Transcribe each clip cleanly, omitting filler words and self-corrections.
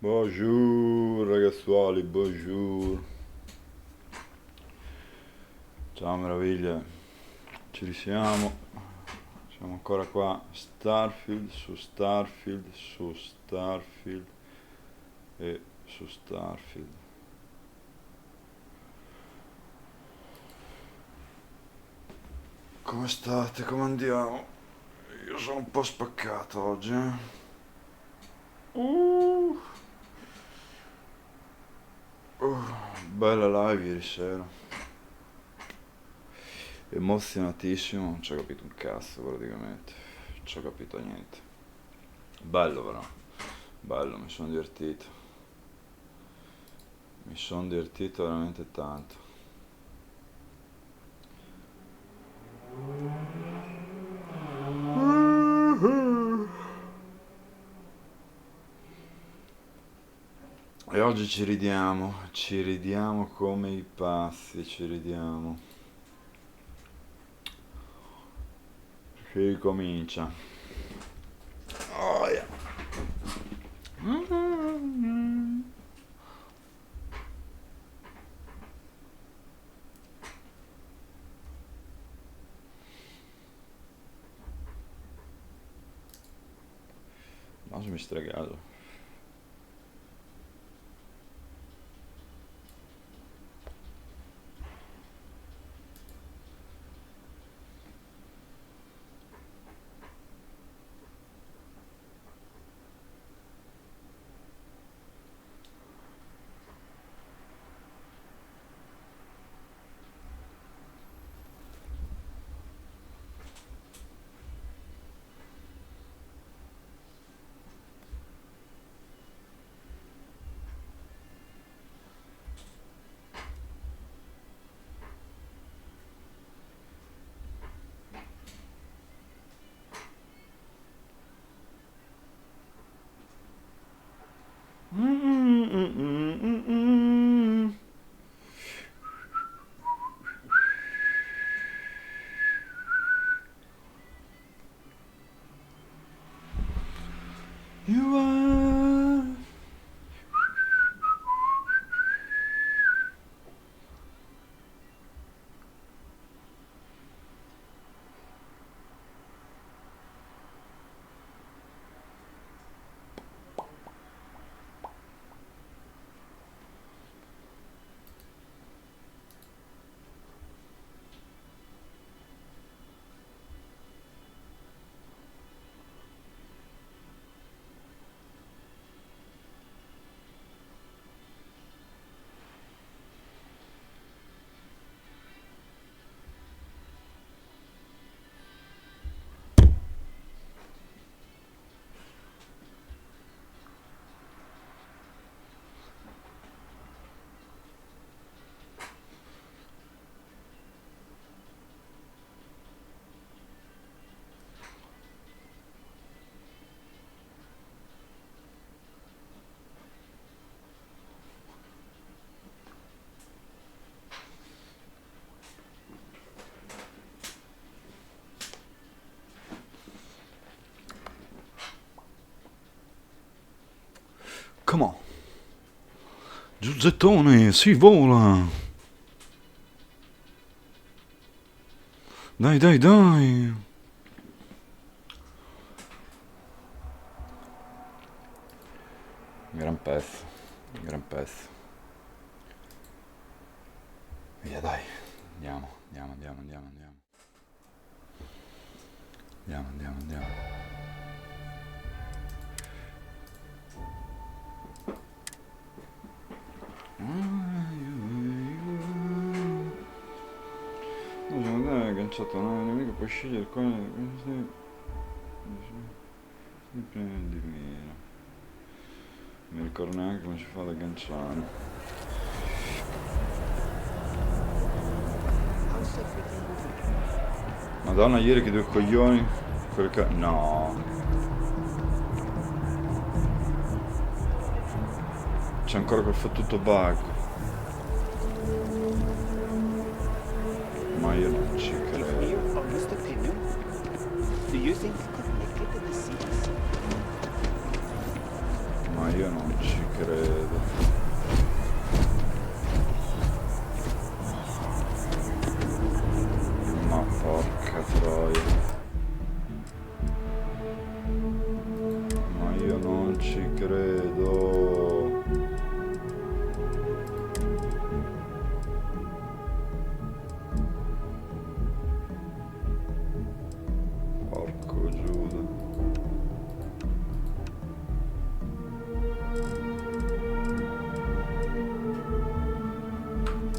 Bonjour ragazzuoli, bonjour. Ciao meraviglia, ci risiamo. Siamo ancora qua, Starfield, su Starfield, su Starfield e su Starfield. Come state? Come andiamo? Io sono un po' spaccato oggi, Bella live ieri sera. Emozionatissimo, non ci ho capito un cazzo praticamente. Non ci ho capito niente. Bello però. Bello, mi sono divertito. Mi sono divertito veramente tanto. E oggi ci ridiamo come i pazzi, ci ridiamo. Si ricomincia. Oh yeah. No, mi stregato. Come on. Giusettone, si vola. Dai, dai, dai. Gran pezzo, gran pezzo. Via, dai. Andiamo, andiamo, andiamo, andiamo, andiamo. Andiamo, andiamo, andiamo. Non è agganciato, no? Il nemico può scegliere quale. Prendi meno. Mi ricordo neanche come si fa ad agganciare. Madonna, ieri che due coglioni. No. C'è ancora quel fottuto bug. Ma io non ci credo. Ma io non ci credo. Ma porca troia. Ma io non ci credo. Porco Giuda.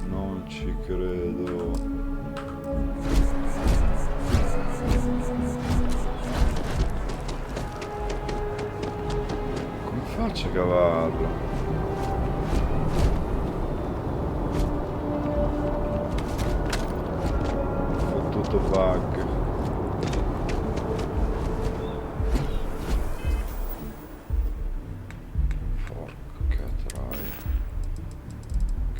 Non ci credo. Come faccio a cavarlo? Fottuto bug. Porca troia.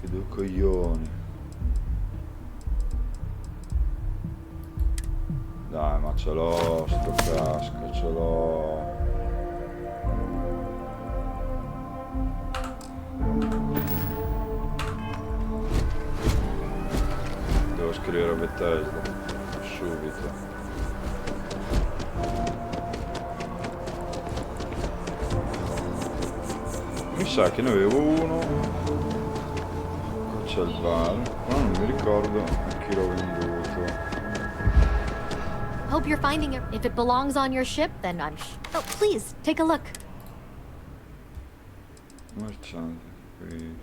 Che due coglioni. Dai, ma ce l'ho sto casco, ce l'ho. Devo scrivere a Bethesda subito. Mi sa che ne avevo uno. Qua c'è il bar, ma non mi ricordo a chi l'ho venduto. Hope you're finding it. If it belongs on your ship, then I'm Oh, please, take a look. Marciante, qui.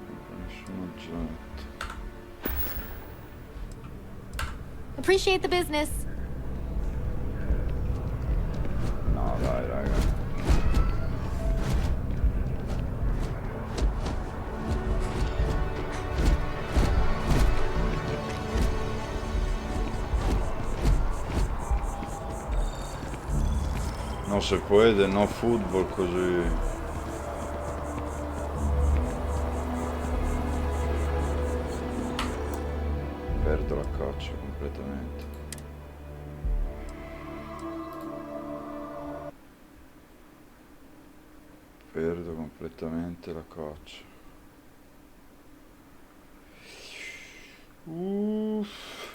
Non c'è nessun oggetto. Appreciate the business. No, dai, raga. No se puede, no football così. Perdo la caccia completamente. Perdo completamente la caccia. Uff.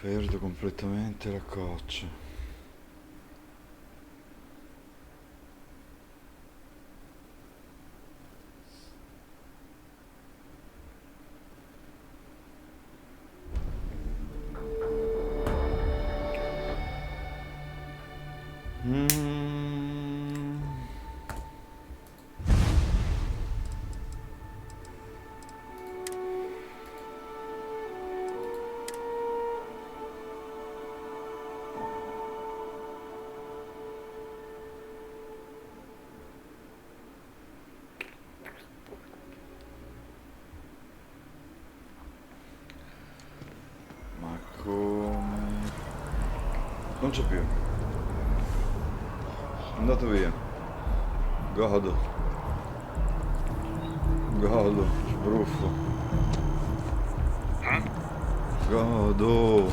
Perdo completamente la caccia. Ma come? Non c'è più. È andato via. Godo. Godo. Sbruffo. Godo.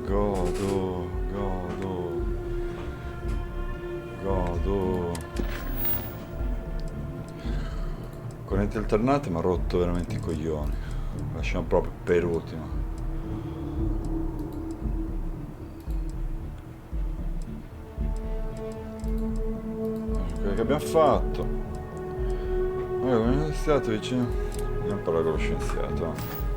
Godo, godo. Godo. Correnti alternate mi ha rotto veramente i coglioni. Lasciamo proprio per ultimo. Quello che abbiamo fatto. Allora, come è stato vicino? Andiamo a parlare con lo scienziato.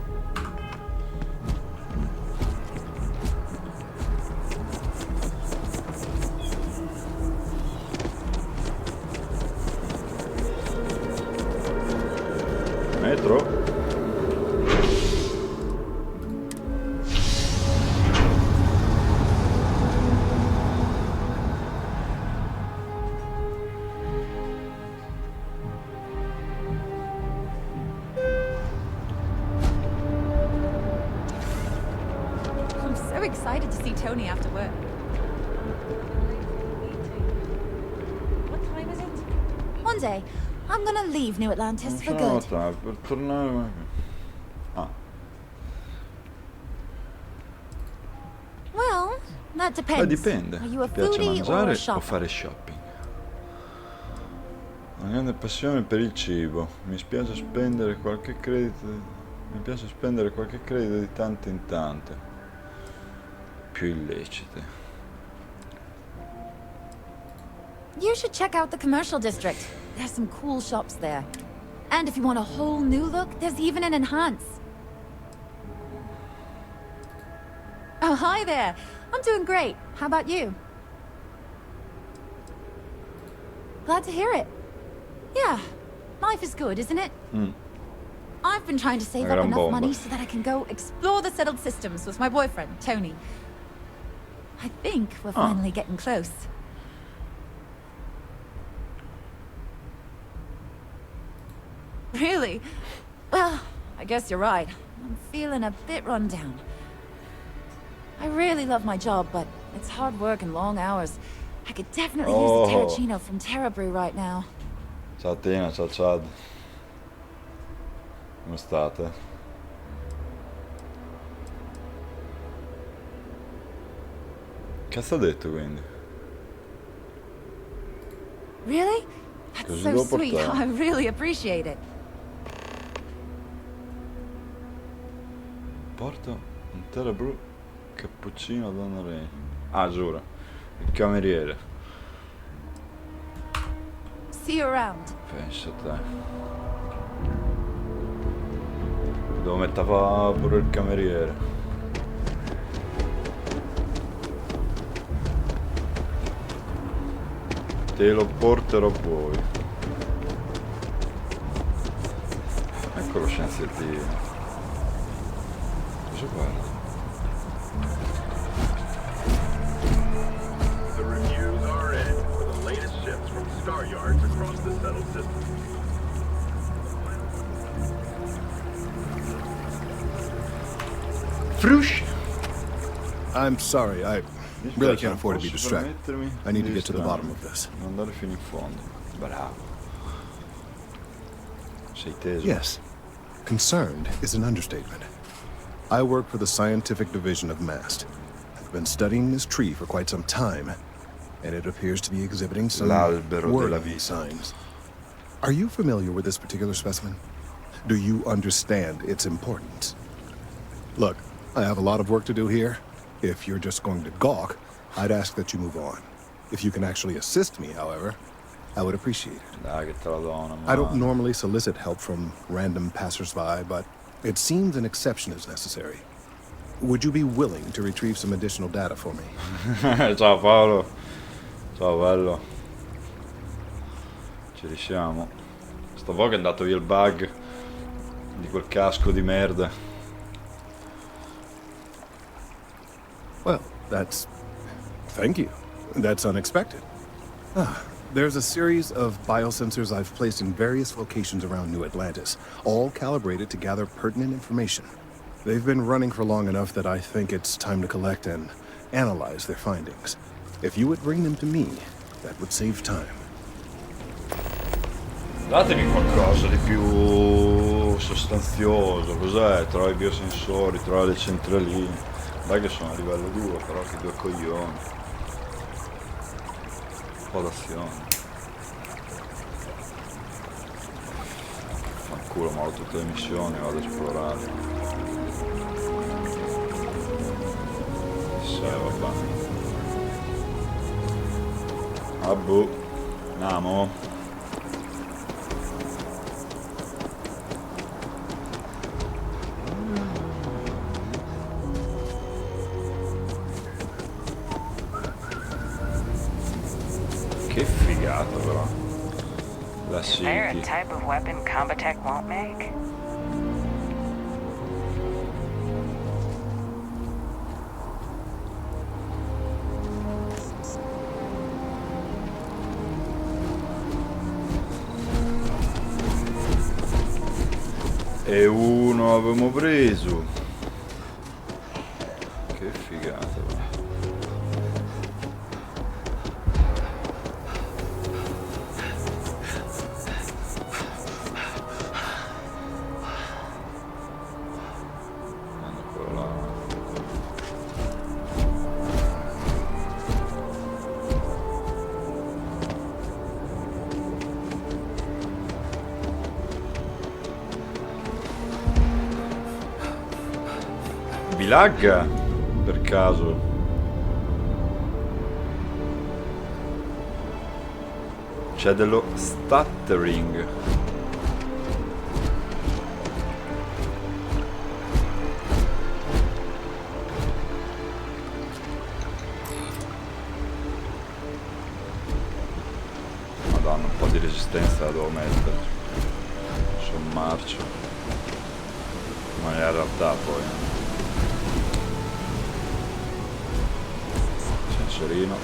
Metro? I'm so excited to see Tony after work. What time is it? One day, I'm gonna leave New Atlantis Non for c'è good. tempo per tornare. Ah, Well, that beh, depends. dipende. Are you a Ti piace foodie or mangiare a o shopper? fare shopping? Una grande passione per il cibo. Mi spiace spendere qualche credito. Mi piace spendere qualche credito di tanto in tanto. Più illecite. You should check out the commercial district. There's some cool shops there. And if you want a whole new look, there's even an enhance. Oh, hi there. I'm doing great. How about you? Glad to hear it. Yeah, life is good, isn't it? I've been trying to save Una up gran enough bomba. money so that I can go Explore the settled systems with my boyfriend, Tony. I think we're finally getting close. Really? Well, I guess you're right. I'm feeling a bit run down. I really love my job, but it's hard work and long hours. I could definitely use Oh. the Terracino from Terra Brew right now. Ciao Tina, ciao Chad. Come state? Cazzo ha detto quindi? Really? That's Cosa so devo sweet. portare? I really appreciate it. Porta un Terra Brew cappuccino Donna Re. Ah, giuro. Il cameriere. See you around. Pensa a te. Devo mettere pure il cameriere. Te lo porterò poi. Ecco lo scienziatino. Cosa guarda? The reviews are in for the latest ships from star yards across the settled system. Frush! I'm sorry, I really can't afford to be distracted. I need to get to the bottom of this. Andare fino in fondo. Bravo. Sei teso. Yes, concerned is an understatement. I work for the scientific division of MAST. I've been studying this tree for quite some time, and it appears to be exhibiting some L'albero della worrying vita. signs. Are you familiar with this particular specimen? Do you understand its importance? Look, I have a lot of work to do here. If you're just going to gawk, I'd ask that you move on. If you can actually assist me, however, I would appreciate it. Dai che te la do una I don't mano. normally solicit help from random passersby, but it seems an exception is necessary. Would you be willing to retrieve some additional data for me? Ciao Paolo. Ciao bello. Ci risiamo. Sto po' che è andato via il bug di quel casco di merda. Well, thank you. That's unexpected. There's a series of biosensors I've placed in various locations around New Atlantis, all calibrated to gather pertinent information. They've been running for long enough that I think it's time to collect and analyze their findings. If you would bring them to me, that would save time. Datemi qualcosa di più sostanzioso, cos'è? Trova i biosensori, trova le centraline. Dai che sono a livello 2, però che due coglioni. Un po' d'azione. Fanculo, mollo tutte le missioni, vado a esplorare. Sì, vabbè. Ah boh. Andiamo. Che figata però. La Is there a City. type of weapon Combatech won't make? E uno avevamo preso. Che figata però. Quello là. Vi lagga per caso? C'è dello stuttering. Madonna, un po' di resistenza la devo mettere. Sono marcio. Ma in realtà poi. Sensorino.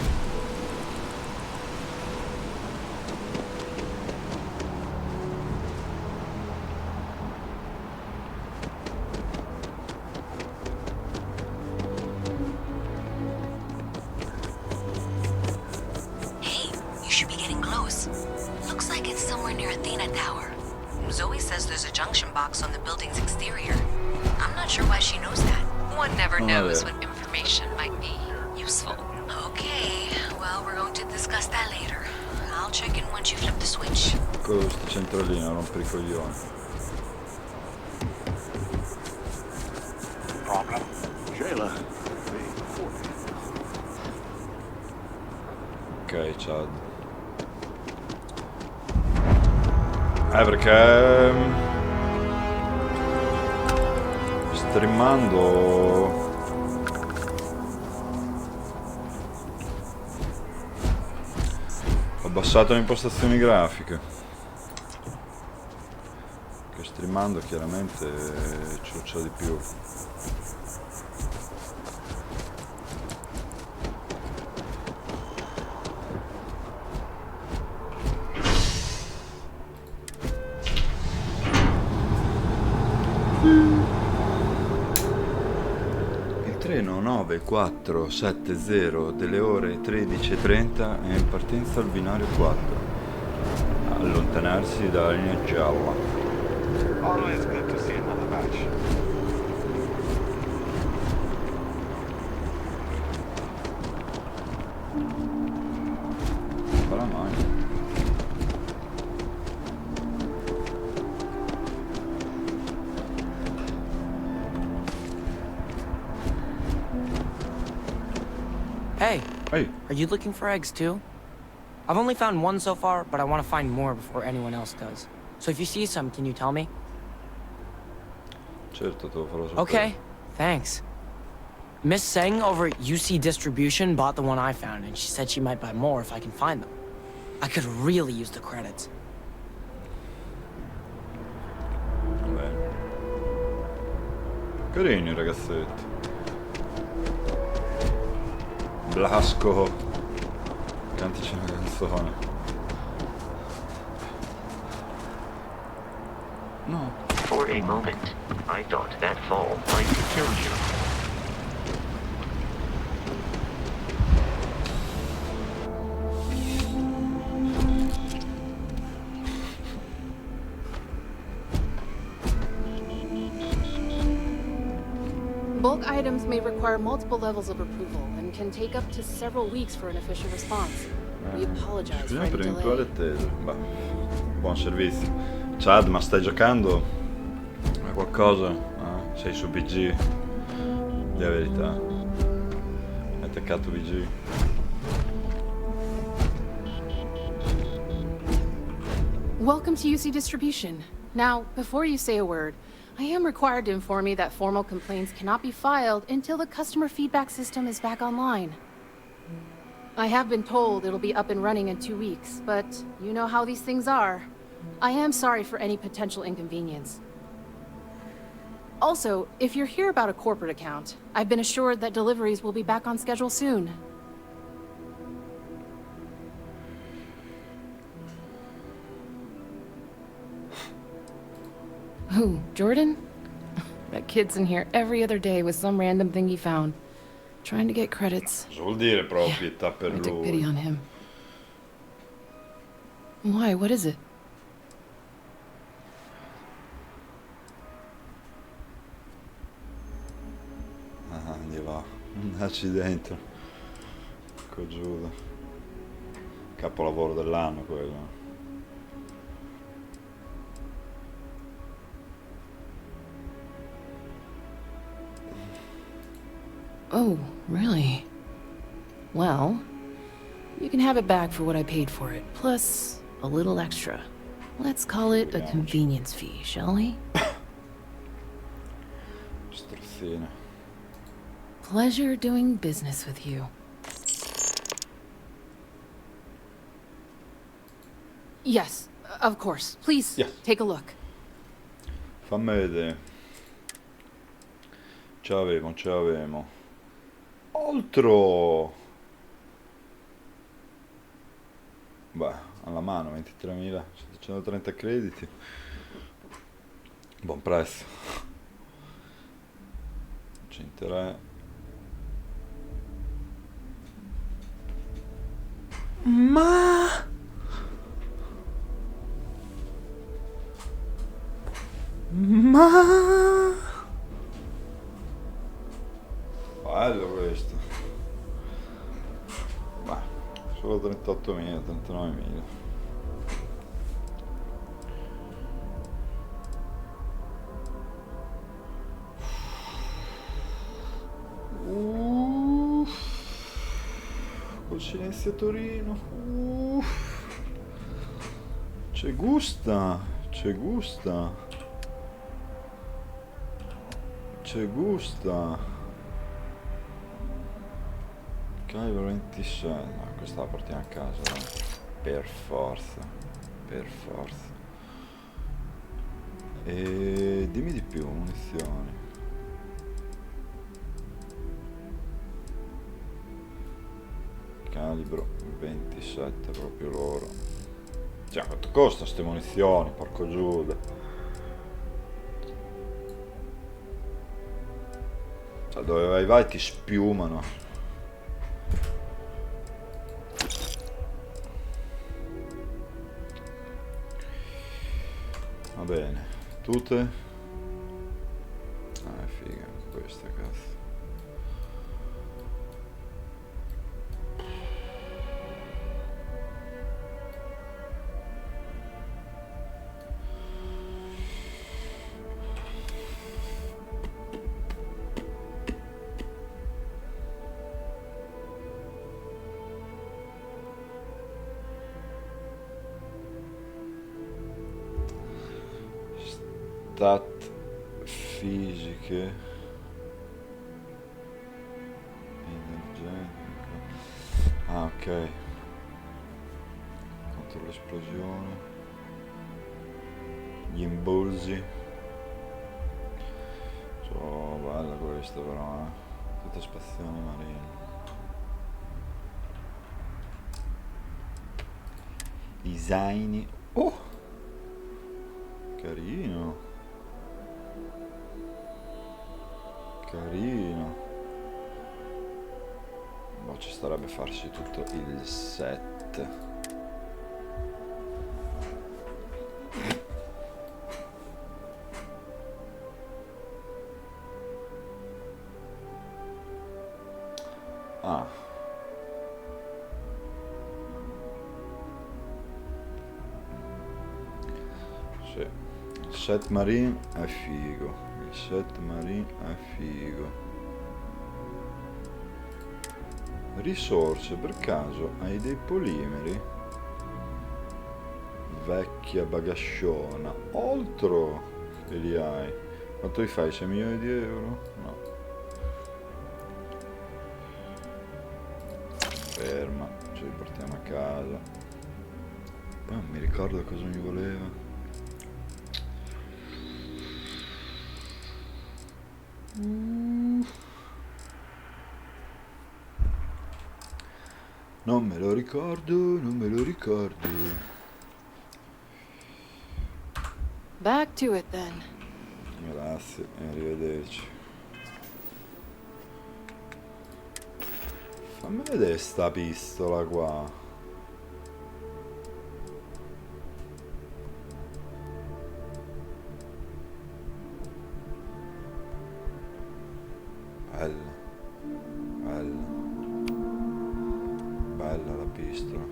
Hey, you should be getting close. Looks like it's somewhere near Athena Tower. Zoe says there's a junction box on the building's exterior. I'm not sure why she knows that. One never knows when information might be useful. Okay, well, we're going to discuss that later. I'll check in once you flip the switch. Con sto centralino, rompere i coglioni. Problem? Shayla. Ok, ciao. Perché streamando ho abbassato le impostazioni grafiche. Che streamando chiaramente ciuccia di più. Il treno 9470 delle ore 13:30 è in partenza al binario 4. Allontanarsi dalla linea gialla. Always good to see another batch. Farà mai. Hey, Ehi, are you looking for eggs too? I've only found one so far, but I want to find more before anyone else does. So if you see some, can you tell me? certo te lo farò sapere. Okay, thanks. Miss Seng over at UC Distribution bought the one I found, and she said she might buy more if I can find them. I could really use the credits. Bene. Carini ragazzetti. Blasco. Cantici una canzone. No. For a moment, I thought that fall might kill you. Bulk items may require multiple levels of approval and can take up to several weeks for an official response. We apologize for Scusami any per l'eventuale delay. attesa. Bah, buon servizio. Chad, ma stai giocando a qualcosa? Sei su BG? Di la verità. Hai attaccato BG? Welcome to UC Distribution. Now, before you say a word, I am required to inform you that formal complaints cannot be filed until the customer feedback system is back online. I have been told it'll be up and running in 2 weeks, but you know how these things are. I am sorry for any potential inconvenience. Also, if you're here about a corporate account, I've been assured that deliveries will be back on schedule soon. Who, Jordan? That kid's in here every other day with some random thing he found. Trying to get credits. Cosa vuol dire proprietà per I took pity lui? on him. Why? What is it? Ah, gli va. Un accidente. Ecco Giuda. Capolavoro dell'anno quello. Oh, really? Well, you can have it back for what I paid for it, plus a little extra. Let's call it a convenience fee, shall we? Strozzina. Pleasure doing business with you. Yes, of course. Please, Yes. take a look. Fammi vedere. Ce l'avemo. Altro! Beh, alla mano, 23.730 crediti. Buon prezzo. 103. Ma... Bello questo. Beh, solo 38.000, 39.000. Col silenziatorino. C'è gusta. Calibro 26. No, questa la portiamo a casa, dai. Per forza. E dimmi di più, munizioni. Calibro 27, proprio loro. Cioè, quanto costano ste munizioni, porco Giuda. Cioè, dove vai ti spiumano. Va bene, tute? Ah, è figa questa, cazzo. Stat fisiche, energetico. Ah, ok. Contro l'esplosione, gli impulsi. Bella questa però, tutte spazioni marine. I zaini. Oh, carino. Boh, ci starebbe farsi tutto il set. Ah. Sì. Il set marine è figo. Il set marine è figo. Risorse, per caso hai dei polimeri? Vecchia bagasciona. Oltre che li hai. Quanto li fai? 6 milioni di euro? No. Ferma, ce li portiamo a casa. Poi non mi ricordo cosa mi voleva. Non me lo ricordo, non me lo ricordo. Back to it then. Grazie e arrivederci. Fammi vedere sta pistola qua. Bella. Bella. Bella la pistola.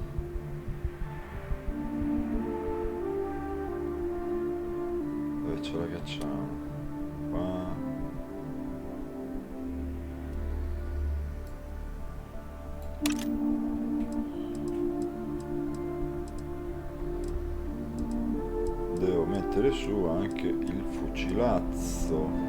Dove ce la cacciamo? Qua. Devo mettere su anche il fucilazzo.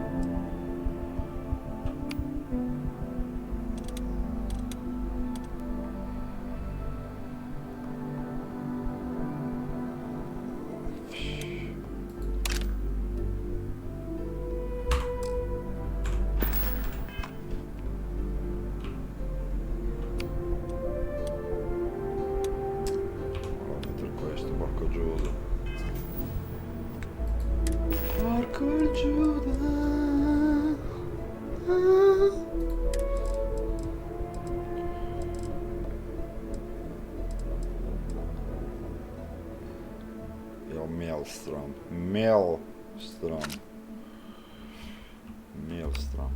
Maelstrom.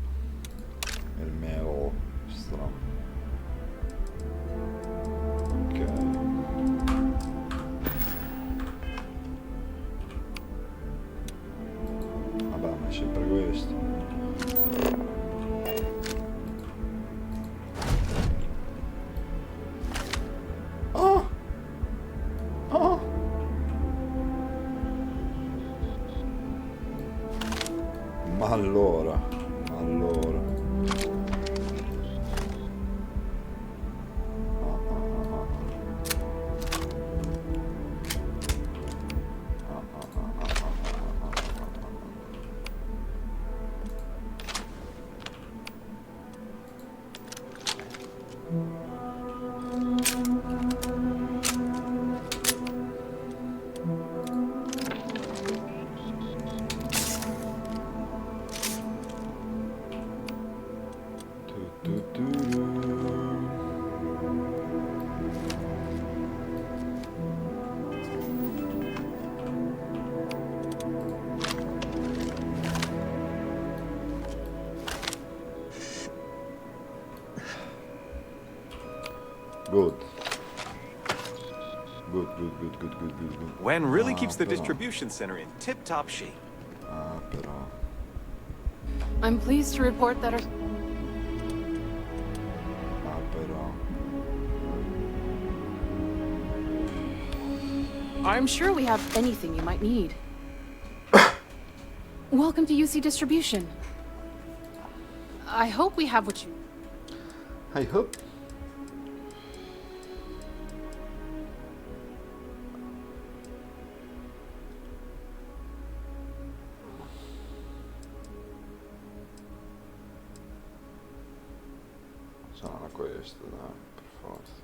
Il Maelstrom. Ok. Vabbè, ma è sempre questo. Oh! Oh! Ma allora. Good. Wen really keeps the distribution center in tip-top shape. Però. I'm pleased to report that our... Però. I'm sure we have anything you might need. Welcome to UC Distribution. I hope we have what you... I hope. Sarà questo, dai, per forza.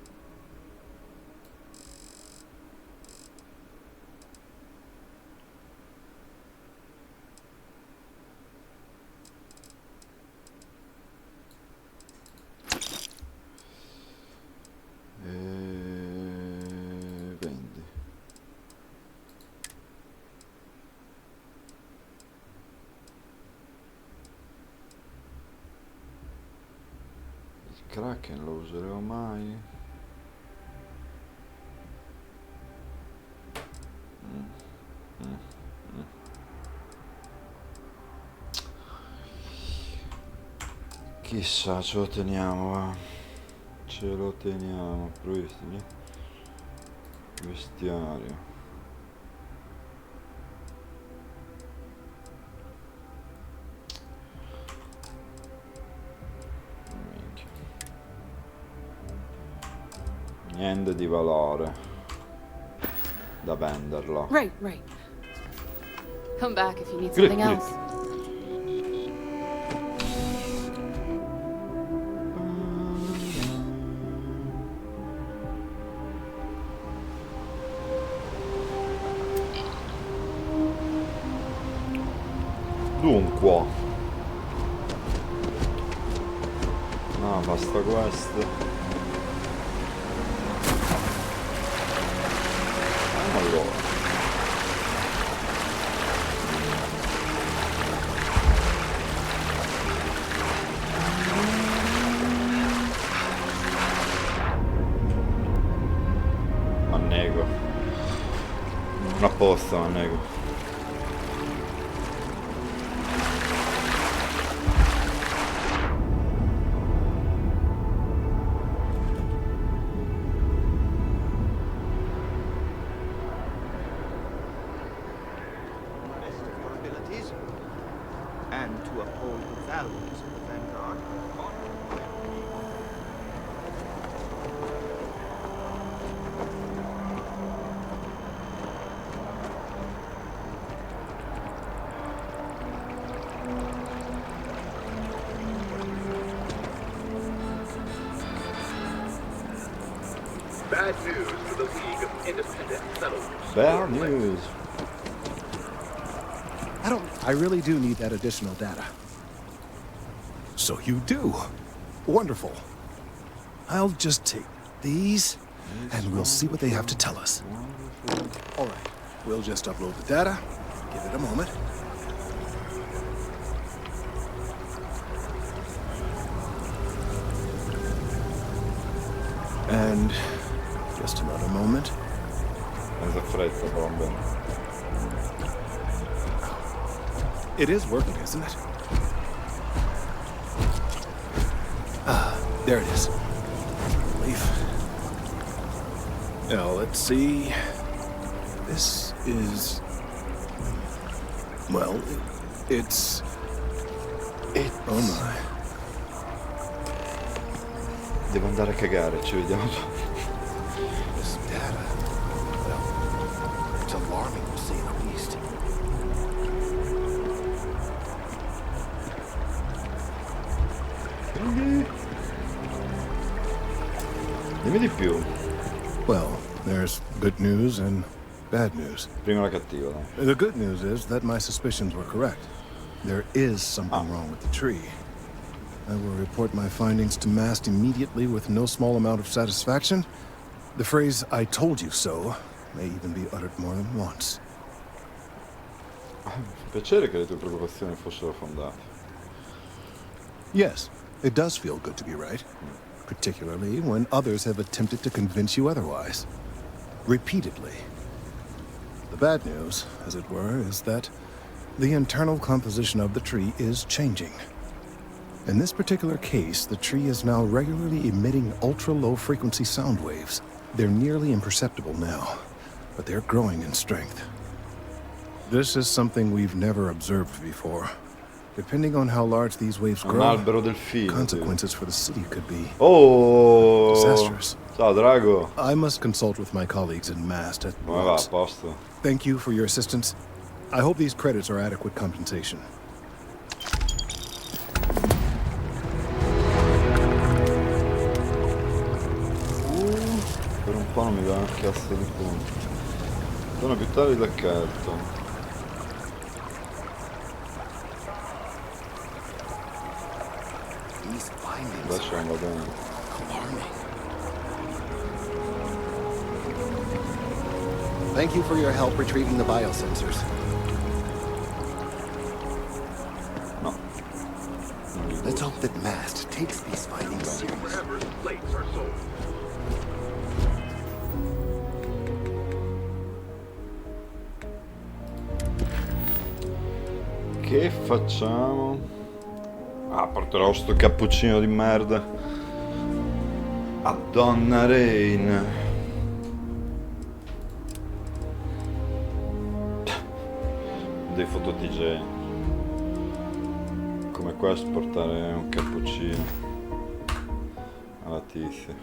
Vendi. Kraken lo userò mai? Chissà, ce lo teniamo, va. Ce lo teniamo, provvistimi. Vestiario. Minchia. Niente di valore da venderlo. Right. Come back if you need something else. Dunque, no, basta questo. Allora, annego. Non apposta, annego. And to uphold the values of the Vanguard. Bad news for the League of Independent Settlers. Bad news. I really do need that additional data. So you do. Wonderful. I'll just take these, and we'll see what they have to tell us. All right. We'll just upload the data. Give it a moment. And just another moment. Senza fretta, bombe. It is working, isn't it? Ah, there it is. Relief. Now, let's see. This is... Well, it's... Oh my. Devo andare a cagare, ci vediamo. This data... Well, it's alarming to say the least. Dimmi di più. Well, there's good news and bad news. Prima la cattiva, dai. The good news is that my suspicions were correct. There is something wrong with the tree. I will report my findings to Mast immediately with no small amount of satisfaction. The phrase, "I told you so," may even be uttered more than once. Piacere che le tue preoccupazioni fossero fondate. Yes, it does feel good to be right. Particularly when others have attempted to convince you otherwise. Repeatedly. The bad news, as it were, is that the internal composition of the tree is changing. In this particular case, the tree is now regularly emitting ultra-low frequency sound waves. They're nearly imperceptible now, but they're growing in strength. This is something we've never observed before. Depending on how large these waves Un grow, albero del figo. consequences for the city could be Oh! disastrous. Ciao, Drago. I must consult with my colleagues in Mast at Come va, a once. posto? Thank you for your assistance. I hope these credits are adequate compensation. Per un po' non mi dà una cazzo di punti. Sono più tardi del carto. These findings Adesso non va bene. alarming. Thank you for your help retrieving the biosensors. No. Let's hope that Mast takes these findings seriously. Forever, plates are sold. Che facciamo? Ah, porterò sto cappuccino di merda a Donna Rain. Dei fototigeni. Come questo portare un cappuccino alla tizia.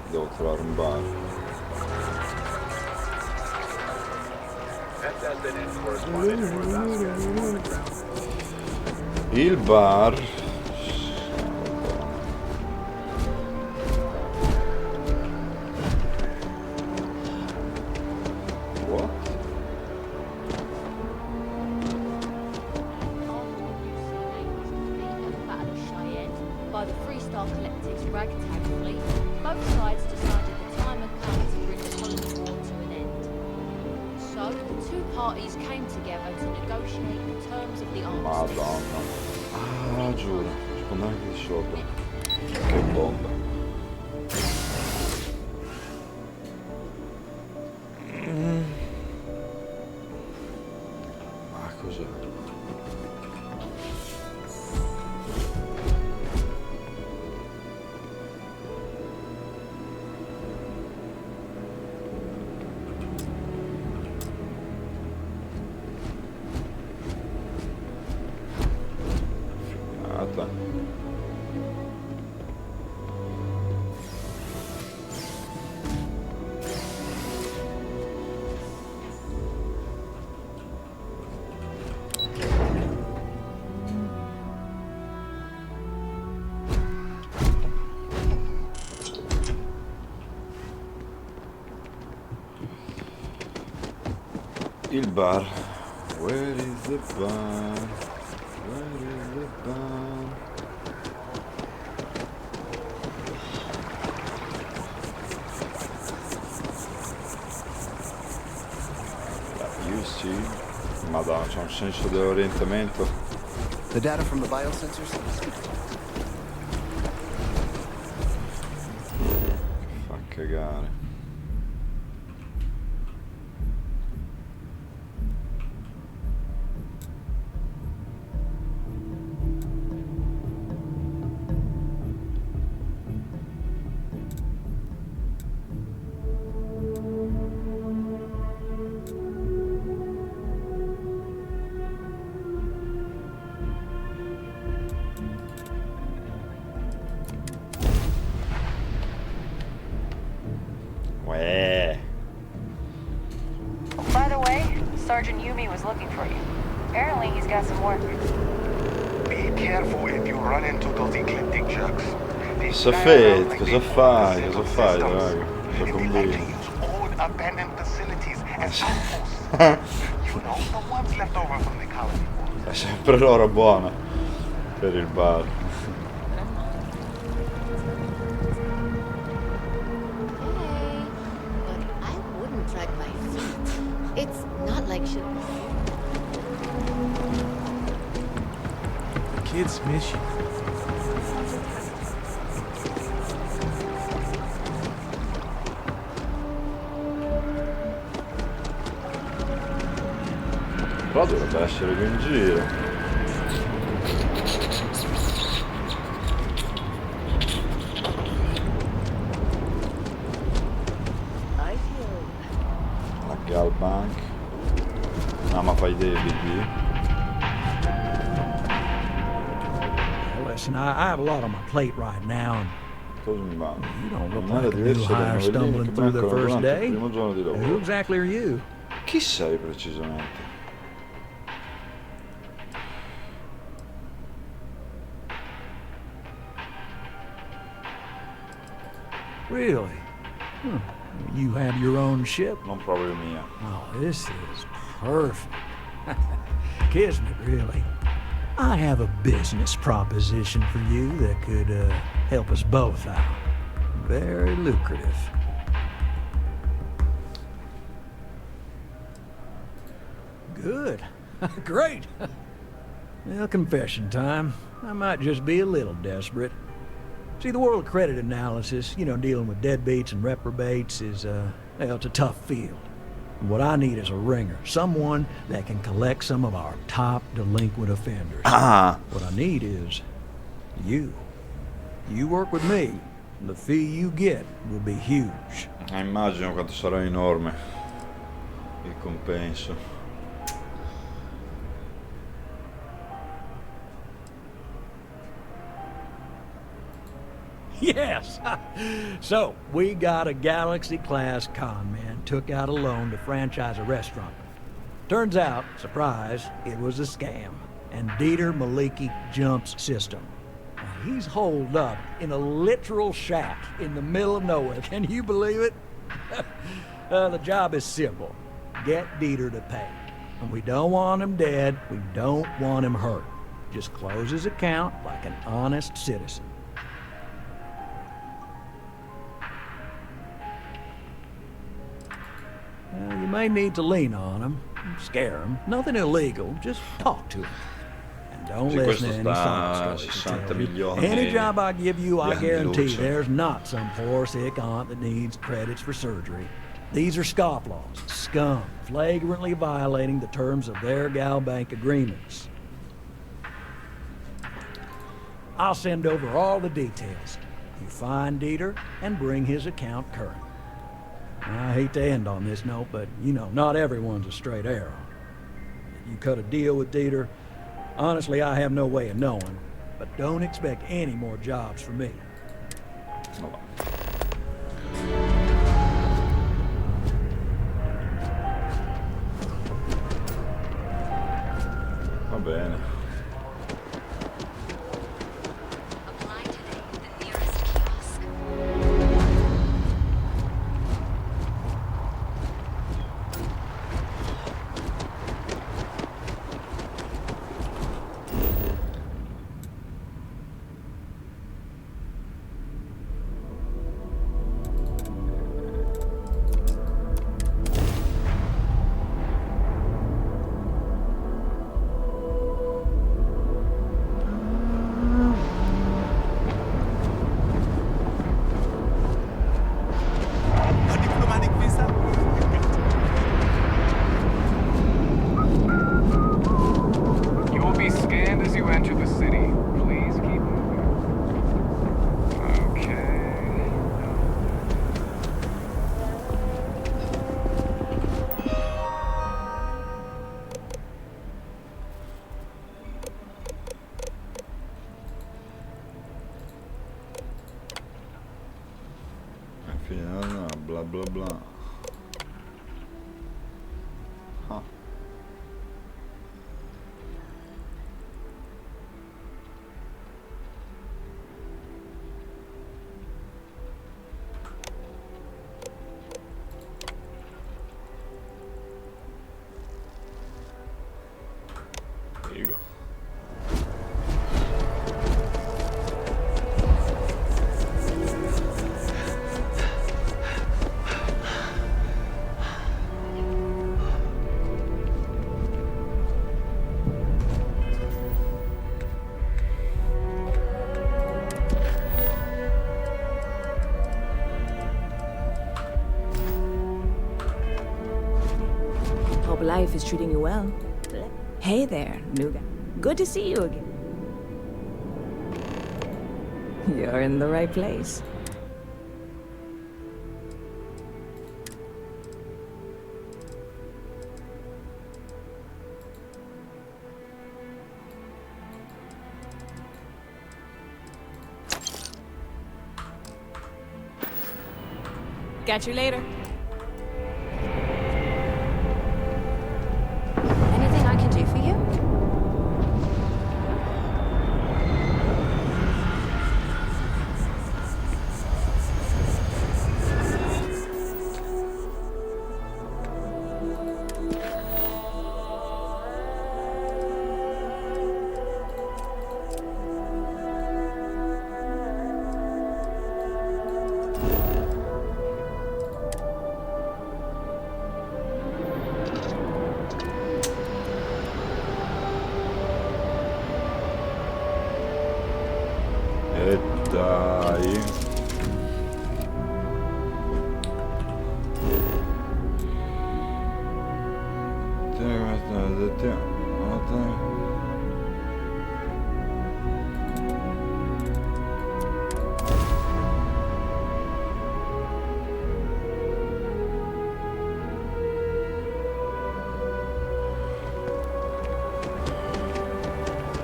Devo trovare un bar. Il bar. What? By the Freestar Collective's ragtag fleet, both sides decided the time had come to bring the colony war to an end. So, the two parties came together to negotiate the terms of the armistice. Madonna. Ah, giuro, secondo me anche di sopra. Che bomba. Ma cos'è? Il bar. Where is the bar? Where is the bar? You see? Madonna, c'è un senso dell'orientamento. The data from the biosensors? Fa cagare. By the way, Sergeant Yumi was looking for you. Apparently he's got some work. Be careful if you run into those ecliptic jerks. Cosa fai? Cosa fai? Cosa fai, raga? Cosa combini? Old abandoned facilities as outposts. You know, the ones left over from the colony. È sempre l'ora buona per il bar. It's not like she... The kids miss you. Però dovrebbe essere qui in giro. Al bank. No, ma fai debiti. Listen, I have a lot on my plate right now, and you don't look like a new hire stumbling through the first day. Who exactly are you? Chi sei precisamente? Really? You have your own ship? Non proprio mia. Oh, this is perfect. Kismet, really. I have a business proposition for you that could help us both out. Very lucrative. Good. Great. Well, confession time. I might just be a little desperate. See, the world of credit analysis, dealing with deadbeats and reprobates is, well, it's a tough field. What I need is a ringer, someone that can collect some of our top delinquent offenders. What I need is you. You work with me, and the fee you get will be huge. Immagino quanto sarà enorme il compenso. Yes! So, we got a Galaxy-class con man took out a loan to franchise a restaurant. Turns out, surprise, it was a scam. And Dieter Maliki jumps system. Now, he's holed up in a literal shack in the middle of nowhere. Can you believe it? The job is simple. Get Dieter to pay. And we don't want him dead. We don't want him hurt. Just close his account like an honest citizen. Well, you may need to lean on him, scare him. Nothing illegal, just talk to him. And don't listen to any sob stories. Any job I give you, I guarantee there's not some poor sick aunt that needs credits for surgery. These are scofflaws, scum, flagrantly violating the terms of their gal bank agreements. I'll send over all the details. You find Dieter and bring his account current. I hate to end on this note, but, not everyone's a straight arrow. You cut a deal with Dieter, honestly, I have no way of knowing, but don't expect any more jobs from me. Va bene. Bla bla bla. Huh. There you go. Life is treating you well. Hey there, new guy. Good to see you again. You're in the right place. Catch you later. Anything I can do for you?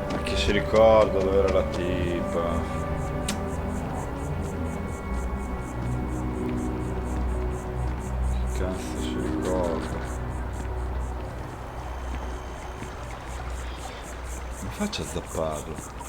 Ma chi si ricorda dove era la tipa? Cazzo si ricorda? Ma faccia a zapparlo.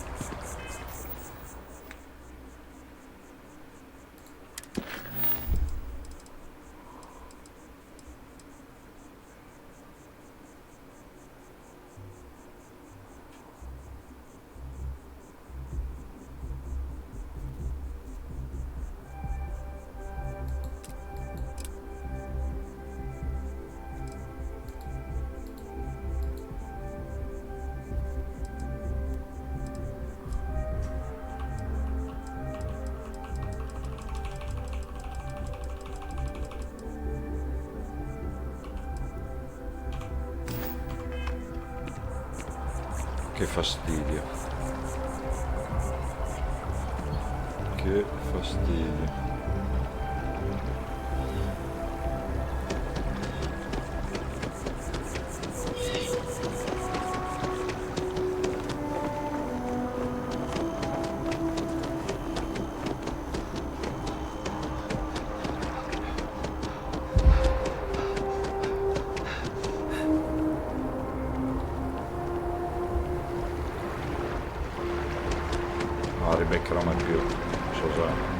Che fastidio. Che fastidio. No, ribeccherò mai più. So già.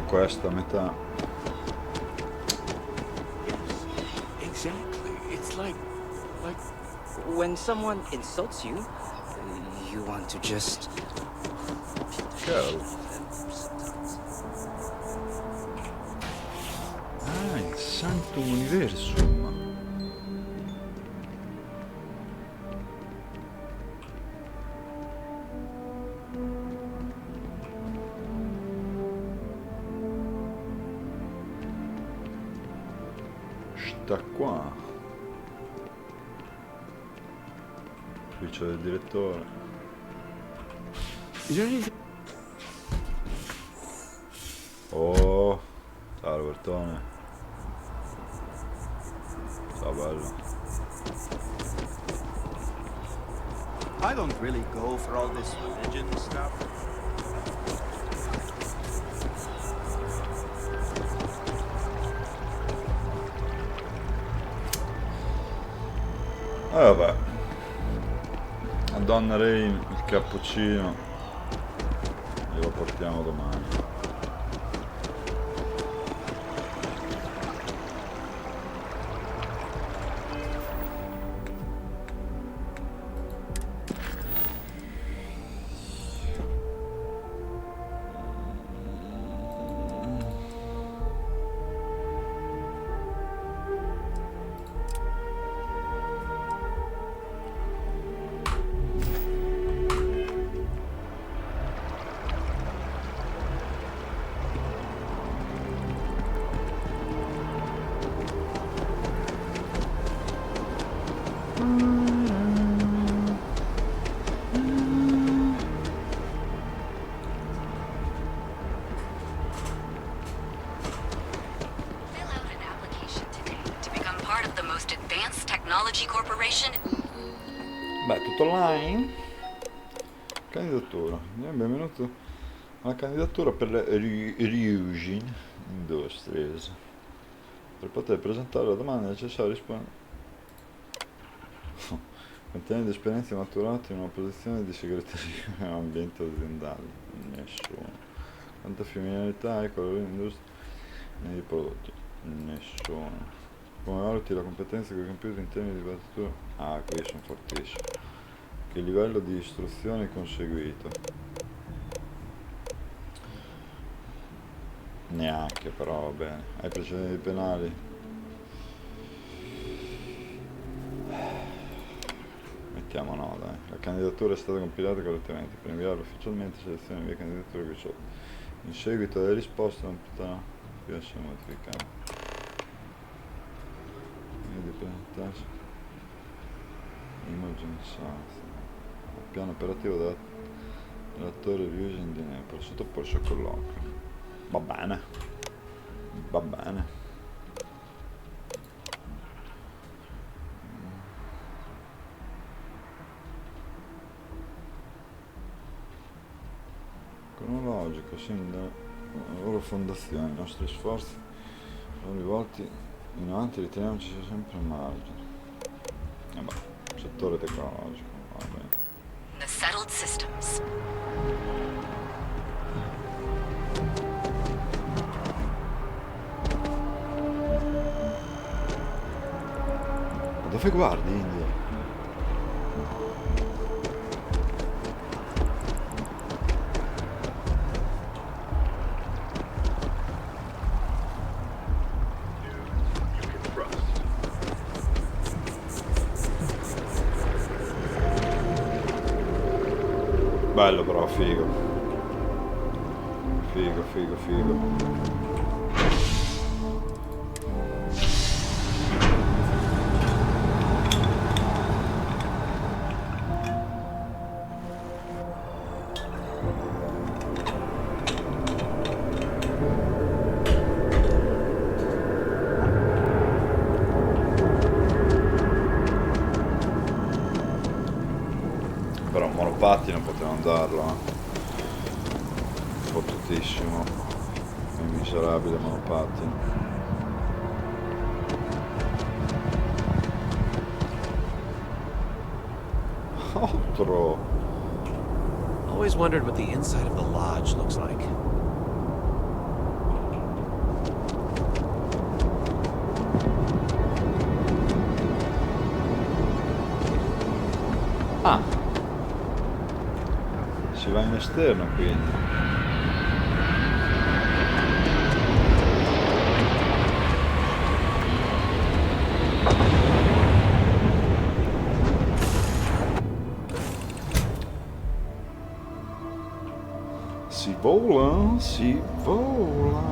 Questa metà. Yes, exactly. It's like when someone insults you, you want to just Chiaro. Ah, il santo universum. Sta qua. Ufficio del direttore. Oh, ciao Robertone. Ciao bello. I don't really go for all this religion stuff. Vabbè, a Donna Ray il cappuccino glielo portiamo domani. Beh, tutto online. Candidatura. Benvenuto alla candidatura per le Ryujin Industries. Per poter presentare la domanda necessaria a rispondere. Contiene di esperienze maturate in una posizione di segreteria in un ambiente aziendale. Nessuno. Quanta femminilità e colori industria nei prodotti. Nessuno. Come valuti la competenza con i computer in termini di battitura? Ah, qui sono fortissimi. Che livello di istruzione hai conseguito? Neanche, però va bene. Hai precedenti penali? Mettiamo no, dai. La candidatura è stata compilata correttamente. Per inviarla ufficialmente selezioni via candidatura qui sotto. In seguito alle risposte non potranno più essere modificate. Vedi presentarsi. Imogen South. Il piano operativo dell'attore Eugene Di Napoli sottoposto a colloquio. Va bene. Va bene. Cronologico, sin dalla loro fondazione, i nostri sforzi sono rivolti in avanti, riteniamo ci sia sempre un margine. Vabbè, settore tecnologico, va bene. The settled systems. Ma dove guardi, Indio? Bello però, figo. Figo, figo, figo. Però un monopattino poteva andarlo, fottutissimo, è un miserabile monopattino. Altro. Always wondered what the inside of the lodge looks like. Ah, si va in esterno quindi. Si vola, si vola.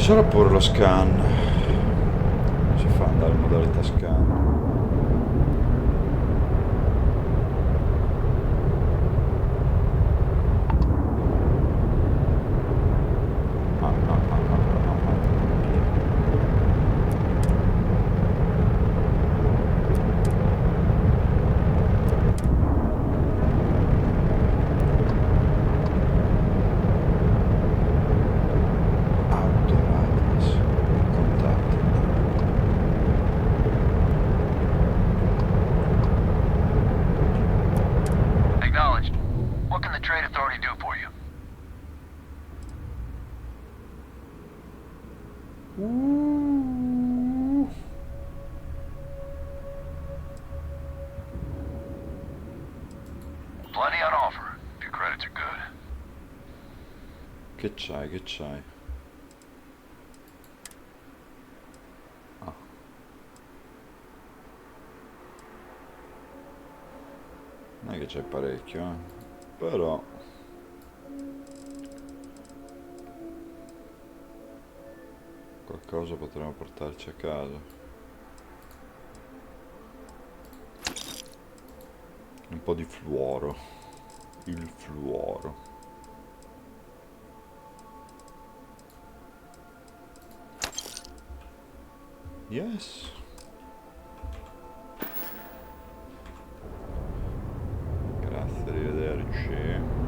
C'era pure lo scan. Si fa andare in modalità scan. Acknowledged. What can the Trade Authority do for you? Plenty on offer, if your credits are good. Che c'hai, che c'hai? Ah. Non è che c'è parecchio, però qualcosa potremmo portarci a casa. Un po' di fluoro. Il fluoro. Yes. Grazie, arrivederci.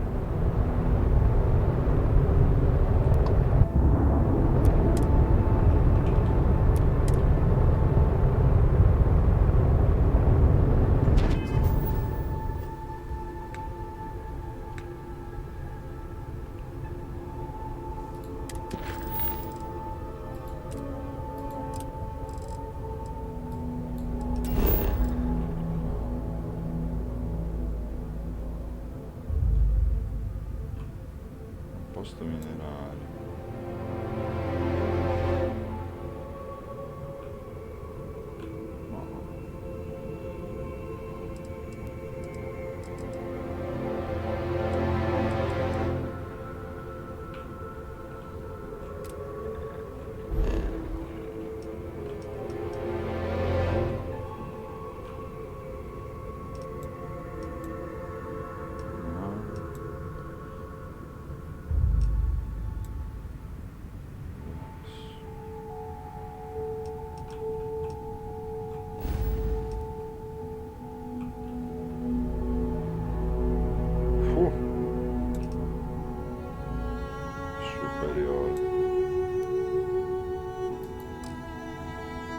Posto minerale.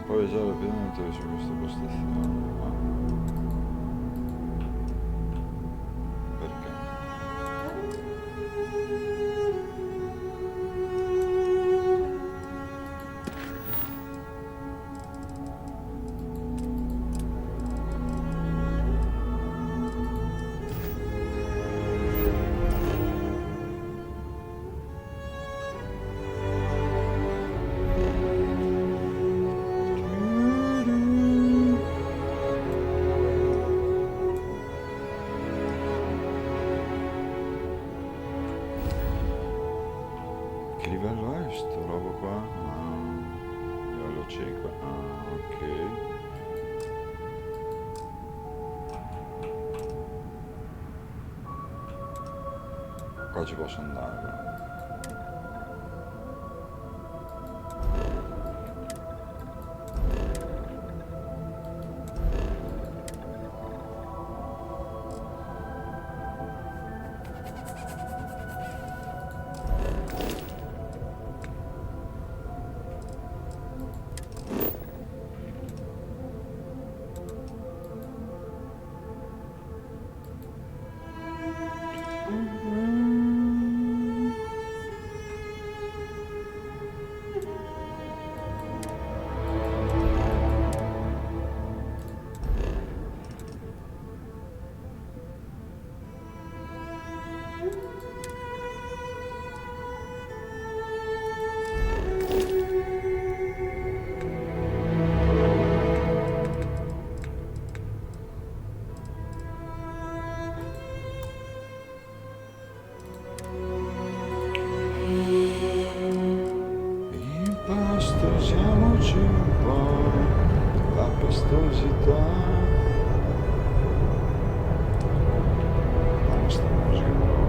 Puoi usare rapidamente su questa postazione. Perché? Che livello è sto robo qua? Ah, livello 5. Ah, ok. Qua ci posso andare però. Stosiamoci un po' la pestosità. Ma sta musica però.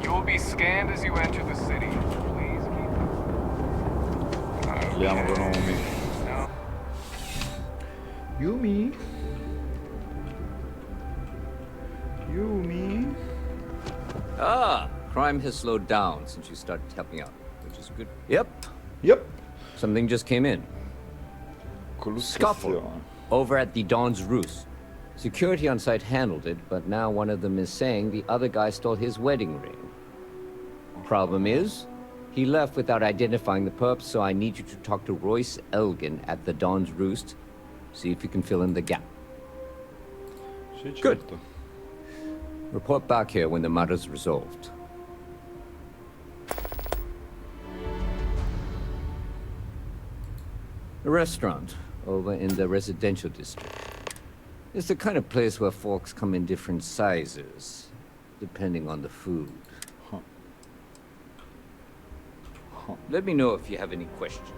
You'll be scanned as you enter the city. Please keep. Parliamo con Umi. No. Yumi? Yumi? Ah, crime has slowed down since you started helping out, which is good. Yep. Yep. Something just came in. Scuffle over at the Dawn's Roost. Security on site handled it, but now one of them is saying the other guy stole his wedding ring. Problem is, he left without identifying the perp, so I need you to talk to Royce Elgin at the Dawn's Roost. See if you can fill in the gap. Good. Report back here when the matter's resolved. A restaurant over in the residential district. It's the kind of place where forks come in different sizes, depending on the food. Let me know if you have any questions.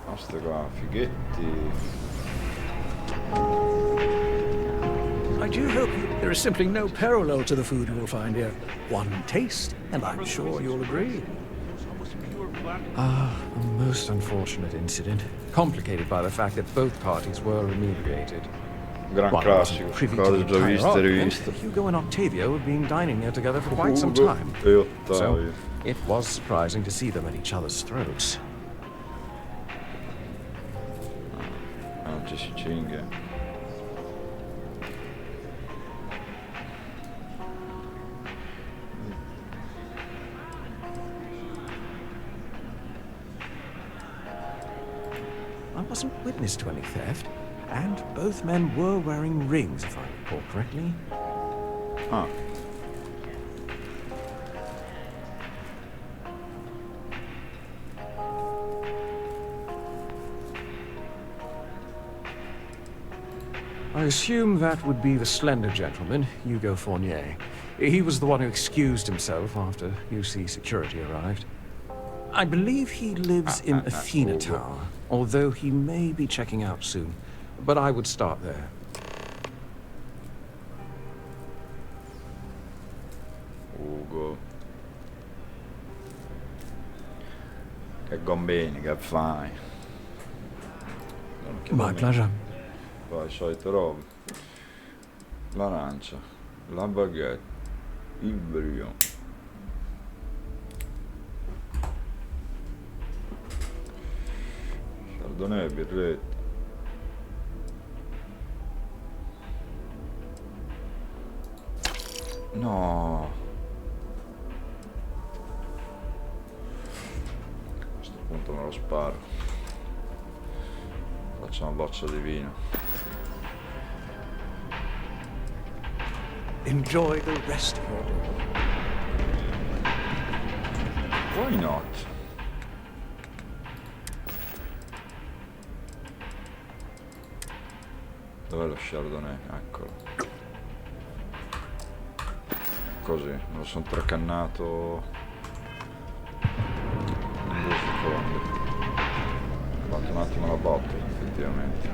Basta qua, fighetti. I do hope there is simply no parallel to the food you will find here. One taste, and I'm sure you'll agree. A most unfortunate incident, complicated by the fact that both parties were inebriated. Gran classico, cose già viste e riviste. Hugo and Octavio have been dining here together for quite some Hugo time. e Ottavio. So, it was surprising to see them at each other's throats. Oggi si cinghia. I wasn't witness to any theft, and both men were wearing rings, if I recall correctly. Huh. I assume that would be the slender gentleman, Hugo Fournier. He was the one who excused himself after UC security arrived. I believe he lives in Athena Tower, although he may be checking out soon. But I would start there. Ugo. Che gombini, che fai? My pleasure. Poi solite robe. L'arancia, la baguette, il brio. Chardonnay, birretta. No. A questo punto me lo sparo. Faccio una boccia di vino. Enjoy the rest of your day. Why not? Dov'è lo Chardonnay? Eccolo. Così, me lo sono tracannato in 2 secondi. Ho fatto un attimo la botta, effettivamente.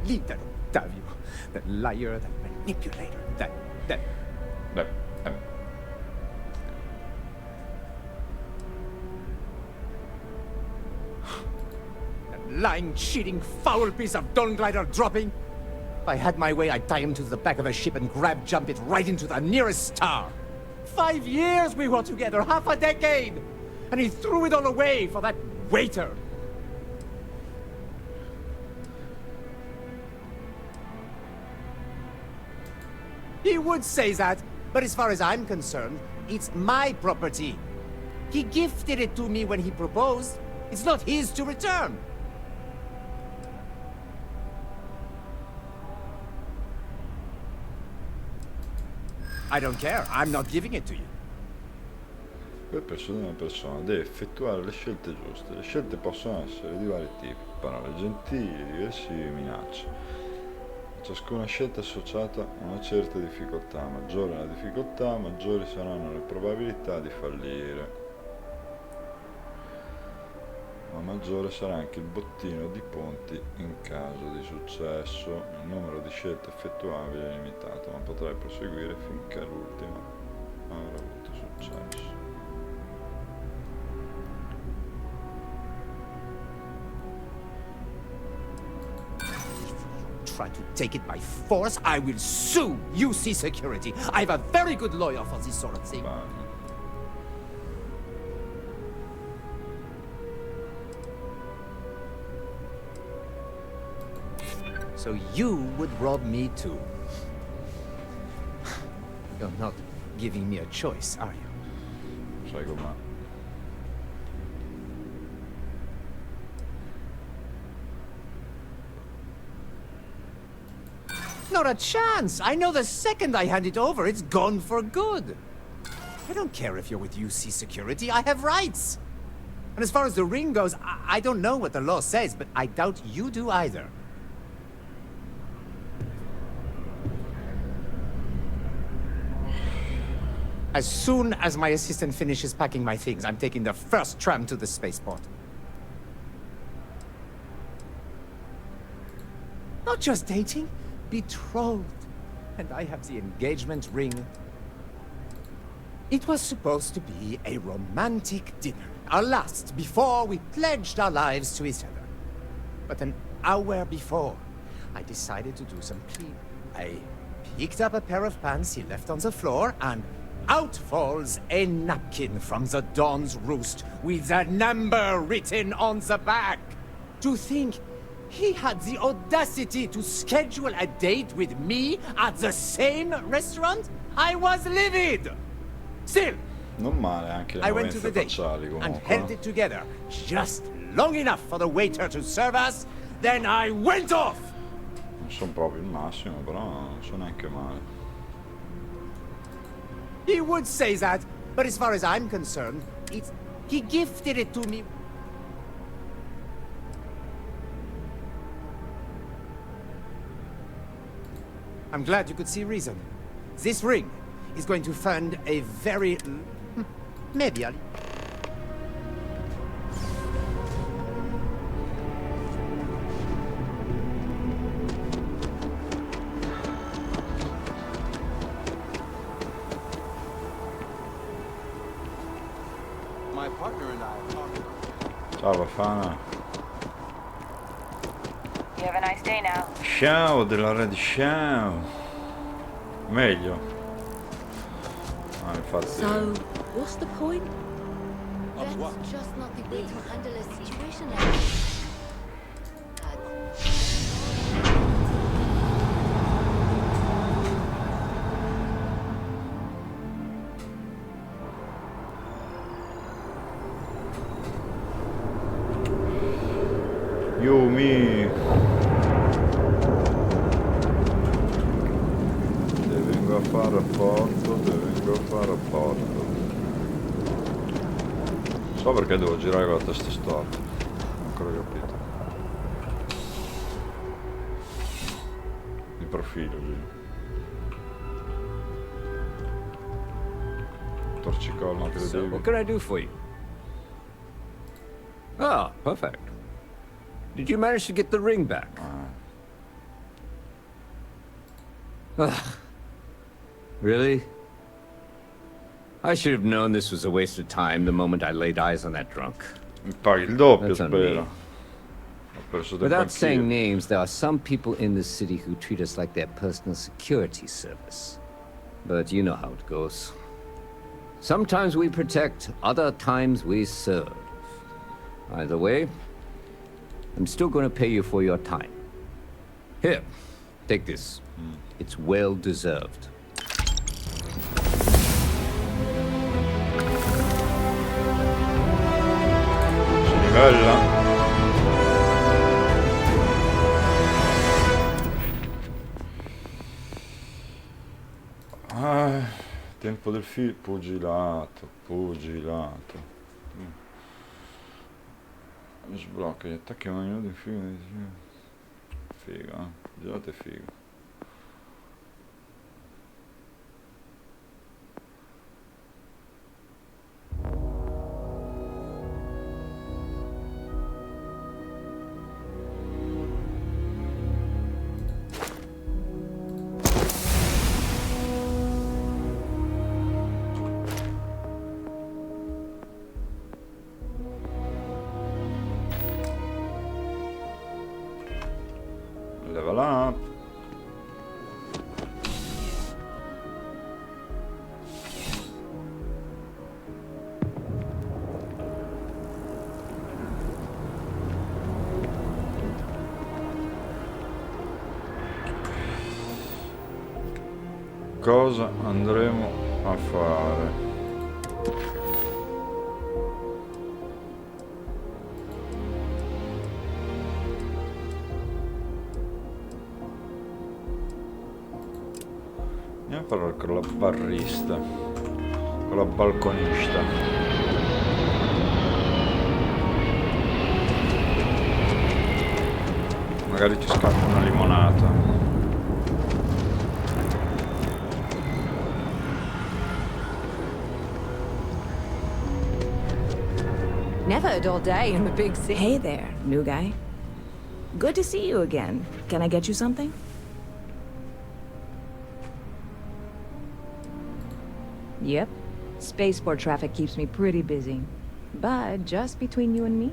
Leader, Ottavio. The liar, the manipulator, that... That lying, cheating, foul piece of Dawn Glider dropping. If I had my way, I'd tie him to the back of a ship and jump it right into the nearest star. 5 years we were together, half a decade! And he threw it all away for that waiter. He would say that, but as far as I'm concerned, it's my property. He gifted it to me when he proposed. It's not his to return. I don't care. I'm not giving it to you. Per persona una persona deve effettuare le scelte giuste. Le scelte possono essere di vari tipi: parole gentili, diversive, minacce. Ciascuna scelta è associata a una certa difficoltà. Maggiore la difficoltà, maggiori saranno le probabilità di fallire. Ma maggiore sarà anche il bottino di punti in caso di successo. Il numero di scelte effettuabili è limitato, ma potrai proseguire finché l'ultima avrà avuto successo. Try to take it by force, I will sue UC Security. I have a very good lawyer for this sort of thing. So you would rob me too. You're not giving me a choice, are you? Sai com'è? Not a chance! I know the second I hand it over, it's gone for good. I don't care if you're with UC Security, I have rights. And as far as the ring goes, I don't know what the law says, but I doubt you do either. As soon as my assistant finishes packing my things, I'm taking the first tram to the spaceport. Not just dating, betrothed. And I have the engagement ring. It was supposed to be a romantic dinner, our last before we pledged our lives to each other. But an hour before, I decided to do some cleaning. I picked up a pair of pants he left on the floor, and out falls a napkin from the Dawn's Roost with a number written on the back. To think he had the audacity to schedule a date with me at the same restaurant? I was livid! Still, non male anche le I went to the date facciali, and held it together just long enough for the waiter to serve us, then I went off! Non sono proprio il massimo, però non sono neanche male. He would say that, but as far as I'm concerned, he gifted it to me. I'm glad you could see reason. This ring is going to fund a very... maybe a... My partner and I are talking. Ciao Bafana. You have a nice day now. Ciao della Red, ciao. Meglio. Ah, infatti. So, what's the point? That's just not the way to handle a situation like this. Yumi. Te vengo a fare rapporto, te vengo a fare rapporto. So perché devo girare con la testa storta. Non ho ancora capito. Di profilo lì. Torcicollo So, incredibile. what can I do for you? Ah, perfect. Did you manage to get the ring back? Ugh. Really? I should have known this was a waste of time the moment I laid eyes on that drunk. Mi paghi il doppio, That's on me. spero. Ho perso tempo Without anch'io. saying names, there are some people in the city who treat us like their personal security service. But you know how it goes. Sometimes we protect, other times we serve. Either way, I'm still going to pay you for your time. Here, take this. It's well deserved. Bella. Tempo del pugilato, pugilato. Sblocca gli attacchi minuti in film. Figo, eh? Girato è figo. Level up. Cosa andremo a fare? Andiamo a parlare con la barista, con la balconista. Magari ci scappa una limonata. Never a dull day in the big city. Hey there, new guy. Good to see you again. Can I get you something? Yep. Spaceport traffic keeps me pretty busy. But just between you and me,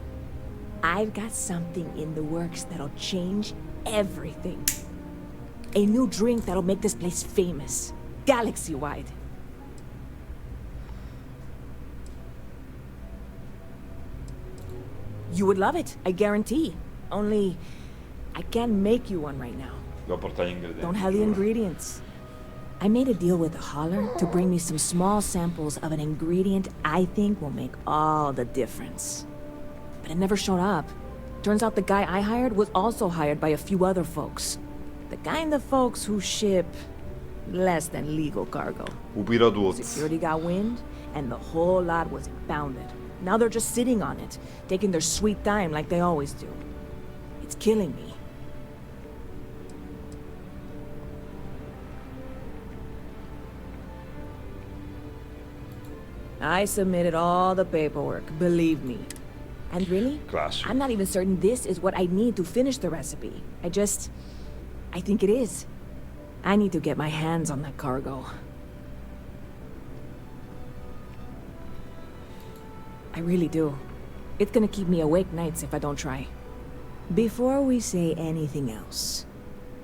I've got something in the works that'll change everything. A new drink that'll make this place famous. Galaxy-wide. You would love it, I guarantee. Only, I can't make you one right now. Devo portare gli ingredienti. Don't have the ingredients. I made a deal with a hauler to bring me some small samples of an ingredient I think will make all the difference. But it never showed up. Turns out the guy I hired was also hired by a few other folks. The kind of folks who ship less than legal cargo. Security got wind, and the whole lot was impounded. Now they're just sitting on it, taking their sweet time like they always do. It's killing me. I submitted all the paperwork, believe me. And really, Classic. I'm not even certain this is what I need to finish the recipe. I think it is. I need to get my hands on that cargo. I really do. It's gonna keep me awake nights if I don't try. Before we say anything else,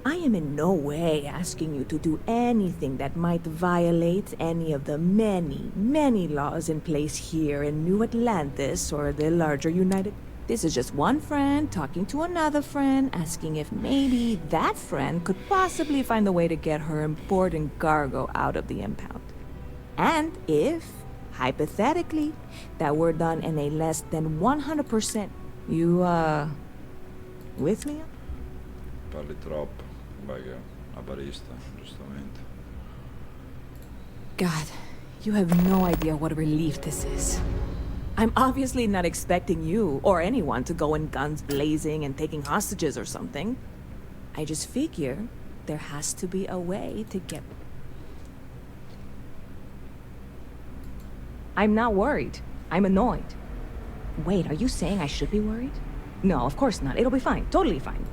I am in no way asking you to do anything that might violate any of the many, many laws in place here in New Atlantis or the larger United. This is just one friend talking to another friend, asking if maybe that friend could possibly find a way to get her important cargo out of the impound. And if, hypothetically, that were done in a less than 100%, you, with me? Parli troppo. Beh, che è una barista, giustamente. God, you have no idea what a relief this is. I'm obviously not expecting you or anyone to go in guns blazing and taking hostages or something. I just figure there has to be a way to get... I'm not worried. I'm annoyed. Wait, are you saying I should be worried? No, of course not. It'll be fine. Totally fine.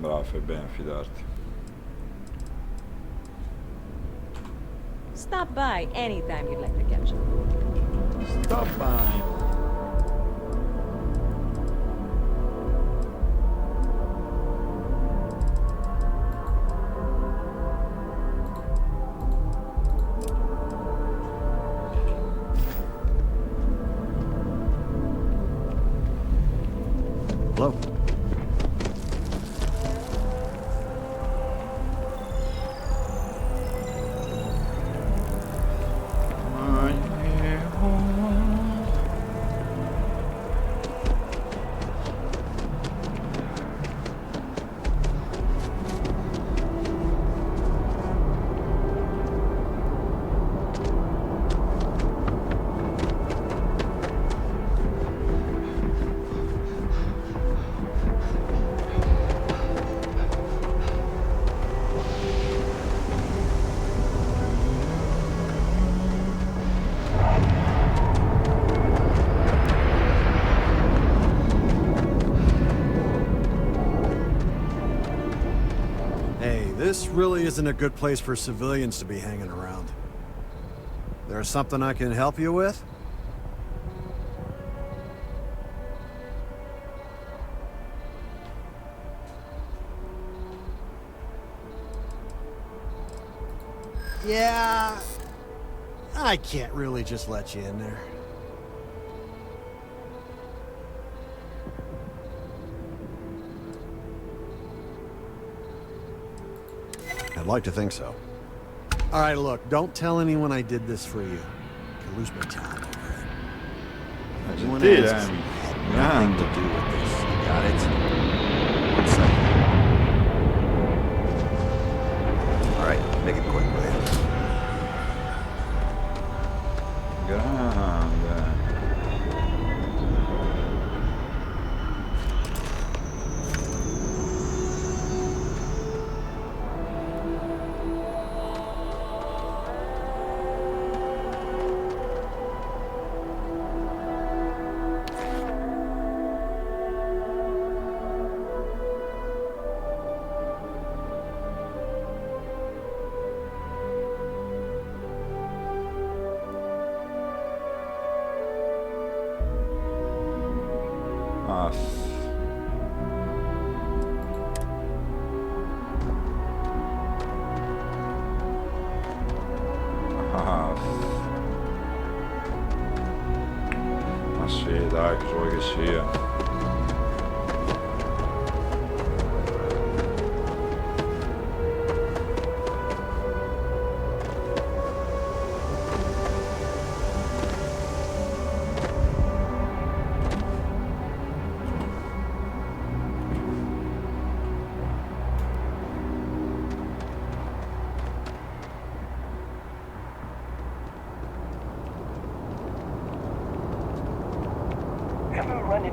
Bravo, fai bene a fidarti. Stop by anytime you'd like to catch up. Stop by. Hello. This really isn't a good place for civilians to be hanging around. There's something I can help you with? Yeah, I can't really just let you in there. I'd like to think so. All right, look, don't tell anyone I did this for you. I could lose my time over it. Anyone asks, had nothing to do with this. You got it? 1 second. All right, make it quick, will you? Grande. Ma sì, dai, cosa vuoi che sia?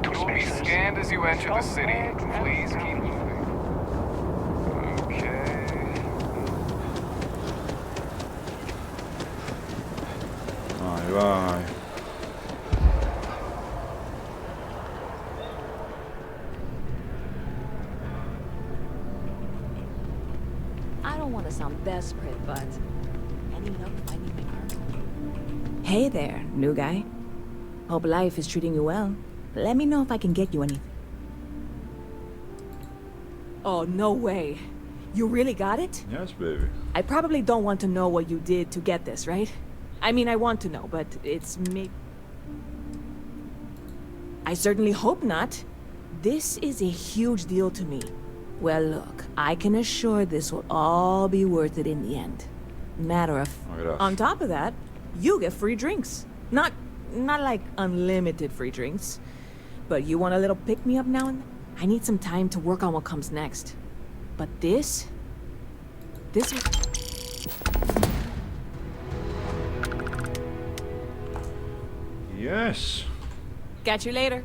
You'll be scanned as you enter the city. Please keep moving. Okay. No, vai. I don't want to sound desperate, but any luck finding my cargo? Hey there, new guy. Hope life is treating you well. Let me know if I can get you anything. Oh, no way. You really got it? Yes, baby. I probably don't want to know what you did to get this, right? I mean, I want to know, but it's me. I certainly hope not. This is a huge deal to me. Well, look, I can assure this will all be worth it in the end. Matter of... On top of that, you get free drinks. Not like unlimited free drinks. But you want a little pick-me-up now and then? I need some time to work on what comes next. But this... Yes. Catch you later.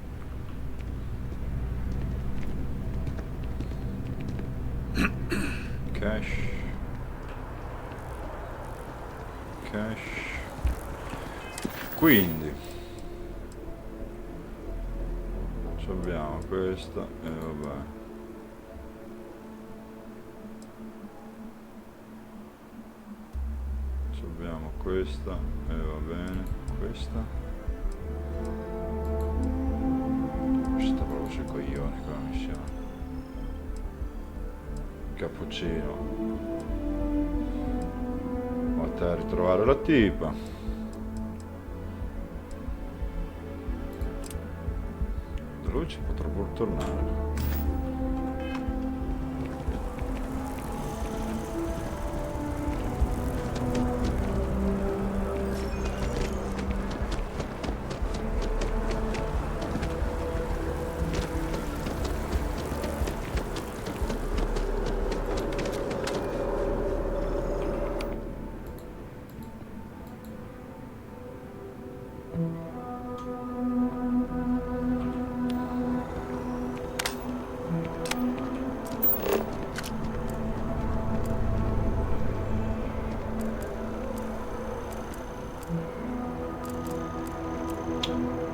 Cash. Cash. Quindi ci abbiamo questa e vabbè. Ci abbiamo questa e va bene. Questa. Sta proprio sui coglioni quella missione. Cappuccino. Vado a ritrovare la tipa. Da lui ci potrebbero tornare.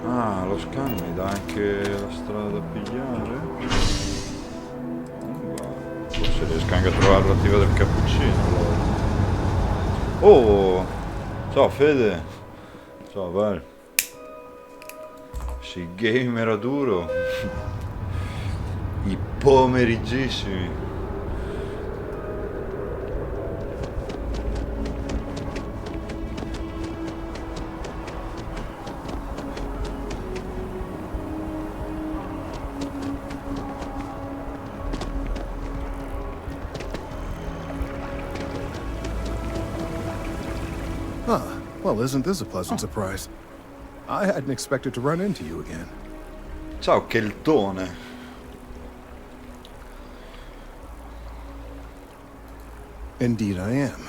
Ah, lo scan mi dà anche la strada da pigliare. Forse riesco anche a trovare l'attiva del cappuccino allora. Oh! Ciao Fede! Ciao Val! Sei gamer a duro! I pomeriggissimi! Well, isn't this a pleasant surprise? I hadn't expected to run into you again. Ciao, Cheltone. Indeed I am.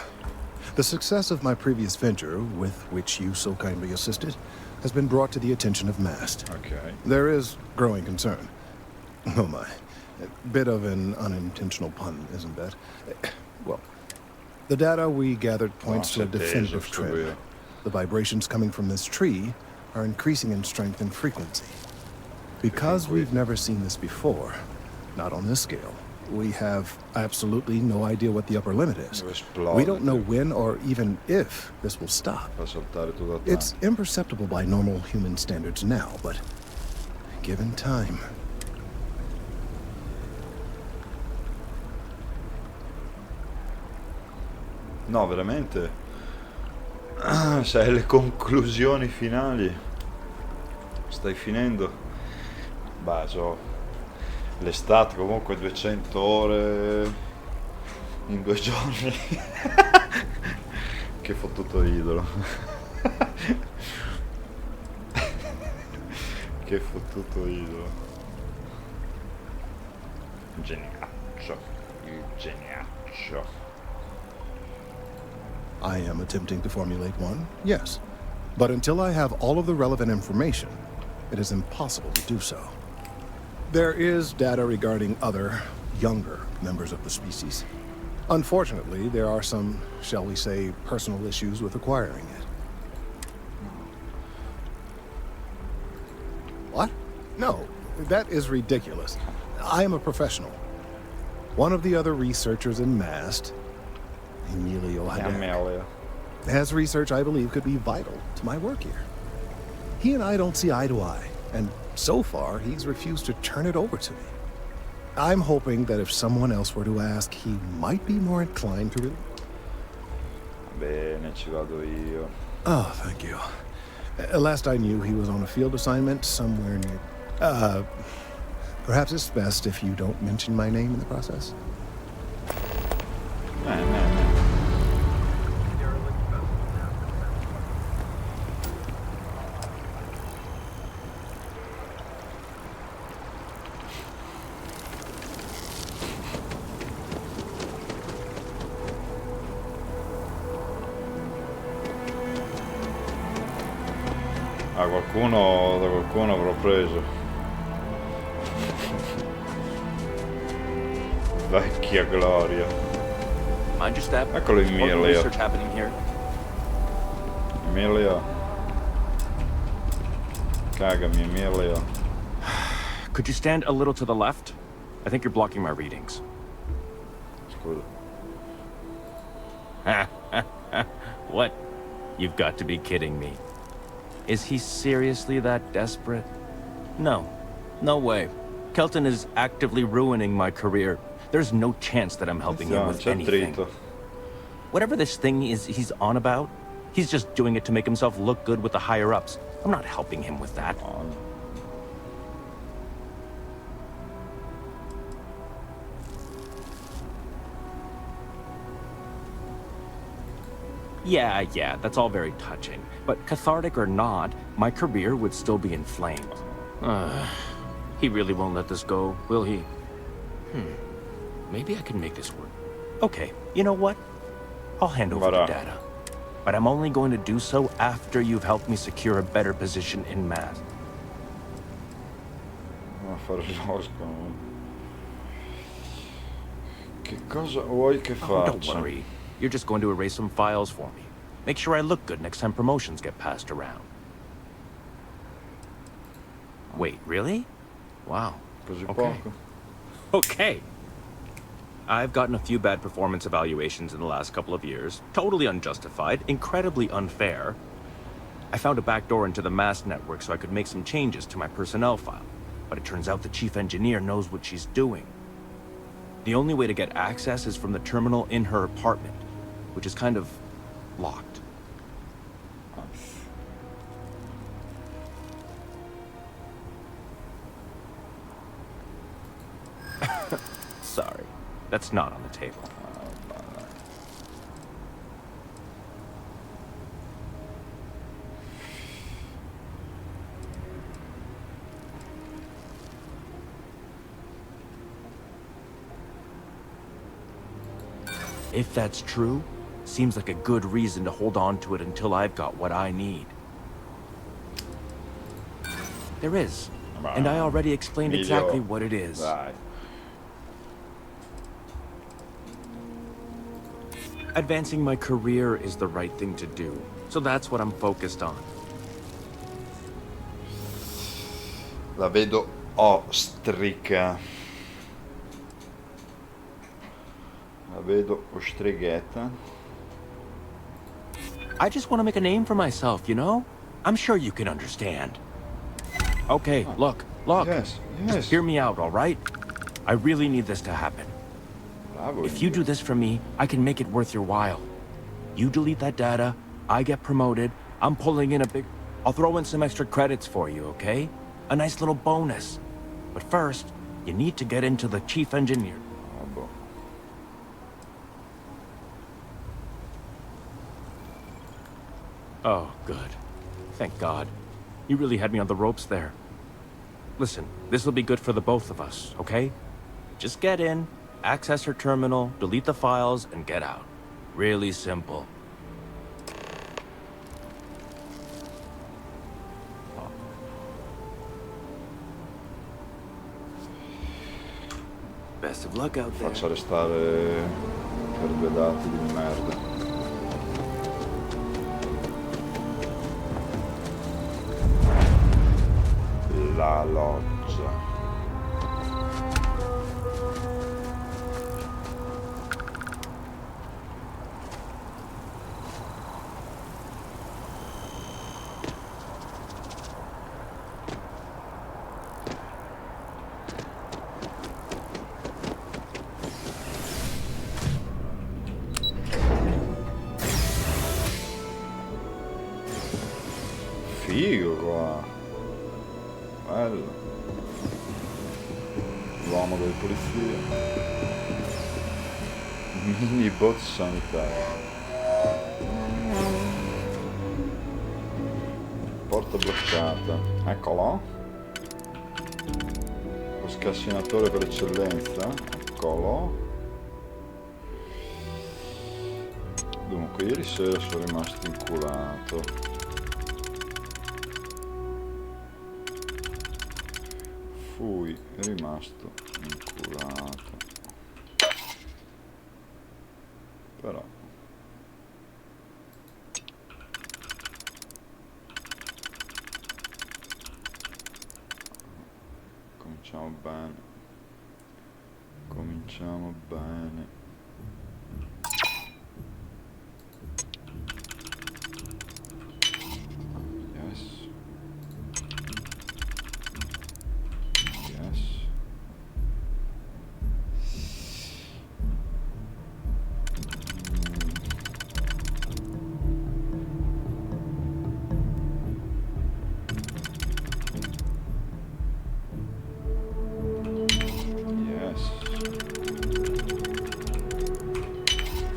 The success of my previous venture, with which you so kindly assisted, has been brought to the attention of Mast. Okay. There is growing concern. Oh my. A bit of an unintentional pun, isn't that? Well, the data we gathered points to a definitive trend. The vibrations coming from this tree are increasing in strength and frequency. Because we've never seen this before, not on this scale, we have absolutely no idea what the upper limit is. We don't know when or even if this will stop. It's imperceptible by normal human standards now, but given time... No, veramente? Sai le conclusioni finali? Stai finendo? Beh, so, l'estate comunque 200 ore in 2 giorni. Che fottuto idolo. Che fottuto idolo. Geniaccio. Il geniaccio. I am attempting to formulate one, yes. But until I have all of the relevant information, it is impossible to do so. There is data regarding other, younger members of the species. Unfortunately, there are some, shall we say, personal issues with acquiring it. that is ridiculous. I am a professional. One of the other researchers in MAST, Emilio Haddad, has research I believe could be vital to my work here. He and I don't see eye to eye, and so far he's refused to turn it over to me. I'm hoping that if someone else were to ask, he might be more inclined to... Bene, ci vado io. Oh, thank you. Last I knew, he was on a field assignment somewhere near... perhaps it's best if you don't mention my name in the process. Da qualcuno avrò preso. Vecchia gloria. Mind your step. Eccolo Emilio. Research happening here. Emilio. Cagami, Emilio. Could you stand a little to the left? I think you're blocking my readings. Scusa. What? You've got to be kidding me. Is he seriously that desperate? No. No way. Kelton is actively ruining my career. There's no chance that I'm helping him with anything. Whatever this thing is he's on about, he's just doing it to make himself look good with the higher-ups. I'm not helping him with that. Yeah, that's all very touching. But cathartic or not, my career would still be inflamed. He really won't let this go, will he? Maybe I can make this work. Okay, you know what? I'll hand over the data. But I'm only going to do so after you've helped me secure a better position in math. Che cosa vuoi che faccia? Don't worry. You're just going to erase some files for me. Make sure I look good next time promotions get passed around. Wait, really? Wow. Okay. I've gotten a few bad performance evaluations in the last couple of years. Totally unjustified, incredibly unfair. I found a backdoor into the MAST network so I could make some changes to my personnel file. But it turns out the chief engineer knows what she's doing. The only way to get access is from the terminal in her apartment, which is kind of locked. Sorry, that's not on the table. If that's true, seems like a good reason to hold on to it until I've got what I need. There is, and I already explained exactly what it is. Advancing my career is the right thing to do, so that's what I'm focused on. La vedo ostrica. La vedo ostrighetta. I just want to make a name for myself, you know? I'm sure you can understand. Okay, look. Yes. Just hear me out, all right? I really need this to happen. If you do this for me, I can make it worth your while. You delete that data, I get promoted, I'm pulling in a big... I'll throw in some extra credits for you, okay? A nice little bonus. But first, you need to get into the chief engineer. Oh, good. Thank God. You really had me on the ropes there. Listen, this will be good for the both of us, okay? Just get in, access her terminal, delete the files, and get out. Really simple. Best of luck out there. Faccia restare per 2 dati di merda. La loggia. figo qua. Bello. L'uomo delle pulizie. Mini bot sanitario. Porta bloccata. Eccolo. Lo scassinatore per eccellenza. Eccolo. Dunque, ieri sera sono rimasto inculato. Fui rimasto inculato. Però cominciamo bene. Cominciamo bene.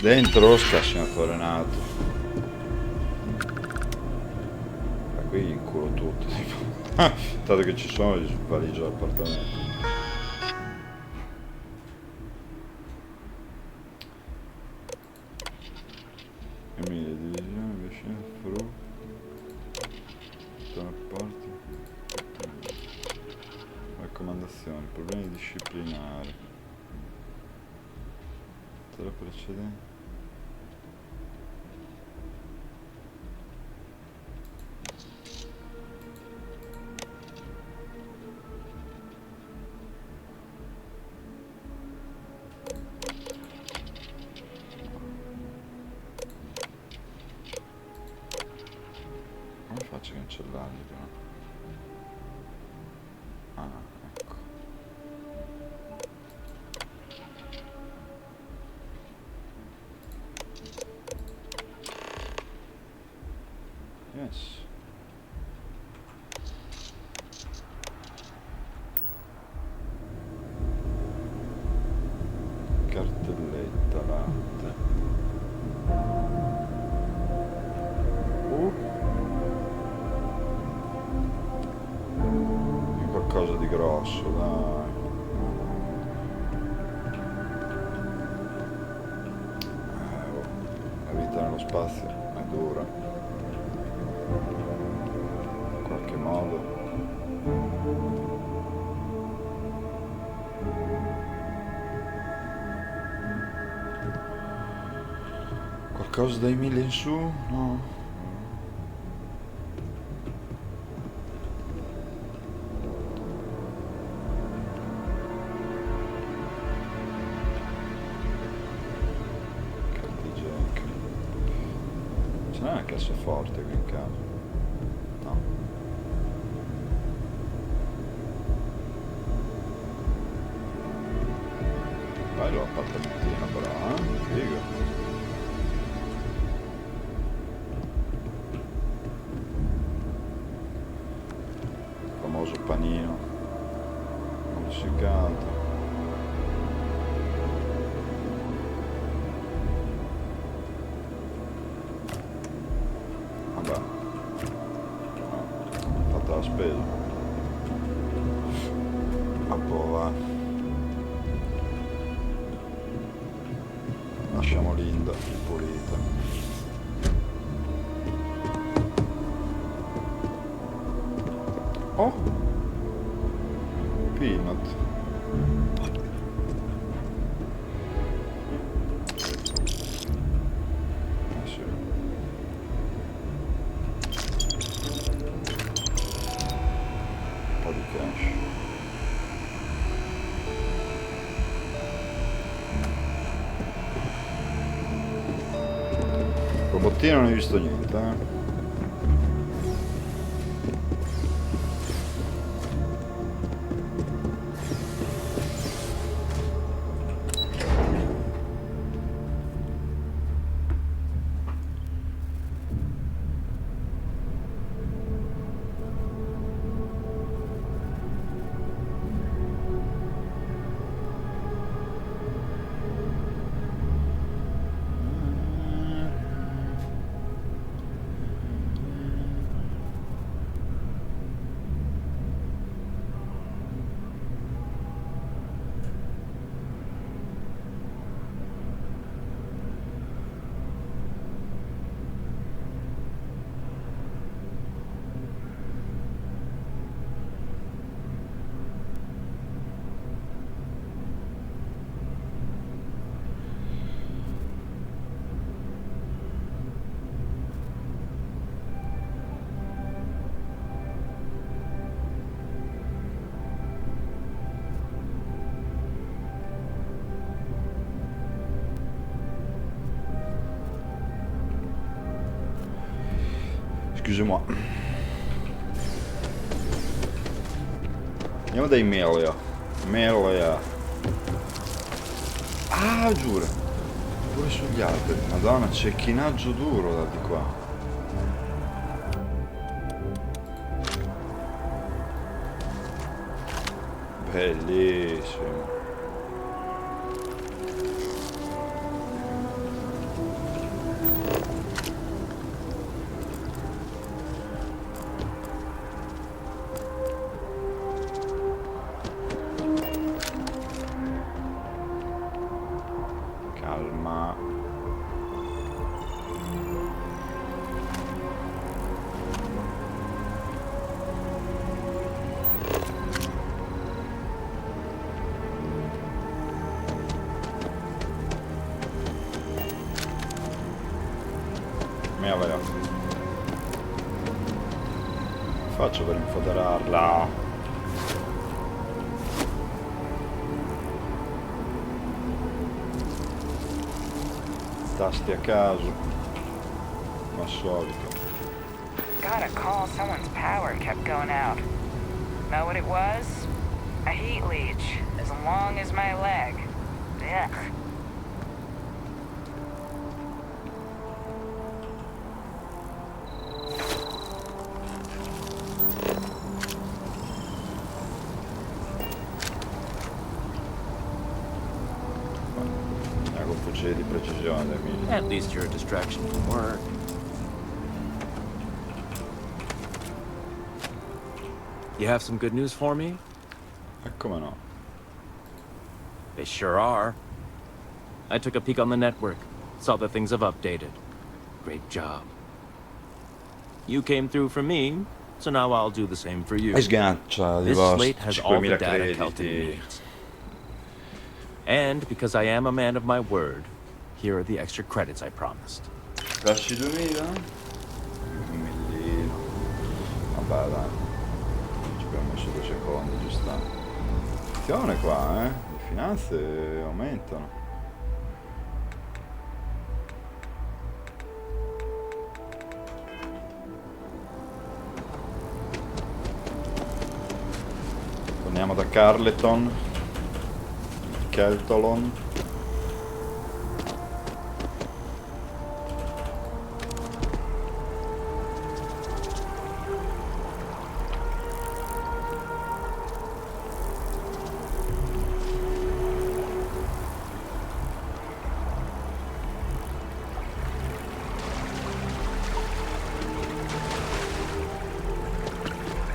Dentro lo scassinatore nato. E qui gli inculo tutto. Tanto che ci sono gli valigie all'appartamento. Emilia, divisione, vicino, fru. Rapporti. Raccomandazioni, problemi disciplinari. La precedente. Come faccio a cancellarli però? Ah, ecco. Yes. Cartelletta latte. È qualcosa di grosso, dai. La vita nello spazio è dura. In qualche modo. Qualcosa dai 1000 in su? No. Carta igienica. Ce n'è una cassaforte qui in casa? No. Bello appartamentino però, figo. Famoso panino modificato. Vabbè, fatta la spesa. A po' va. Lasciamo Linda pulita. Oh! Peanut. Sì. Un po' di cash. Robottino non hai visto niente, eh? Excusez-moi. Andiamo dai Melia. Melia. Ah, giuro. Pure sugli alberi. Madonna, cecchinaggio duro da di qua. Bellissimo. Calma. Mia faccio per infoderarla? Tasti a caso, come al solito. Got a call, someone's power kept going out. Know what it was? A heat leech, as long as my leg. Ugh. Di precisione, At least you're a distraction from work. You have some good news for me? Come no? They sure are. I took a peek on the network, saw that things have updated. Great job. You came through for me, so now I'll do the same for you. E sgancia di This slate has all the 5.000 data Kelton crediti. needs. And because I am a man of my word, here are the extra credits I promised. Lasci 2000? Un millino. Vabbè dai. Ci abbiamo messo 2 secondi, ci sta. Attenzione qua, le finanze aumentano. Torniamo da Carleton. Keltolon.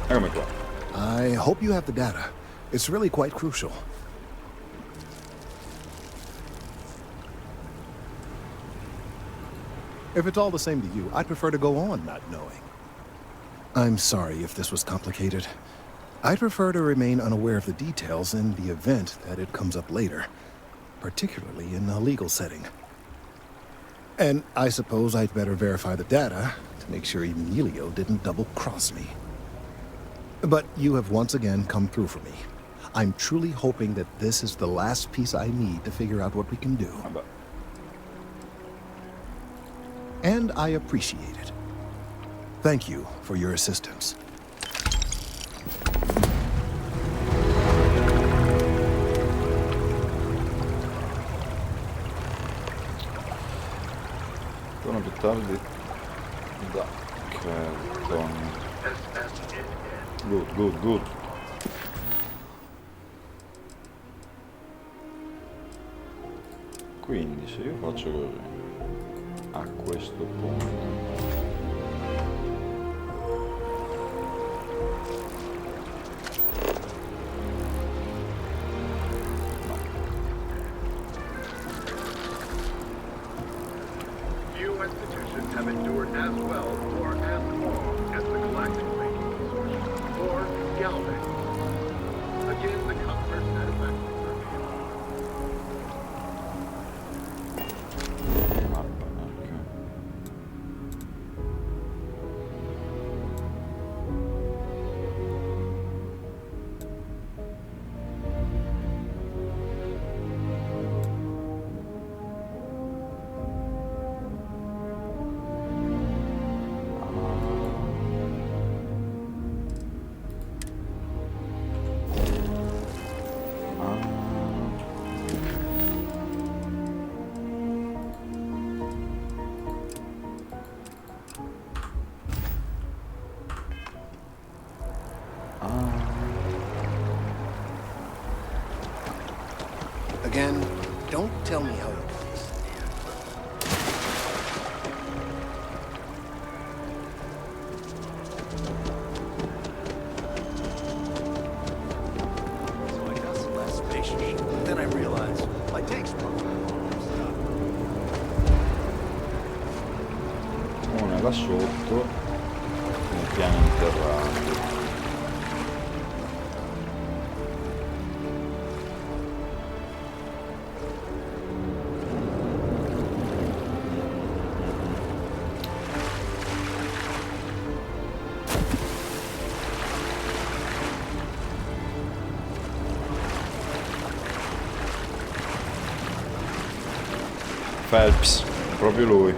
Eccomi qua. I hope you have the data. It's really quite crucial. If it's all the same to you, I'd prefer to go on not knowing. I'm sorry if this was complicated. I'd prefer to remain unaware of the details in the event that it comes up later, particularly in a legal setting. And I suppose I'd better verify the data to make sure Emilio didn't double-cross me. But you have once again come through for me. I'm truly hoping that this is the last piece I need to figure out what we can do. And I appreciate it. Thank you for your assistance. Torno più tardi da Kelton. Good. Quindi se io faccio così, a questo punto Few institutions have endured as well or as long as the Galactic Banking Consortium or Galvin. Again, the customer satisfaction survey. Again, don't tell me how it goes. So I got some last spaceship. Then I realized my tank's broken. Una là sotto, nel piano interrato. Phelps, proprio lui.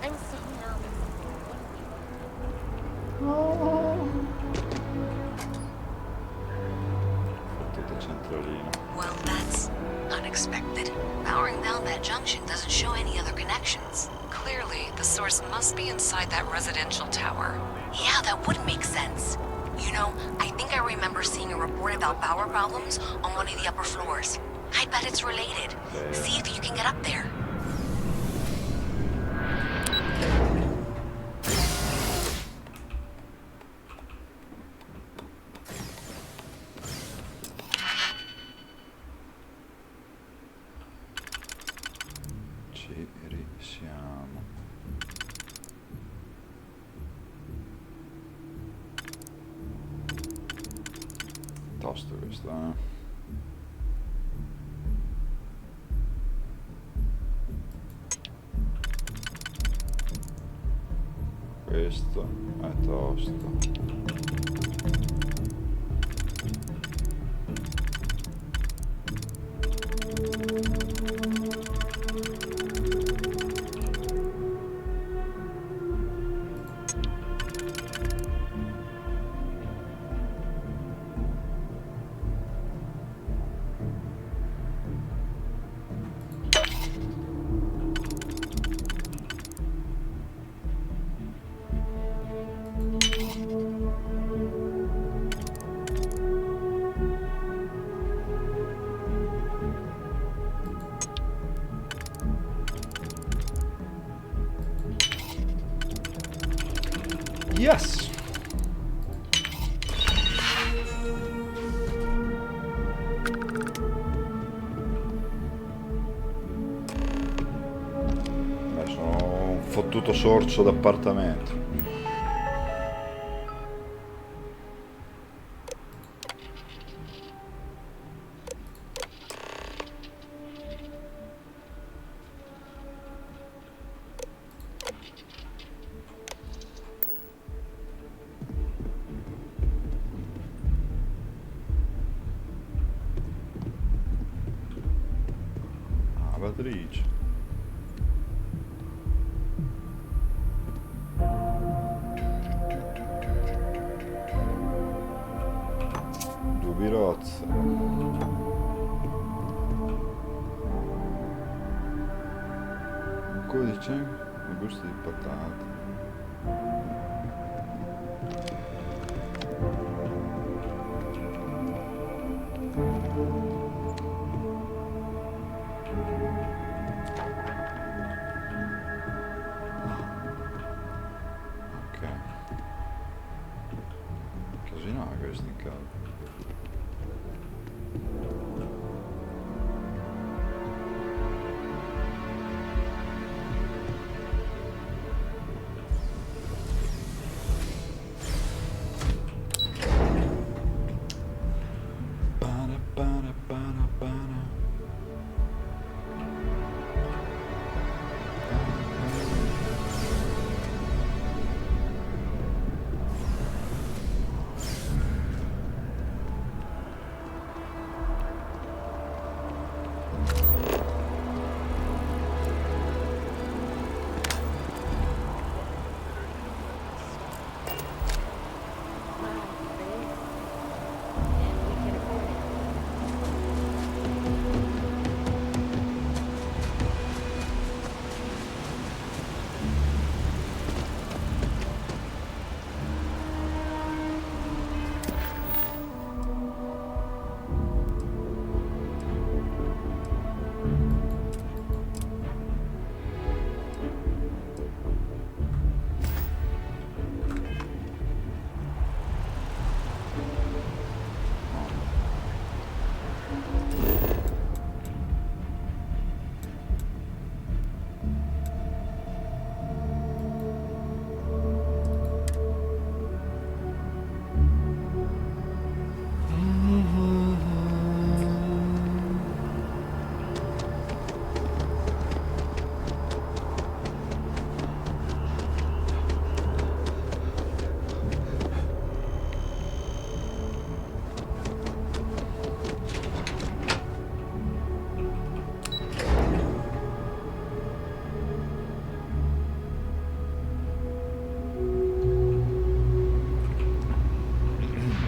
I'm so nervous. Fottuta centralina. Well, that's unexpected. Powering down that junction doesn't show any other connections. Clearly, the source must be inside that residential tower. Yeah, that would make sense. You know, I think I remember seeing a report about power problems on one of the upper floors. I bet it's related. See if you can get up there. Ci risiamo. Tosto questo, eh. Questo è tosto. Yes! Beh, sono un fottuto sorcio d'appartamento. Lavatrice. Due birozze. Un codice e buste di patate. Casino questo in casa.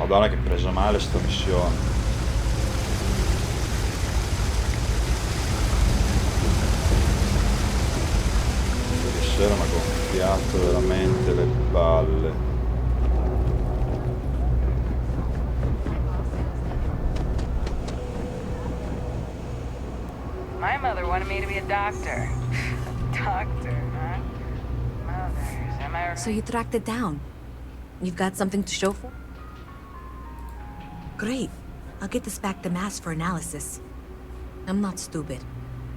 Madonna che presa male sta missione. Ieri sera mi ha gonfiato veramente le palle. My mother wanted me to be a doctor. Doctor, huh? Mothers, am I right? So you tracked it down. You've got something to show for? Great. I'll get this back to Mass for analysis. I'm not stupid.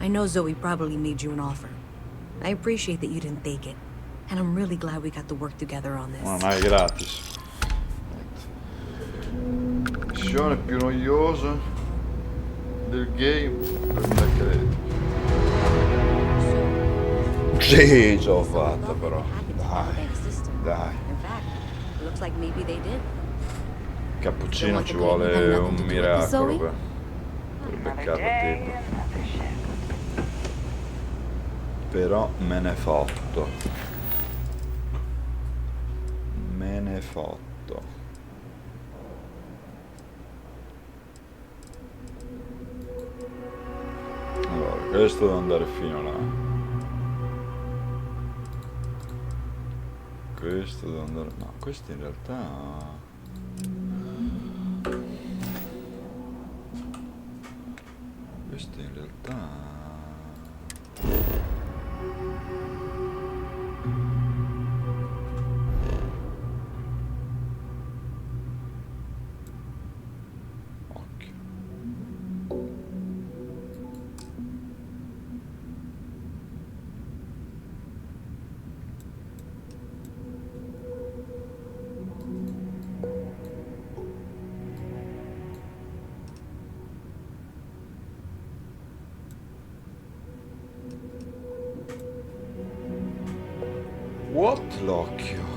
I know Zoe probably made you an offer. I appreciate that you didn't take it. And I'm really glad we got to work together on this. Non è gratis. Missione più noiosa del game. Non mi credo. Sì, ce l'ho fatta però. Dai. In fact, it looks like maybe they did. Cappuccino ci vuole un miracolo per beccarla tipo. Però me ne fotto. Me ne fotto. Allora, questo deve andare fino là. Questo deve andare... No, questo in realtà... Questo in realtà... What? L'occhio.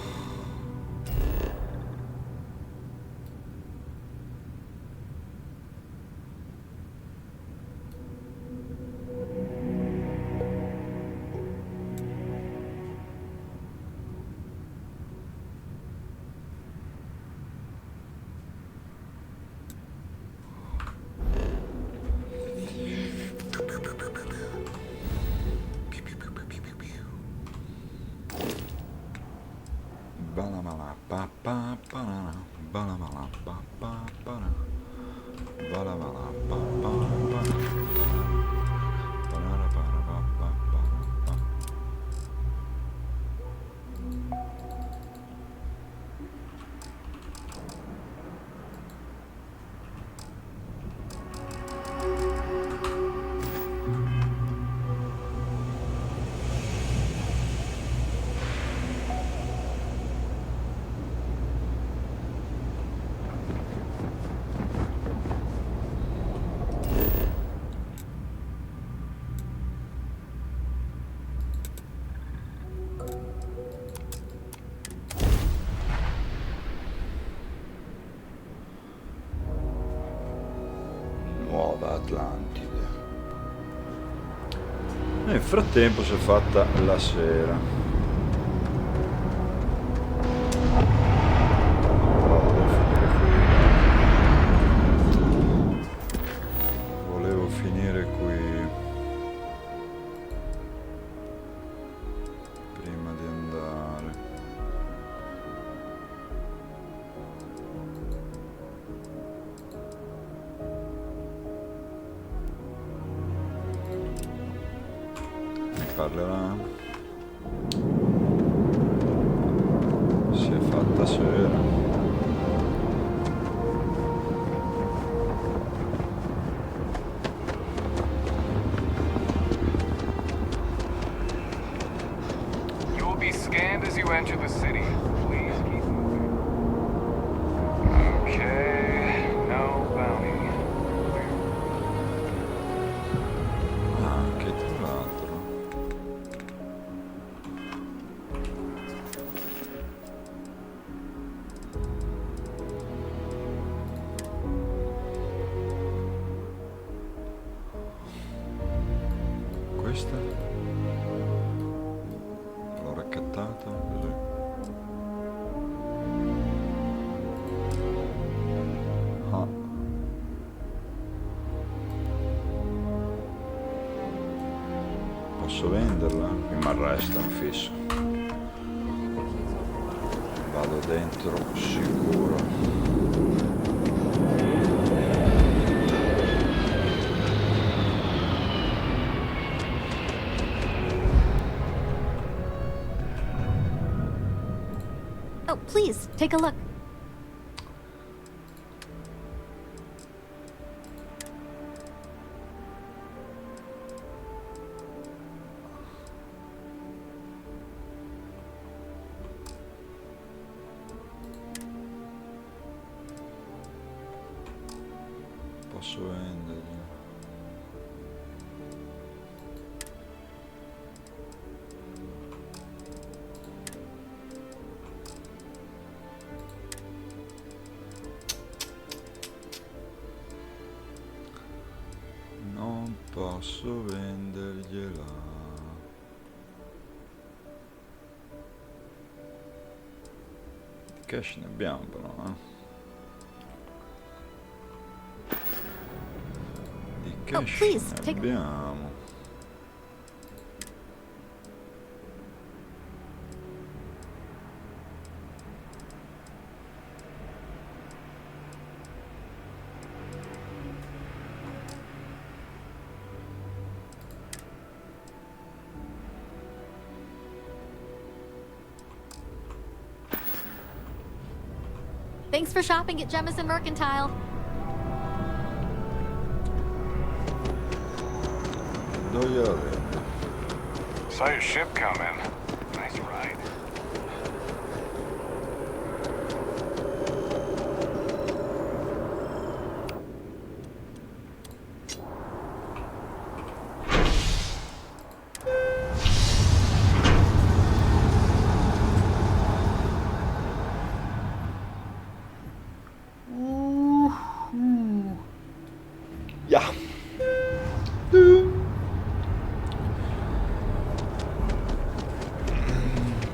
Atlantide. Nel frattempo si è fatta la sera. Volevo finire qui prima di andare. Parlerà. Si è fatta sera. You will be scanned as you enter the city. Please keep moving. Okay, no bounty. Che tra l'altro. Questa l'ho raccattata così. posso venderla? Qui mi arrestano fisso. Vado dentro sicuro. Oh, please, take a look. Posso venderli. Non posso vendergliela. Di cash ne abbiamo però, Oh, please, take. Abbiamo. Thanks for shopping at Jemison Mercantile. Saw your ship come in. Nice ride. Yeah.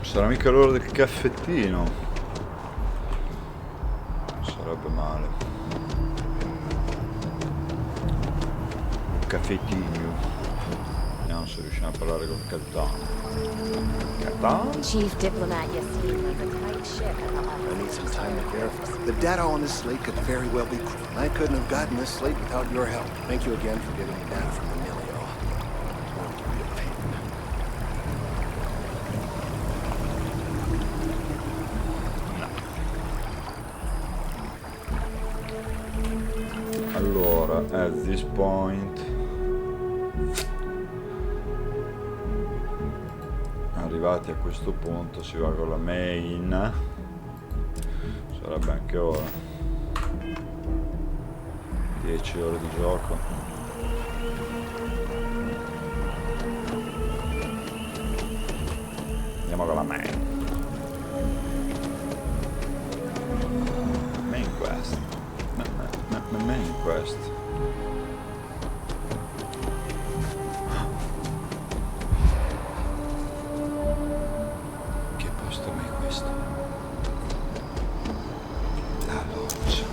Sarà mica l'ora del caffettino. Non sarebbe male. Un caffettino. Vediamo se riusciamo a parlare col capitano. Capitano? Chief Diplomat Yassine has a tight ship at the office. I need some time to verify. The data on this slate could very well be crude. I couldn't have gotten this slate without your help. Thank you again for getting me data from Emilio. It's going to be a pain. Allora, at this point, arrivati a questo punto si va con la main. Sarebbe anche ora. 10 ore di gioco. Andiamo con la main. Main quest. Main quest. Che posto mai questo? La loggia.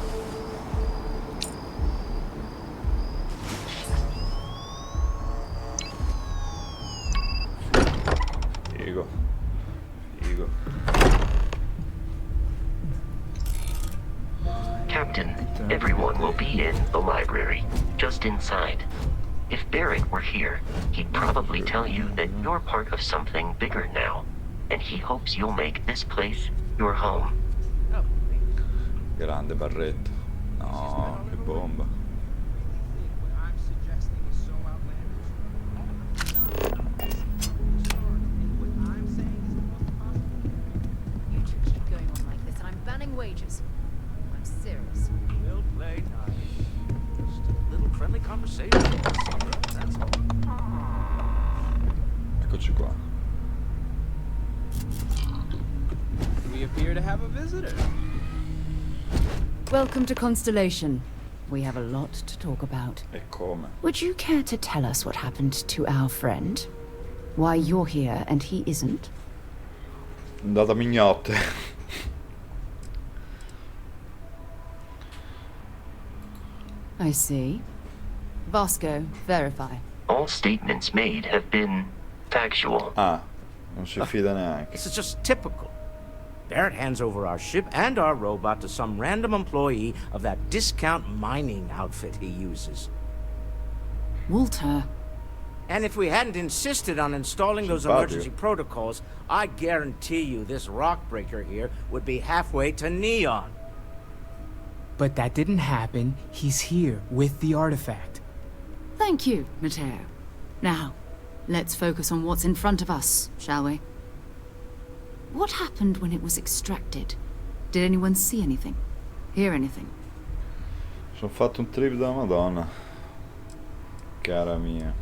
Figo. Figo. Captain, everyone will be in the library, just inside. If Barrett were here, he'd probably tell you that you're part of something bigger now, and he hopes you'll make this place your home. Grande Barretto. No, che bomba. You two keep going on like this, and I'm banning wages. I'm serious. We'll play nice. Just a little friendly conversation. That's all. Eccoci qua. We appear to have a visitor. Welcome to Constellation. We have a lot to talk about. E come? Would you care to tell us what happened to our friend? Why you're here and he isn't? Andata mignotte. I see. Vasco, verify. All statements made have been factual. Ah, non si fida neanche. This is just typical. Barrett hands over our ship and our robot to some random employee of that discount mining outfit he uses. Walter. And if we hadn't insisted on installing those emergency protocols, I guarantee you this rock breaker here would be halfway to Neon. But that didn't happen. He's here with the artifact. Thank you, Matteo. Now, let's focus on what's in front of us, shall we? What happened when it was extracted? Did anyone see anything? Hear anything? Sono fatto un trip da Madonna. Cara mia.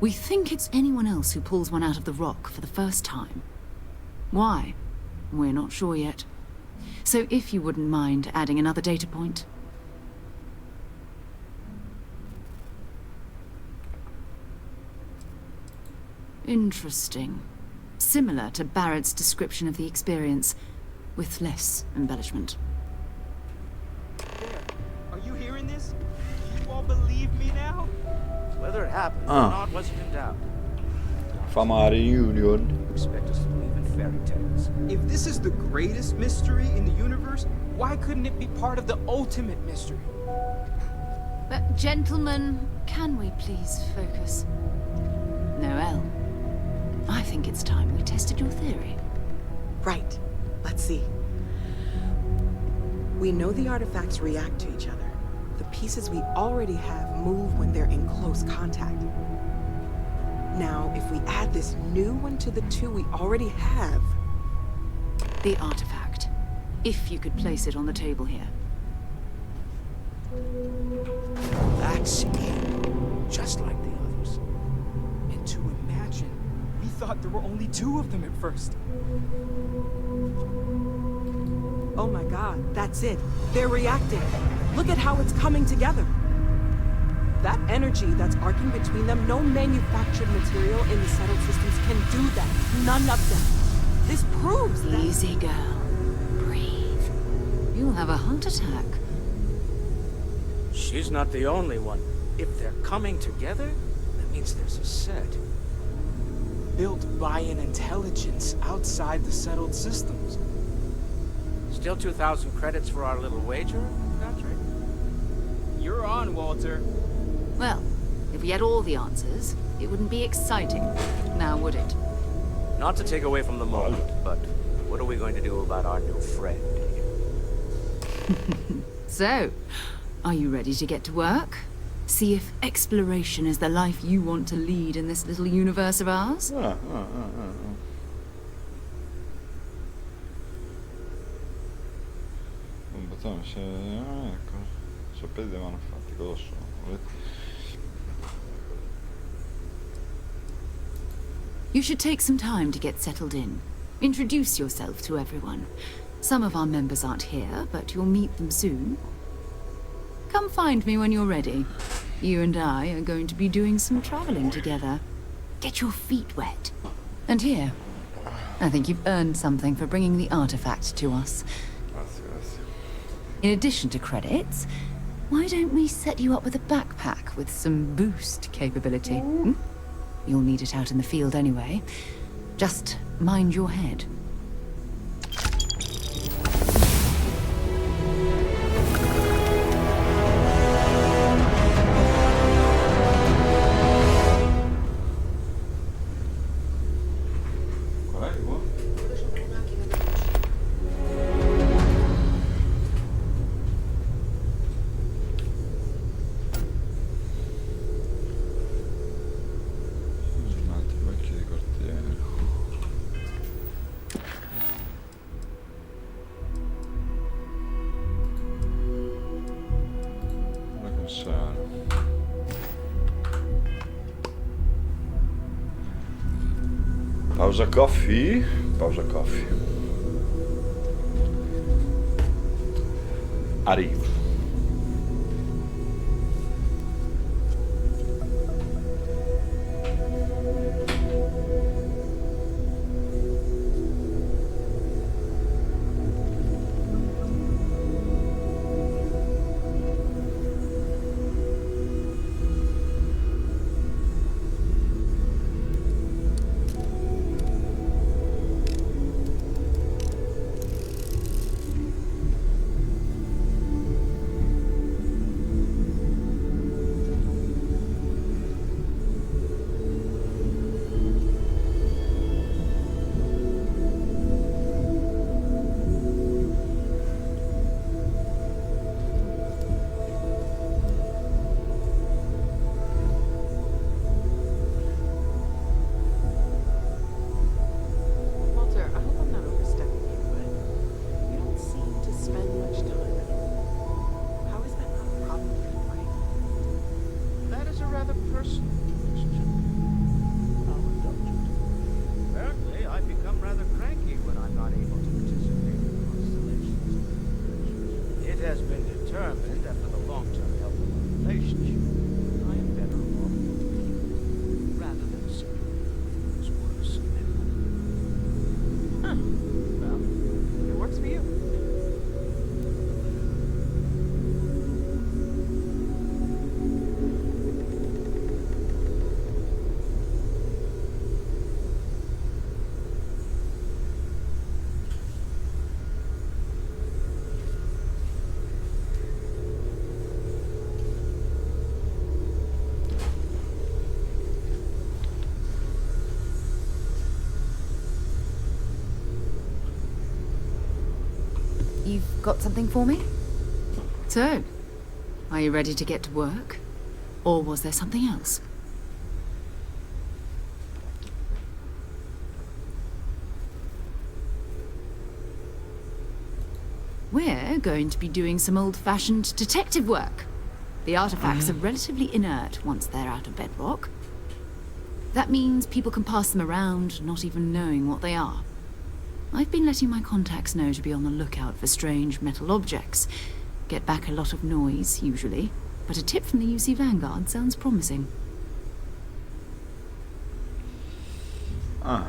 We think it's anyone else who pulls one out of the rock for the first time. Why? We're not sure yet. So if you wouldn't mind adding another data point. Interesting. Similar to Barrett's description of the experience, with less embellishment. Are you hearing this? Do you all believe me now? Whether it happened or not wasn't in doubt. Famare Union. Expect us to believe in fairy tales. If this is the greatest mystery in the universe, why couldn't it be part of the ultimate mystery? But gentlemen, can we please focus? Noelle, I think it's time we tested your theory. Right. Let's see. We know the artifacts react to each other. The pieces we already have move when they're in close contact. Now, if we add this new one to the two we already have... The artifact. If you could place it on the table here. That's it. Just like the others. And to imagine, we thought there were only two of them at first. Oh my god, that's it. They're reacting. Look at how it's coming together. That energy that's arcing between them, no manufactured material in the settled systems can do that. None of them. This proves that... Easy, girl. Breathe. You'll have a heart attack. She's not the only one. If they're coming together, that means there's a set. Built by an intelligence outside the settled systems. Still 2,000 credits for our little wager, Patrick? You're on, Walter. Well, if we had all the answers, it wouldn't be exciting, now would it? Not to take away from the moment, but what are we going to do about our new friend here? So, are you ready to get to work? See if exploration is the life you want to lead in this little universe of ours? Un bottone, ecco. Sapete dove vanno fatti, cosa sono? You should take some time to get settled in. Introduce yourself to everyone. Some of our members aren't here, but you'll meet them soon. Come find me when you're ready. You and I are going to be doing some traveling together. Get your feet wet. And here, I think you've earned something for bringing the artifact to us. In addition to credits, why don't we set you up with a backpack with some boost capability? Hmm? You'll need it out in the field anyway. Just mind your head. Pausa coffee. Pausa coffee. Arrivo. you've got something for me? So, are you ready to get to work? Or was there something else? We're going to be doing some old-fashioned detective work. The artifacts are relatively inert once they're out of bedrock. That means people can pass them around, not even knowing what they are. I've been letting my contacts know to be on the lookout for strange metal objects. Get back a lot of noise, usually, but a tip from the UC Vanguard sounds promising. Ah.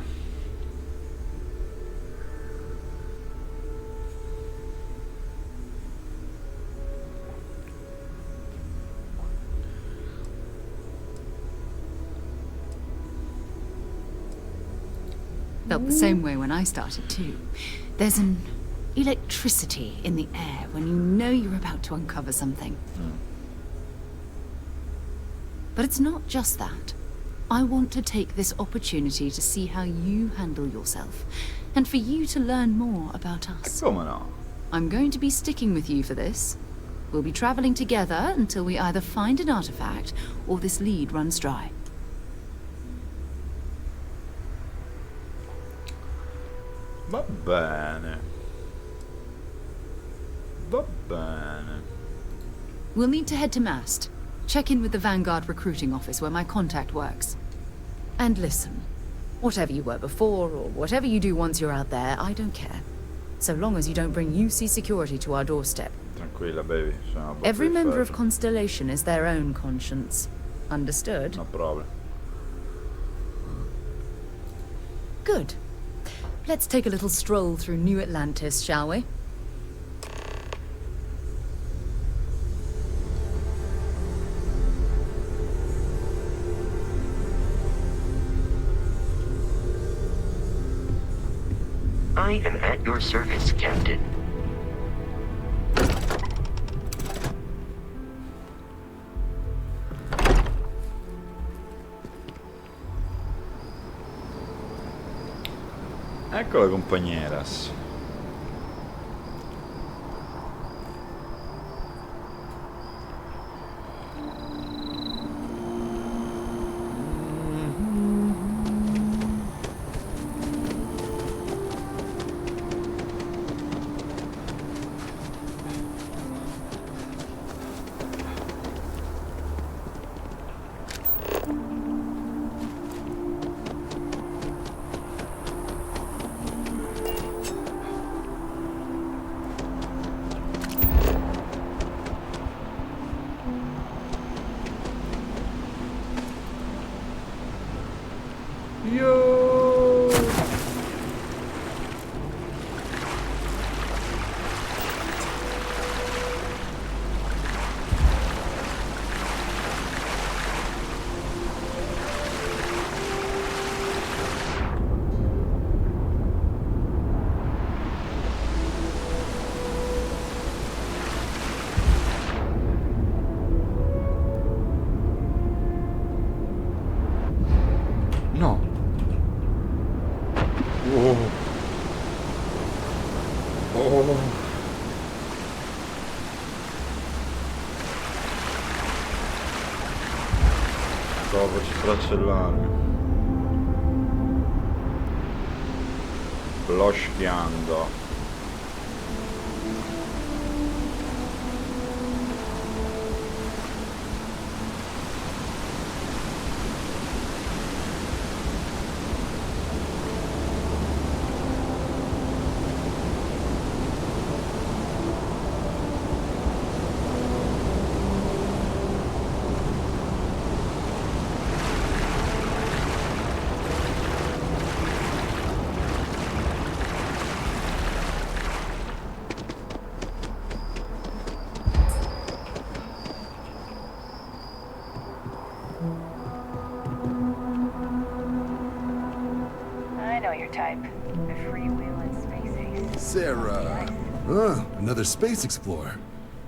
Felt the same way when I started too. There's an electricity in the air when you know you're about to uncover something. But it's not just that. I want to take this opportunity to see how you handle yourself, and for you to learn more about us. Come on. I'm going to be sticking with you for this. We'll be traveling together until we either find an artifact or this lead runs dry. Va bene. Va bene. We'll need to head to Mast. Check in with the Vanguard recruiting office where my contact works. And listen, whatever you were before or whatever you do once you're out there, I don't care. So long as you don't bring UC security to our doorstep. Tranquilla, baby. Sono a Every botta di member of ferro. Constellation is their own conscience. Understood? No problem. Good. Let's take a little stroll through New Atlantis, shall we? I am at your service, Captain. Ecco le compagnieras. No. Oh. Oh. Dopo ci fracellarmi. Bloschiando. I know your type. The freewheeling space ace. Sarah. Another space explorer.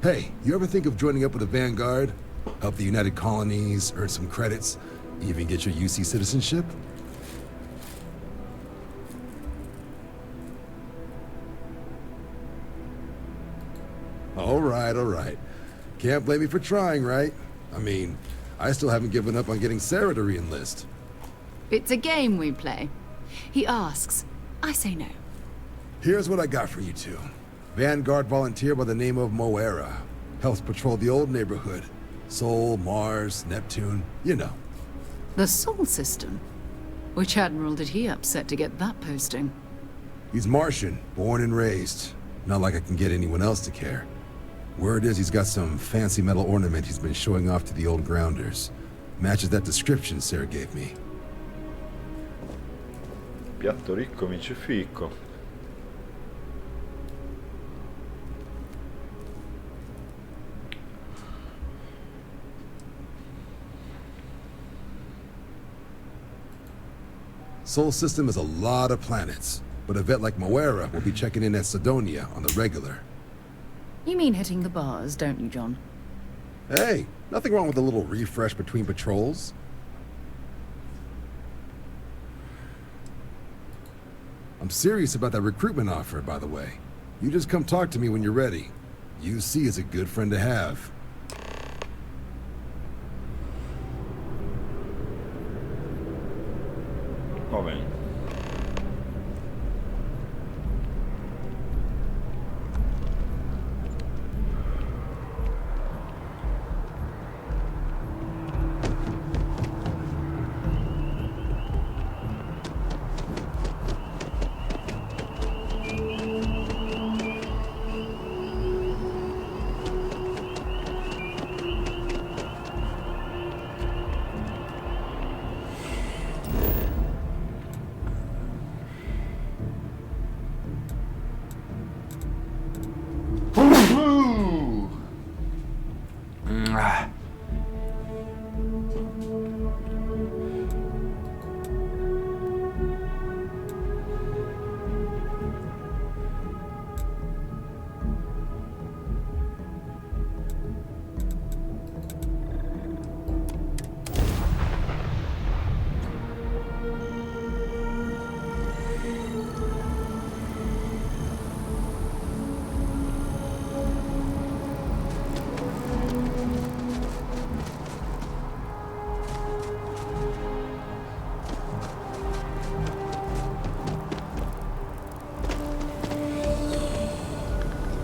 Hey, you ever think of joining up with the Vanguard? Help the United Colonies, earn some credits, even get your UC citizenship? All right. Can't blame me for trying, right? I mean, I still haven't given up on getting Sarah to re-enlist. It's a game we play. He asks, I say no. Here's what I got for you two. Vanguard volunteer by the name of Moera. Helps patrol the old neighborhood. Sol, Mars, Neptune, you know. The Sol system? Which admiral did he upset to get that posting? He's Martian, born and raised. Not like I can get anyone else to care. Word is he's got some fancy metal ornament he's been showing off to the old grounders. Matches that description Sarah gave me. Piatto ricco, mici ficco. Sol system is a lot of planets, but a vet like Moera will be checking in at Sidonia on the regular. You mean hitting the bars, don't you, John? Hey, nothing wrong with a little refresh between patrols. I'm serious about that recruitment offer, by the way. You just come talk to me when you're ready. UC is a good friend to have. Va bene.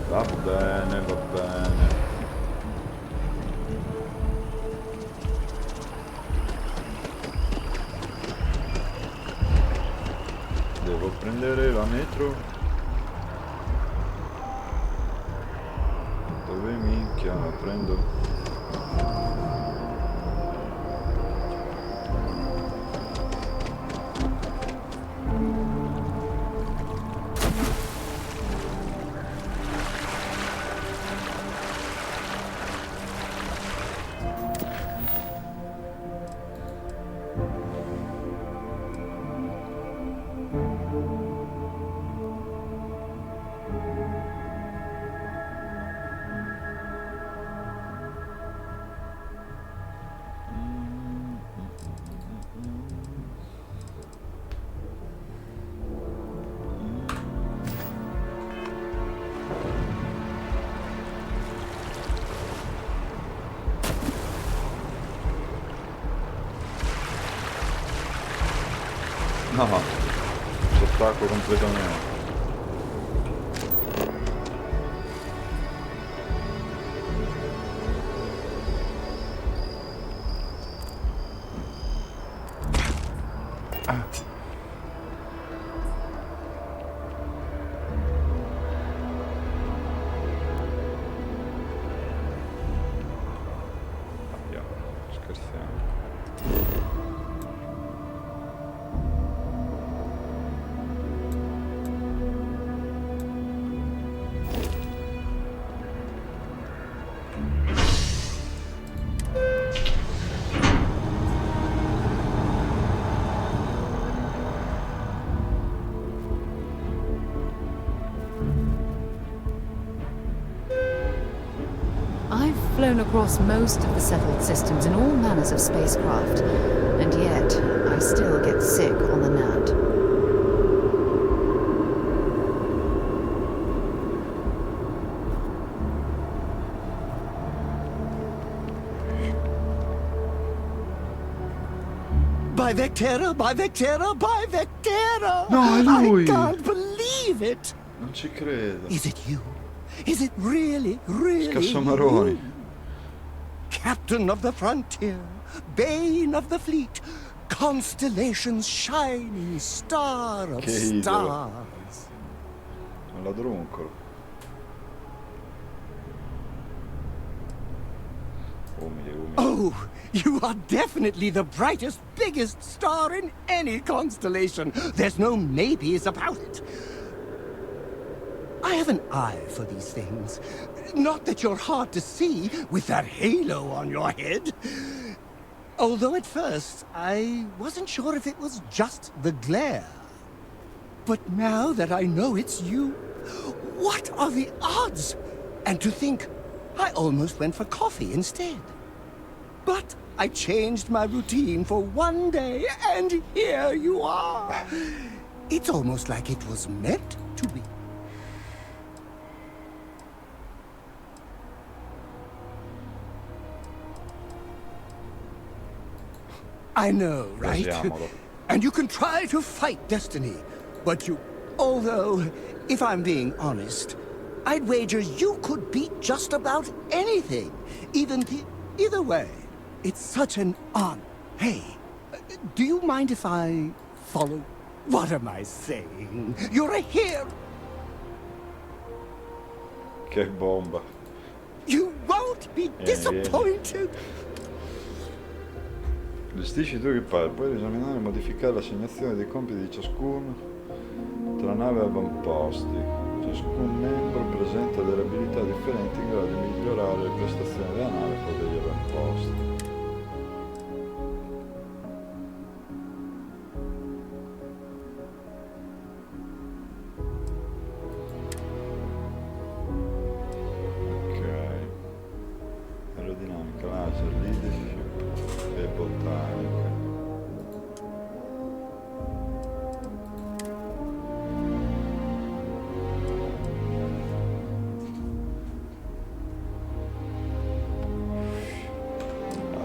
Va bene, va bene. Devo prendere la metro. Dove minchia la prendo? No, sott'acqua completamente. Scherziamo. I've flown across most of the settled systems in all manners of spacecraft, and yet I still get sick on the Nad. By Vectera, by Vectera, by Vectera! No, è lui! I can't believe it! Non ci credo. Is it you? Is it really, really Scassamaroni. you? Captain of the frontier, bane of the fleet, constellation's shining star of Che idolo. stars. Un ladruncolo. Oh, you are definitely the brightest, biggest star in any constellation. There's no maybes about it. I have an eye for these things. Not that you're hard to see with that halo on your head. Although at first, I wasn't sure if it was just the glare. But now that I know it's you, what are the odds? And to think, I almost went for coffee instead. But I changed my routine for one day, and here you are. It's almost like it was meant to be. I know, right? Usiamolo. And you can try to fight destiny, but you... Although, if I'm being honest, I'd wager you could beat just about anything. Either way, it's such an honor. Hey, do you mind if I follow? What am I saying? You're a hero. Che bomba. You won't be disappointed. Gestisci tu equipaggi, puoi esaminare e modificare l'assegnazione dei compiti di ciascuno tra nave e avamposti. Ciascun membro presenta delle abilità differenti in grado di migliorare le prestazioni della nave o degli avamposti. Ok. Aerodinamica, laser, leadership e botanica.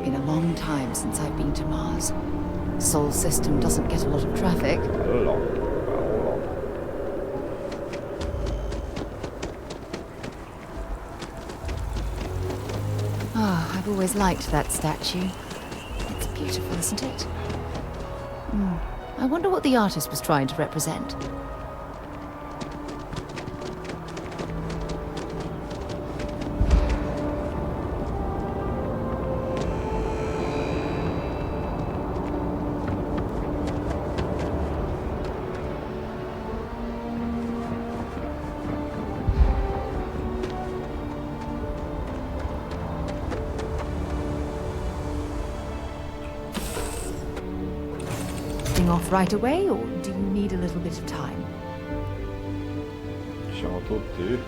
Been a long time since I've been to Mars. Sol system doesn't get a lot of traffic. Ah, I've always liked that statue. It's beautiful, isn't it? I wonder what the artist was trying to represent. Off right away, or do you need a little bit of time? Siamo tutti?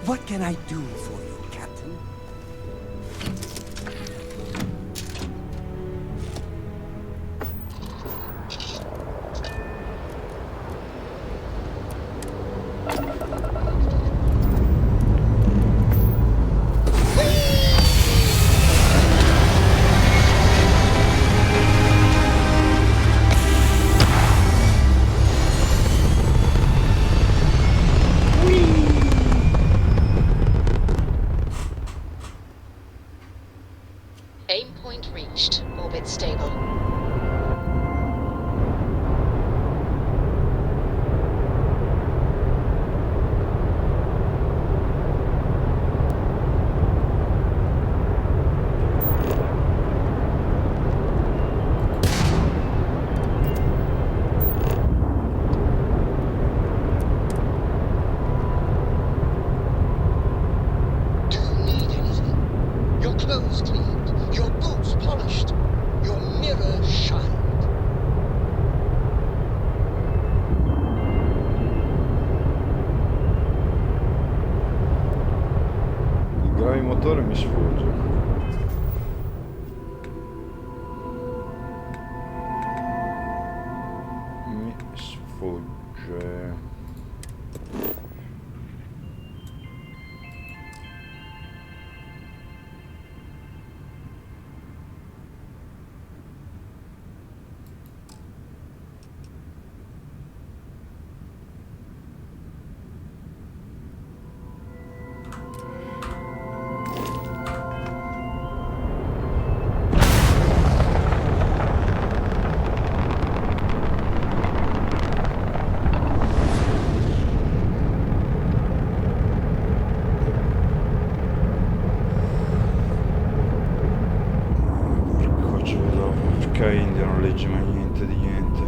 What can I do for you, Captain? Aim point reached. Orbit stable. Do you need anything? Your clothes cleaned, your boots polished, your mirror shined. Il gravimotore mi sfugge. sfugge. Indio non leggi mai niente di niente.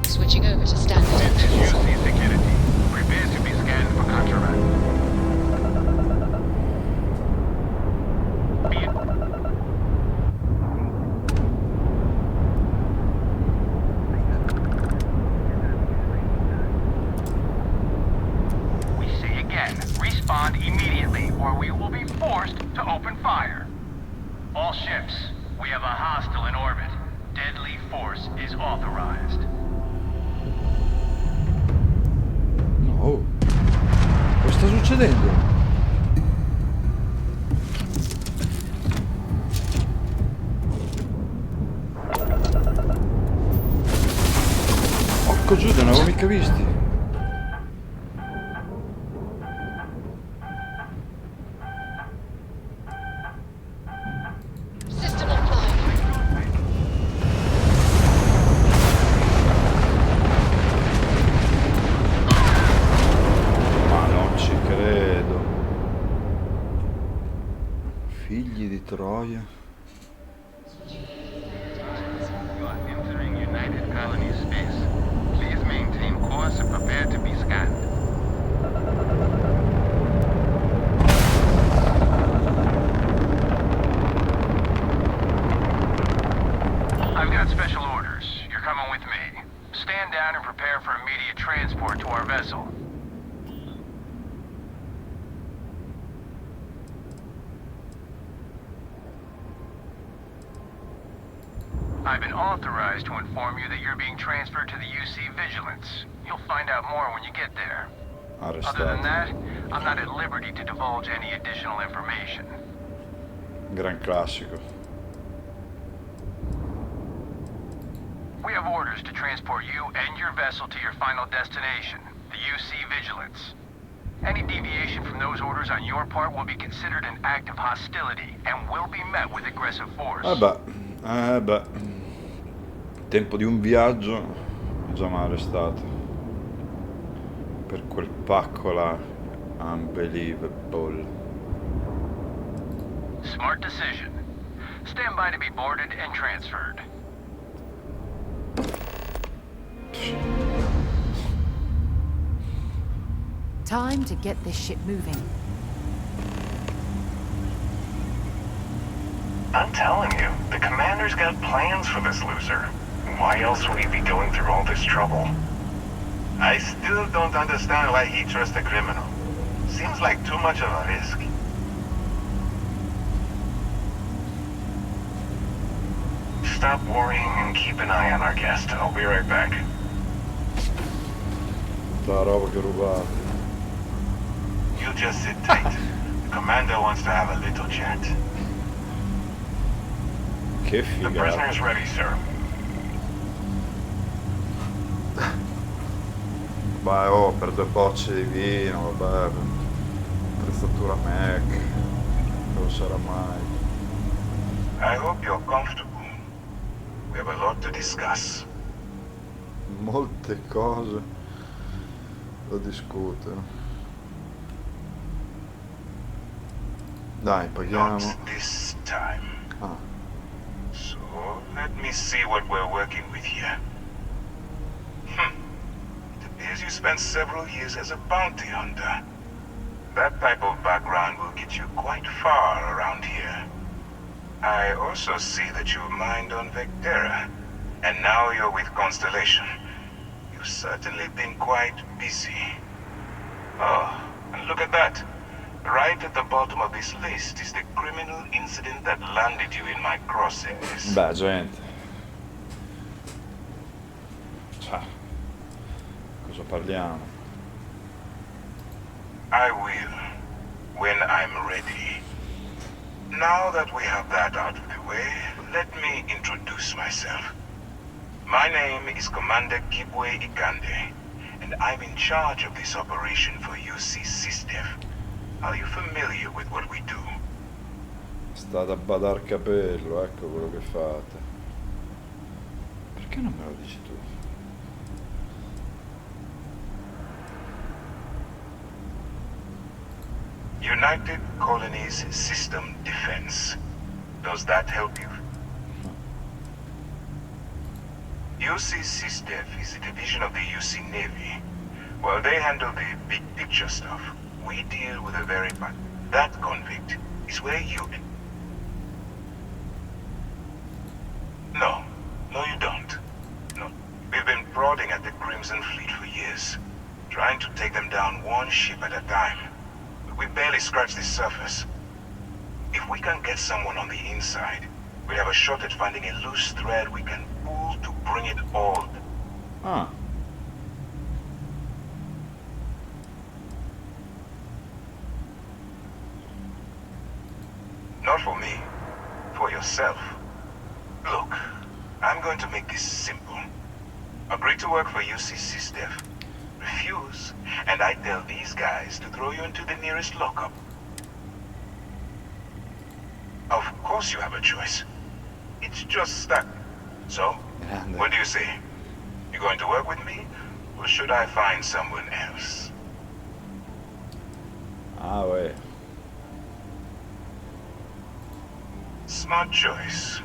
Switching over to standard. This is UC security. Prepare to be scanned for contraband. We say again, respond immediately, or we will be forced to open fire. All ships, we have a hostile in orbit. Deadly force is authorized. Oh, cosa sta succedendo? Porco giù, non avevo mica visti. Troia. You are entering United Colony space. Please maintain course and prepare to be scanned. I've got special orders. You're coming with me. Stand down and prepare for immediate transport to our vessel. I've been authorized to inform you that you're being transferred to the UC Vigilance. You'll find out more when you get there. Other than that, I'm not at liberty to divulge any additional information. Gran classico. We have orders to transport you and your vessel to your final destination, the UC Vigilance. Any deviation from those orders on your part will be considered an act of hostility and will be met with aggressive force. Beh. Tempo di un viaggio, già mi ha arrestato. per quel pacco là. Unbelievable. Smart decision. Stand by to be boarded and transferred. Time to get this ship moving. I'm telling you, the commander's got plans for this loser. Why else would he be going through all this trouble? I still don't understand why he trusts a criminal. Seems like too much of a risk. Stop worrying and keep an eye on our guest. I'll be right back. La roba che rubate. You just sit tight. The commander wants to have a little chat. Che The figata. prisoner's ready, sir. Vabbè, oh, per 2 bocce di vino, vabbè. Attrezzatura Mac. Non sarà mai. I hope you're comfortable. We have a lot to discuss. Molte cose da discutere. Dai, paghiamo. Not this time. Ah. So, let me see what we're working with here. It appears you spent several years as a bounty hunter. That type of background will get you quite far around here. I also see that you mined on Vectera, and now you're with Constellation. You've certainly been quite busy. Oh, and look at that. Right at the bottom of this list is the criminal incident that landed you in my crosshairs. Beh, gente. Cioè, cosa parliamo? I will, when I'm ready. Now that we have that out of the way, let me introduce myself. My name is Commander Kibwe Ikande, and I'm in charge of this operation for UC SysDev. Are you familiar with what we do? State a badar capello, ecco quello che fate. Perché non me lo dici tu? United Colonies System Defense. Does that help you? UC SysDev is a division of the UC Navy. Well, they handle the big picture stuff. We deal with a very bad... That convict is where you... No. No, you don't. No. We've been prodding at the Crimson Fleet for years, trying to take them down one ship at a time. But we barely scratched the surface. If we can get someone on the inside, we have a shot at finding a loose thread we can pull to bring it all. Ah. Not for me. For yourself. Look, I'm going to make this simple. Agree to work for UC SysDev. Refuse, and I tell these guys to throw you into the nearest lockup. Of course you have a choice. It's just that. So, what do you say? You going to work with me, or should I find someone else? Ah, ouais. Smart choice.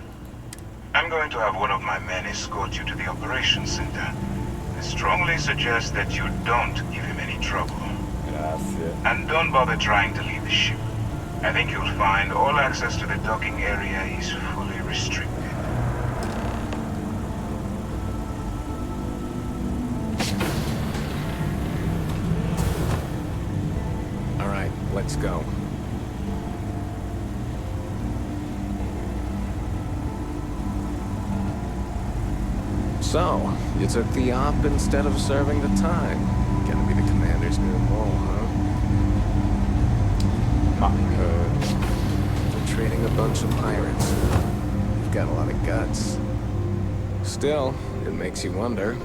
I'm going to have one of my men escort you to the operations center. I strongly suggest that you don't give him any trouble. Grazie. And don't bother trying to leave the ship. I think you'll find all access to the docking area is fully restricted. All right, let's go. So, you took the op instead of serving the time. Gonna be the commander's new role, huh? Infiltrating a bunch of pirates. You've got a lot of guts. Still, it makes you wonder,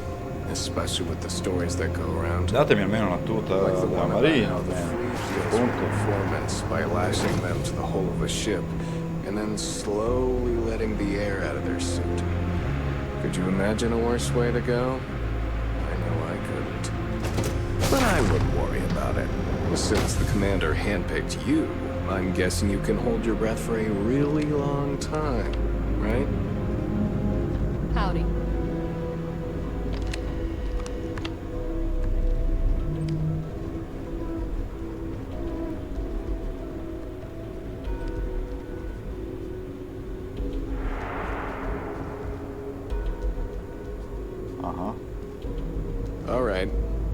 especially with the stories that go around. Datemi almeno una tuta Like the da one about marina. how the fleet deals with performance by lashing them to the hull of a ship, and then slowly letting the air out of their suit. Could you imagine a worse way to go? I know I couldn't. But I wouldn't worry about it. Since the commander handpicked you, I'm guessing you can hold your breath for a really long time, right? Howdy. All right.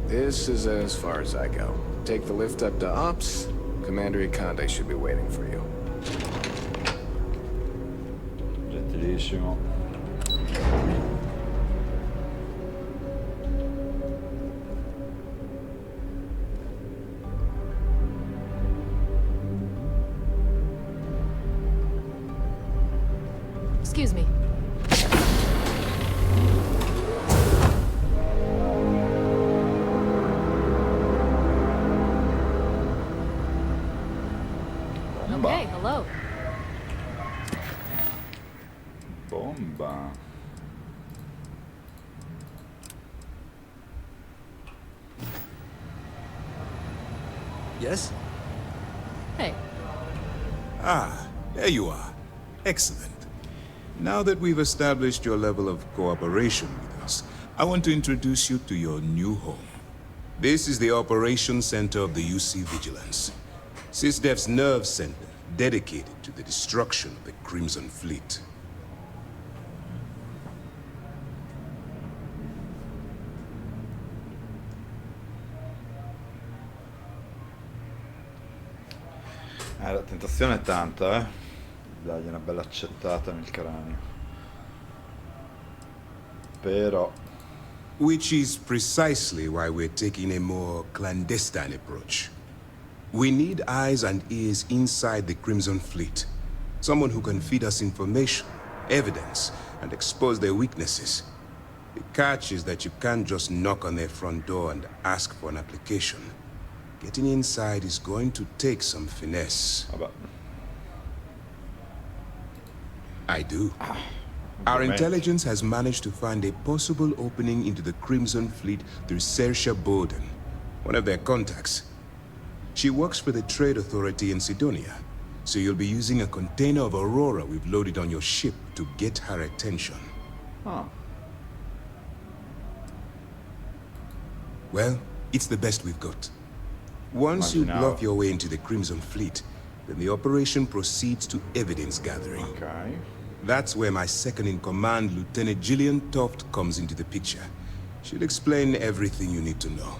This is as far as I go. Take the lift up to Ops. Commander Ikande should be waiting for you. Gentilissimo. Excuse me. Okay, hello. Bomba. Yes? Hey. Ah, there you are. Excellent. Now that we've established your level of cooperation with us, I want to introduce you to your new home. This is the Operations Center of the UC Vigilance. SysDef's nerve center, dedicated to the destruction of the Crimson Fleet. La tentazione è tanta, eh? Dagli una bella accettata nel cranio. Però... Which is precisely why we're taking a more clandestine approach. We need eyes and ears inside the Crimson Fleet. Someone who can feed us information, evidence, and expose their weaknesses. The catch is that you can't just knock on their front door and ask for an application. Getting inside is going to take some finesse. I do. Our intelligence has managed to find a possible opening into the Crimson Fleet through Saoirse Bowden, one of their contacts. She works for the Trade Authority in Sidonia, so you'll be using a container of Aurora we've loaded on your ship to get her attention. Huh. Well, it's the best we've got. Once you bluff your way into the Crimson Fleet, then the operation proceeds to evidence gathering. Okay. That's where my second-in-command, Lieutenant Gillian Toft, comes into the picture. She'll explain everything you need to know.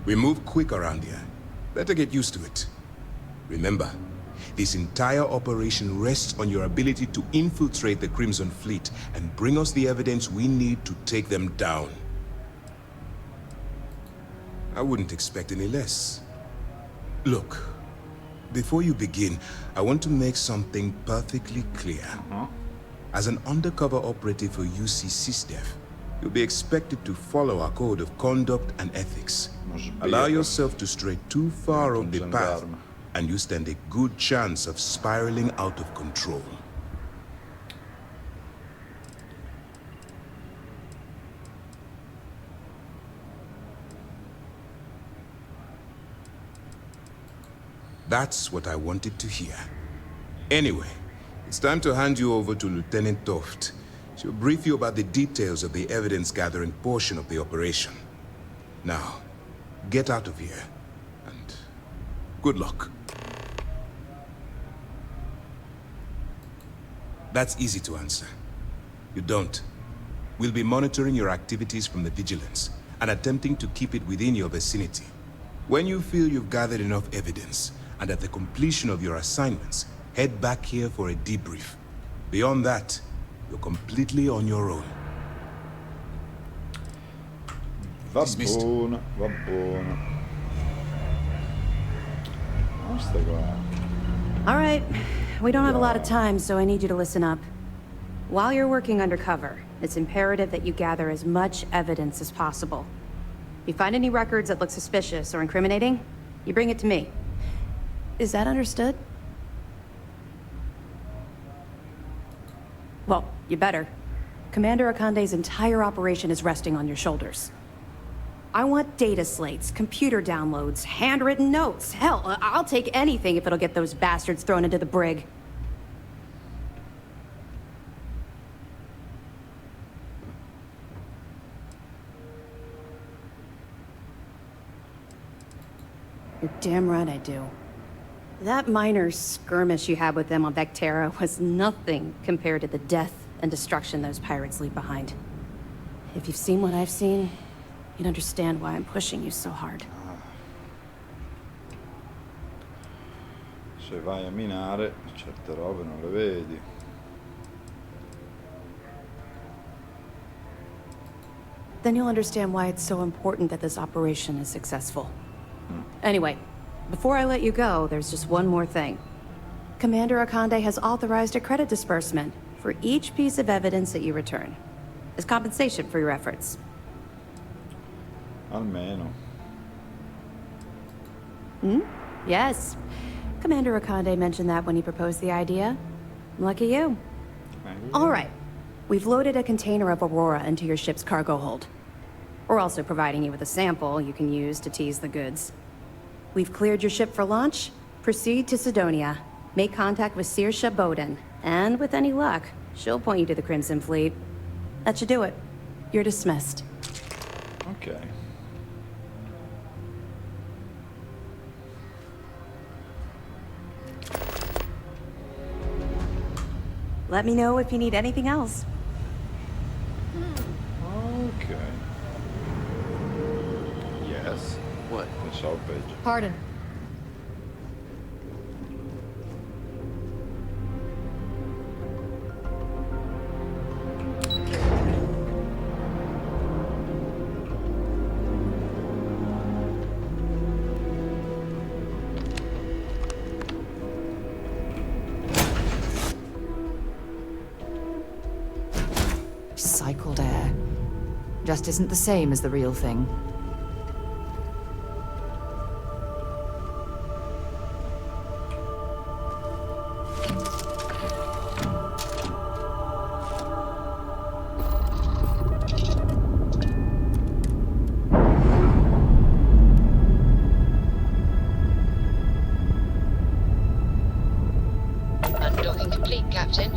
We move quick around here. Better get used to it. Remember, this entire operation rests on your ability to infiltrate the Crimson Fleet and bring us the evidence we need to take them down. I wouldn't expect any less. Look, before you begin, I want to make something perfectly clear. As an undercover operative for UC SysDef, you'll be expected to follow our code of conduct and ethics. Allow yourself to stray too far off the path, and you stand a good chance of spiraling out of control. That's what I wanted to hear. Anyway, it's time to hand you over to Lieutenant Toft. She'll brief you about the details of the evidence-gathering portion of the operation. Now, get out of here, and good luck. That's easy to answer. You don't. We'll be monitoring your activities from the Vigilance, and attempting to keep it within your vicinity. When you feel you've gathered enough evidence, and at the completion of your assignments, head back here for a debrief. Beyond that, you're completely on your own. Va buono, va buono. Basta qua. All right, we don't have a lot of time, so I need you to listen up. While you're working undercover, it's imperative that you gather as much evidence as possible. If you find any records that look suspicious or incriminating, you bring it to me. Is that understood? Well, you better. Commander Akande's entire operation is resting on your shoulders. I want data slates, computer downloads, handwritten notes. Hell, I'll take anything if it'll get those bastards thrown into the brig. You're damn right I do. That minor skirmish you had with them on Vectera was nothing compared to the death and destruction those pirates leave behind. If you've seen what I've seen, you'd understand why I'm pushing you so hard. Se vai a minare, certe robe non le vedi. Then you'll understand why it's so important that this operation is successful. Anyway, before I let you go, there's just one more thing. Commander Akande has authorized a credit disbursement for each piece of evidence that you return, as compensation for your efforts. Almeno. Yes. Commander Akande mentioned that when he proposed the idea. Lucky you. All right. We've loaded a container of Aurora into your ship's cargo hold. We're also providing you with a sample you can use to tease the goods. We've cleared your ship for launch. Proceed to Sidonia. Make contact with Saoirse Bowden. And with any luck, she'll point you to the Crimson Fleet. That should do it. You're dismissed. Okay. Let me know if you need anything else. Okay. Yes. What? The show page. Pardon. Recycled air. Just isn't the same as the real thing. Undocking complete, Captain.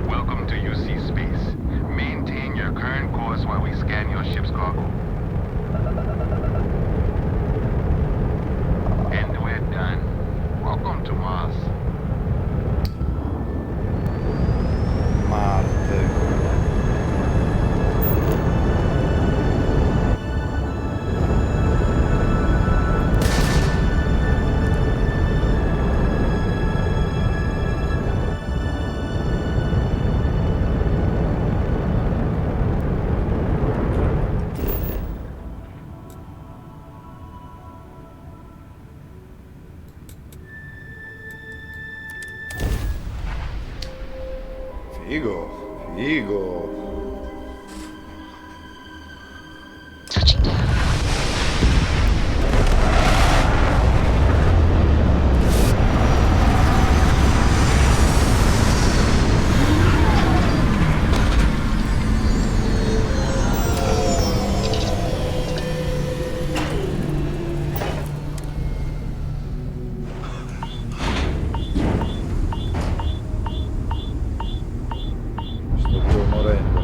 Welcome to UC Space. Maintain your current course while we scan your ship's cargo. And we're done. Welcome to Mars. Marte. Figo, figo. Touching down. Sto più morendo.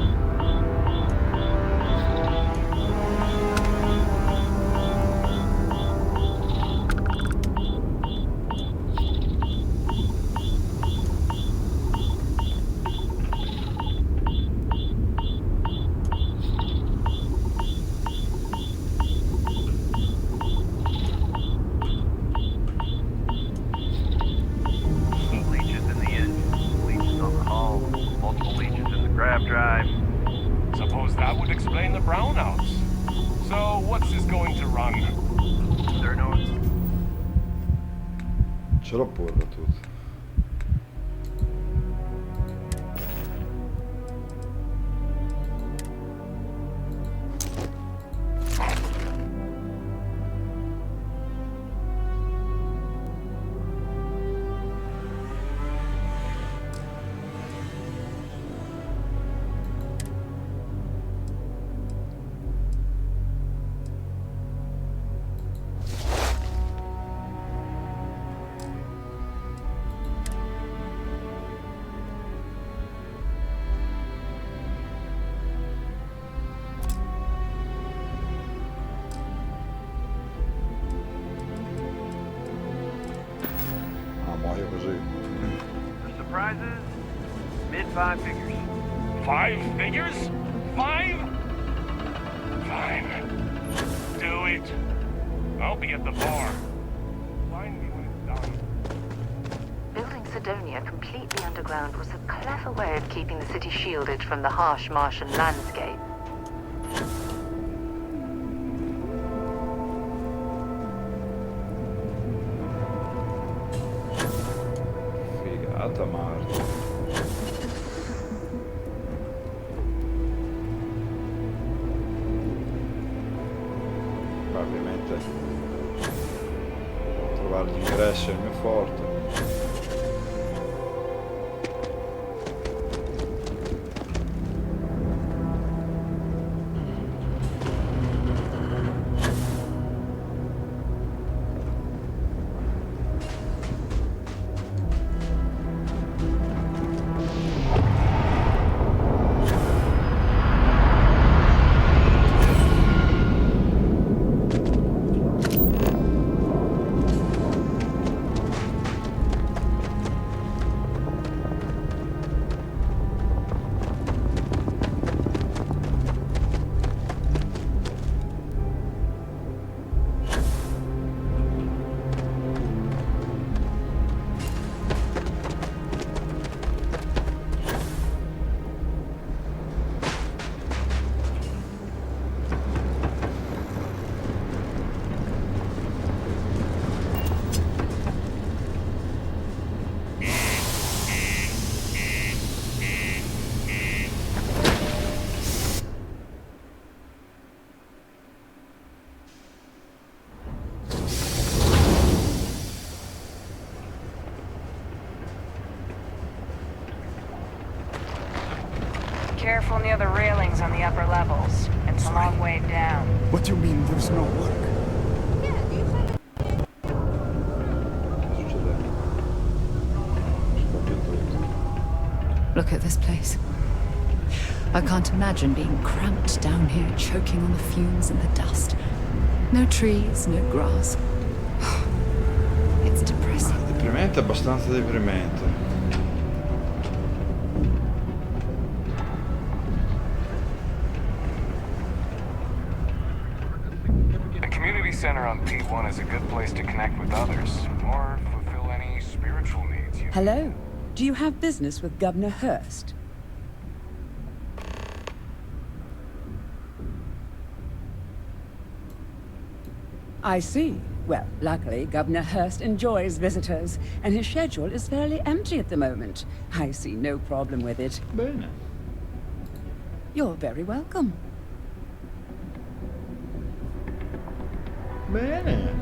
So, what's this going to run? There no... Ce l'ho pure tutto. The surprises? Mid-five figures. 5 figures? 5? Fine. Do it. I'll be at the bar. Find me when it's done. Building Sidonia completely underground was a clever way of keeping the city shielded from the harsh Martian landscape. Figata Marta. Ovviamente trovare gli ingressi è il mio forte. Careful near the railings on the upper levels. It's a long way down. What do you mean there's no work? Look at this place. I can't imagine being cramped down here, choking on the fumes and the dust. No trees, no grass. It's depressing. Deprimente, abbastanza deprimente. Center on P1 is a good place to connect with others, or fulfill any spiritual needs. Hello. Do you have business with Governor Hurst? I see. Well, luckily, Governor Hurst enjoys visitors, and his schedule is fairly empty at the moment. I see no problem with it. Bene. You're very welcome. Bene.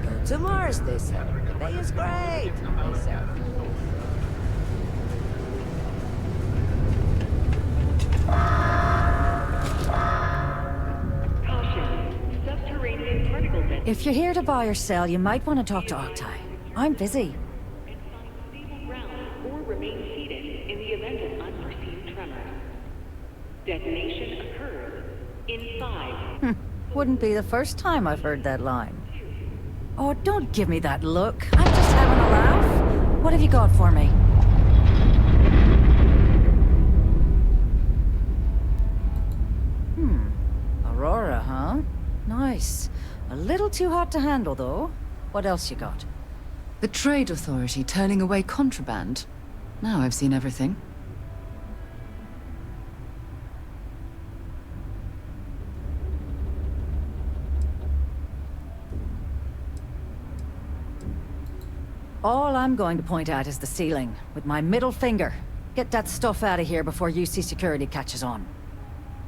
Go to Mars, they said. The bay is great, they said. If you're here to buy or sell, you might want to talk to Octai. I'm busy. Detonation occurs in 5. Wouldn't be the first time I've heard that line. Oh, don't give me that look. I'm just having a laugh. What have you got for me? Aurora, huh? Nice. A little too hot to handle, though. What else you got? The Trade Authority turning away contraband. Now I've seen everything. All I'm going to point at is the ceiling, with my middle finger. Get that stuff out of here before UC security catches on.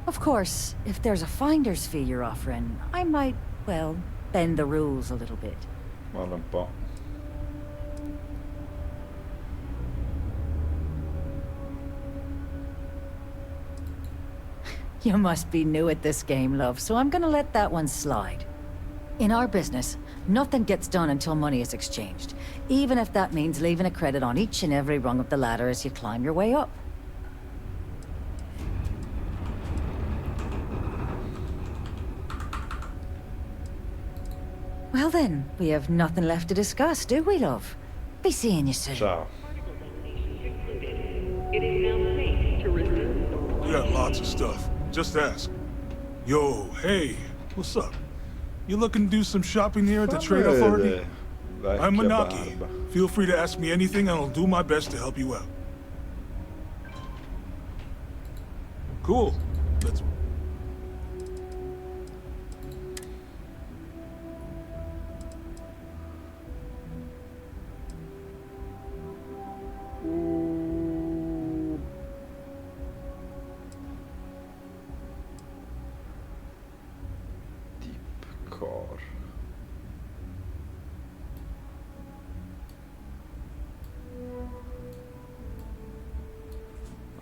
Of course, if there's a finder's fee you're offering, I might, well, bend the rules a little bit. Guarda un po'. You must be new at this game, love, so I'm gonna let that one slide. In our business, nothing gets done until money is exchanged, even if that means leaving a credit on each and every rung of the ladder as you climb your way up. Well then, we have nothing left to discuss, do we, love? Be seeing you soon. Ciao. It is now safe to resume. We got lots of stuff. Just ask. Yo, hey, what's up? You looking to do some shopping here at the Trade Authority? I'm Manaki. Feel free to ask me anything and I'll do my best to help you out. Cool. Let's... Core.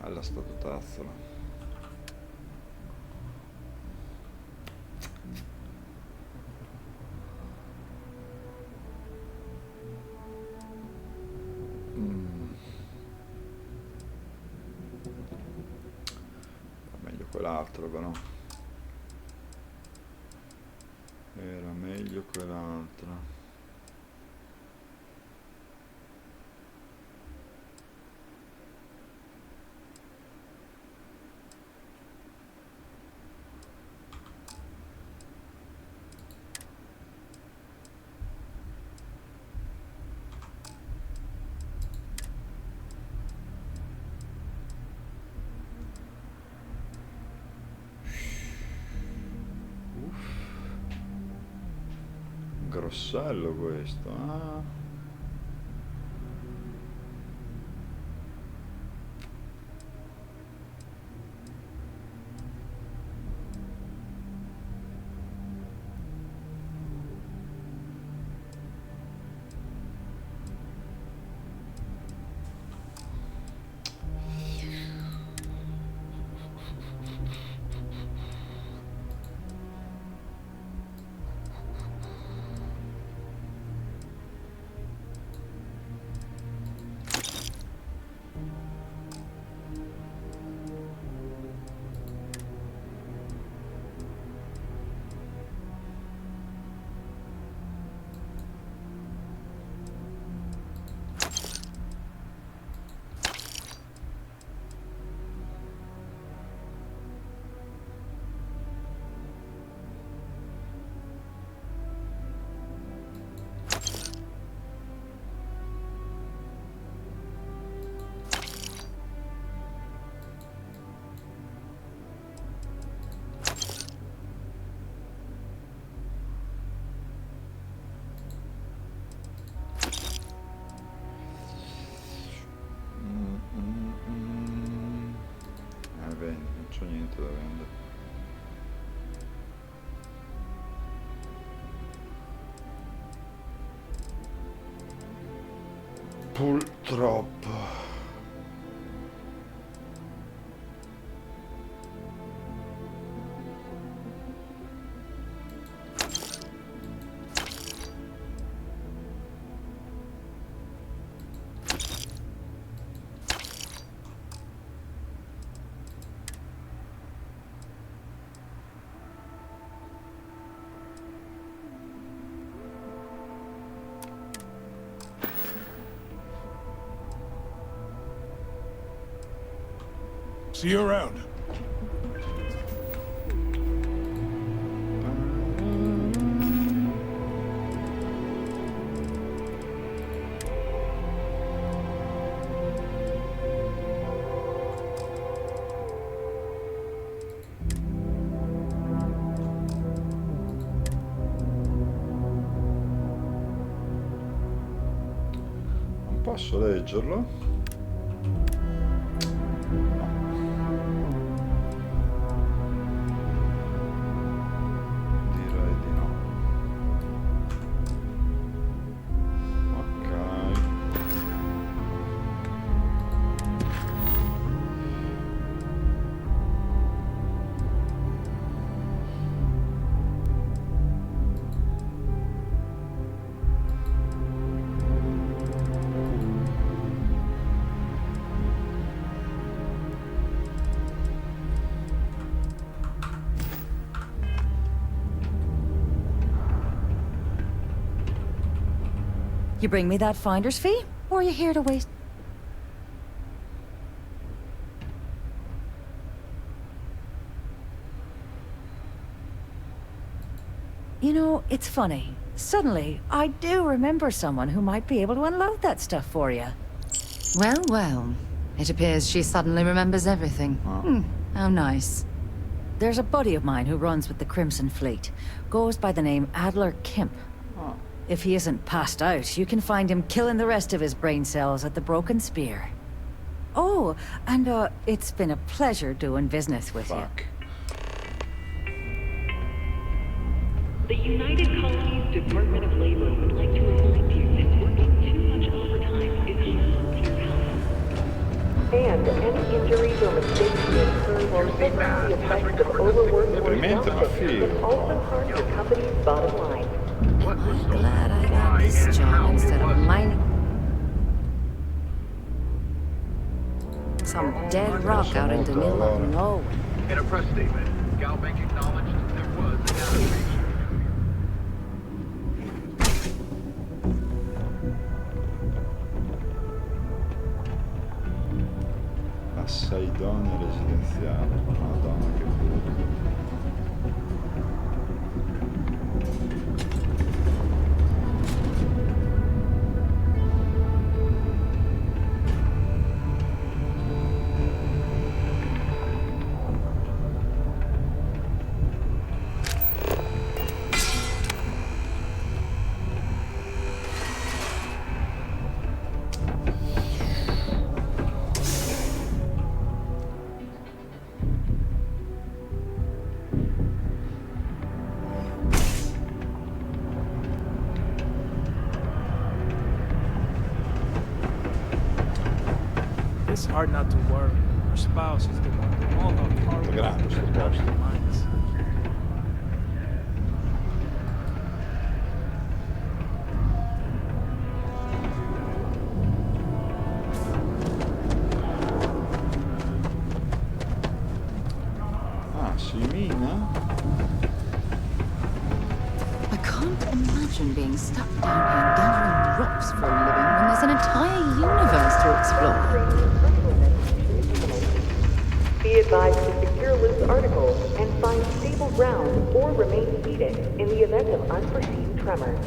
Alla statutazzola. Meglio quell'altro però. Era meglio quell'altra. Grossello questo, ah. Vendi, non c'ho niente da vendere. Purtroppo. See you around. Posso leggerlo? Direi di no. Ok. You bring me that finder's fee? Or are you here to waste... You know, it's funny. Suddenly, I do remember someone who might be able to unload that stuff for you. Well, well. It appears she suddenly remembers everything. How nice. There's a buddy of mine who runs with the Crimson Fleet. Goes by the name Adler Kemp. If he isn't passed out, you can find him killing the rest of his brain cells at the Broken Spear. Oh, and it's been a pleasure doing business with you. The United Colonies Department of Labor would like to remind you that working too much overtime is harmful to your health. And any injuries or mistakes you incur while suffering the effects of overwork or exhaustion can also harm your company's bottom line. I'm glad I got this job instead of mining. Some dead rock out in Danilo. No. In a press statement, Galbank acknowledged there was an allegation. Assai idonea residenziale. Madonna che brutto. It's hard not to worry. Our spouse is the one who all of our Grande sto posto. minds. Ah, si mina? I can't imagine being stuck down here gathering rocks for a living when there's an entire universe to explore. Be advised to secure loose articles and find stable ground or remain seated in the event of unforeseen tremors.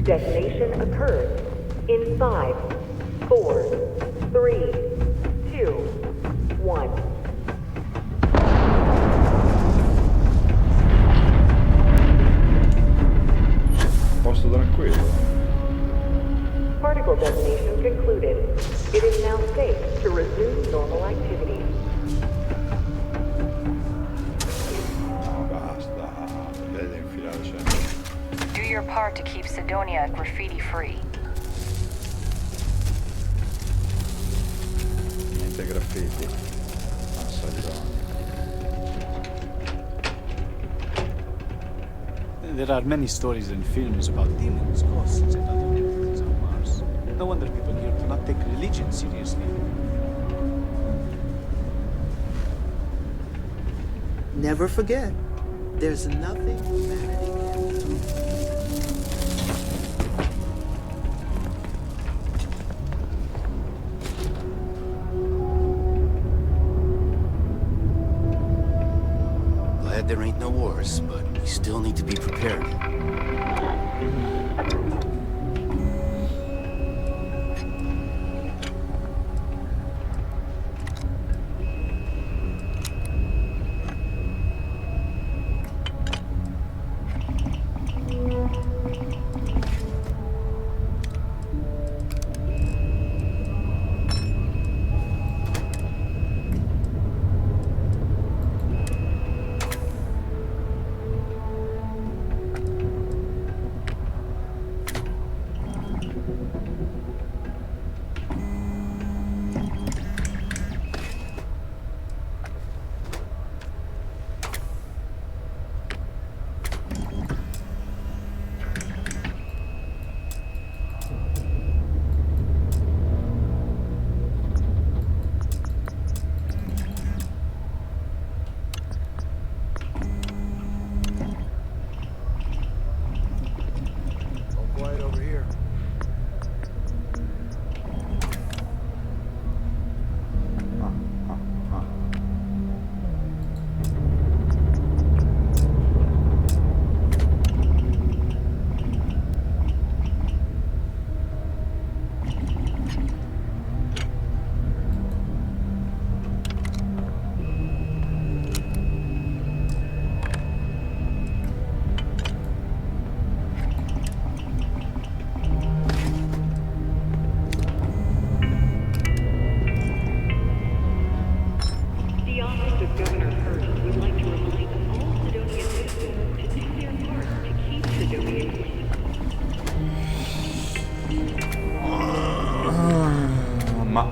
Detonation occurs in 5, 4, 3, 2, 1. Posto tranquillo. Particle detonation concluded. It is now safe to resume normal activities. No, basta. Vedi infilare sempre. Do your part to keep Sidonia graffiti-free. Niente graffiti. Assai idonea. There are many stories and films about demons, ghosts, and other entities on Mars. No wonder people here do not take religion seriously. Never forget, there's nothing humanity can't do. Glad there ain't no wars, but we still need to be prepared. Ma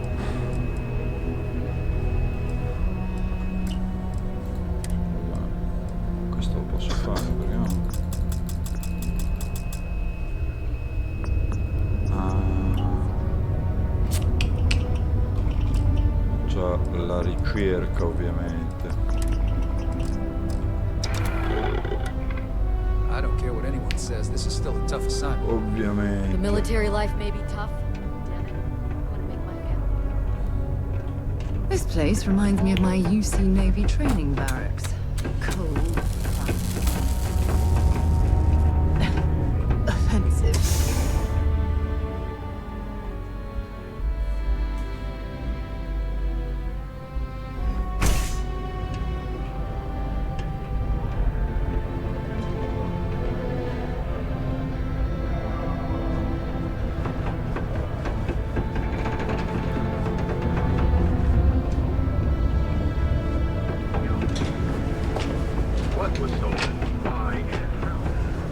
questo lo posso fare perché no? C'è la ricerca ovviamente. I don't care what anyone says. This is still a tough assignment. Ovviamente. The military life may be tough. Damn it. I want to make my account. This place reminds me of my UC Navy training barracks. Cold. Offensive.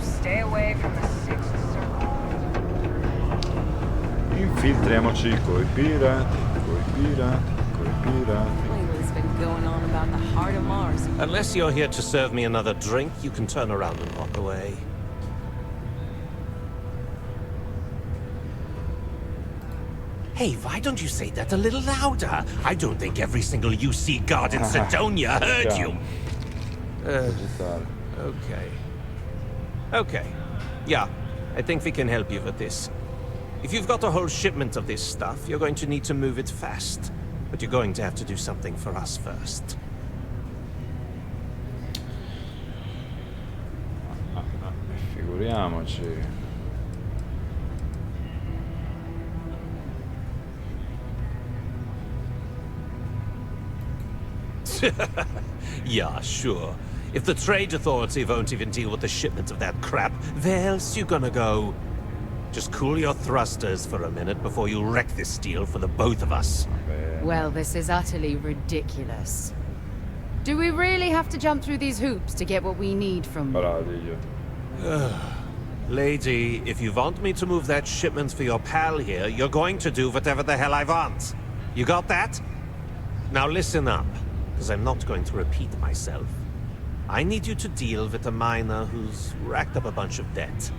Stay away from the sixth circle. Infiltriamoci coi pirati, coi pirati, coi pirati. Lately's been going on about the heart of Mars. Unless you're here to serve me another drink, you can turn around and walk away. Hey, why don't you say that a little louder? I don't think every single UC guard in Sidonia heard you. Okay. Okay. Yeah, I think we can help you with this. If you've got a whole shipment of this stuff, you're going to need to move it fast. But you're going to have to do something for us first. Figuriamoci. Yeah, sure. If the Trade Authority won't even deal with the shipment of that crap, where else you gonna go? Just cool your thrusters for a minute before you wreck this deal for the both of us. Well, this is utterly ridiculous. Do we really have to jump through these hoops to get what we need from... Lady, if you want me to move that shipment for your pal here, you're going to do whatever the hell I want. You got that? Now listen up, because I'm not going to repeat myself. I need you to deal with a miner who's racked up a bunch of debt.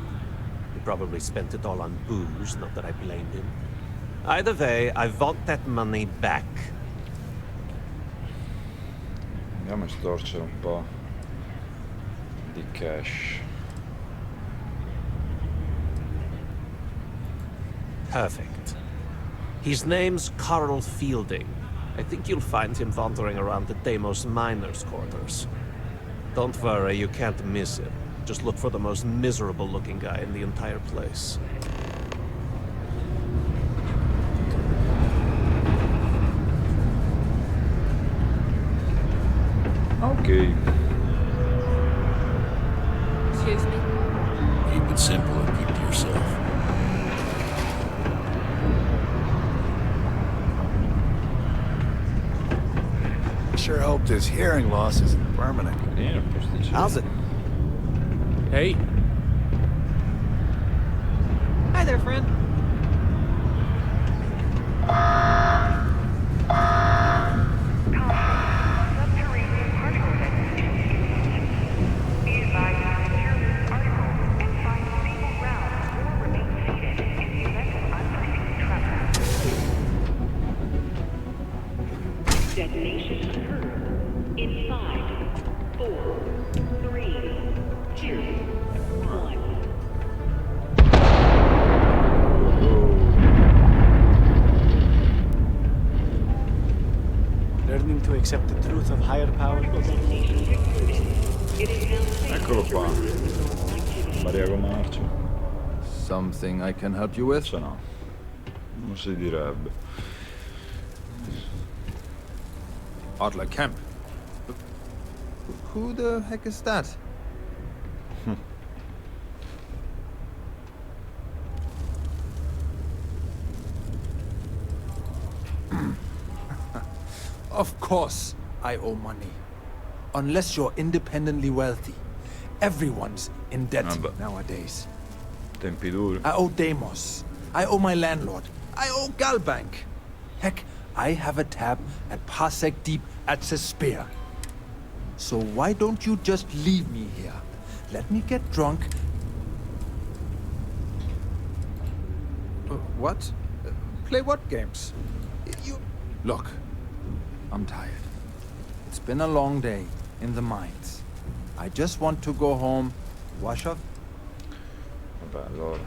He probably spent it all on booze, not that I blamed him. Either way, I want that money back. Andiamo a storcere un po' di cash. Perfect. His name's Carl Fielding. I think you'll find him wandering around the Deimos miners' quarters. Don't worry, you can't miss him. Just look for the most miserable-looking guy in the entire place. Okay. Excuse me? Keep it simple and keep to yourself. Sure hope this hearing loss isn't permanent. How's it? Hey. Hi there, friend. Detonation occurred in 5, 4, 3, 2, 1. Learning to accept the truth of higher power. Eccolo qua. Maria Gomarcio. Something I can help you with? Se no, non si direbbe. Adler Camp. Who the heck is that? Of course, I owe money. Unless you're independently wealthy. Everyone's in debt nowadays. Tempi duri. I owe Deimos. I owe my landlord. I owe Galbank. Heck, I have a tab at Parsec Deep at Cespear. So why don't you just leave me here? Let me get drunk. What? Play what games? You... Look, I'm tired. It's been a long day in the mines. I just want to go home, wash up. Vabbè, allora.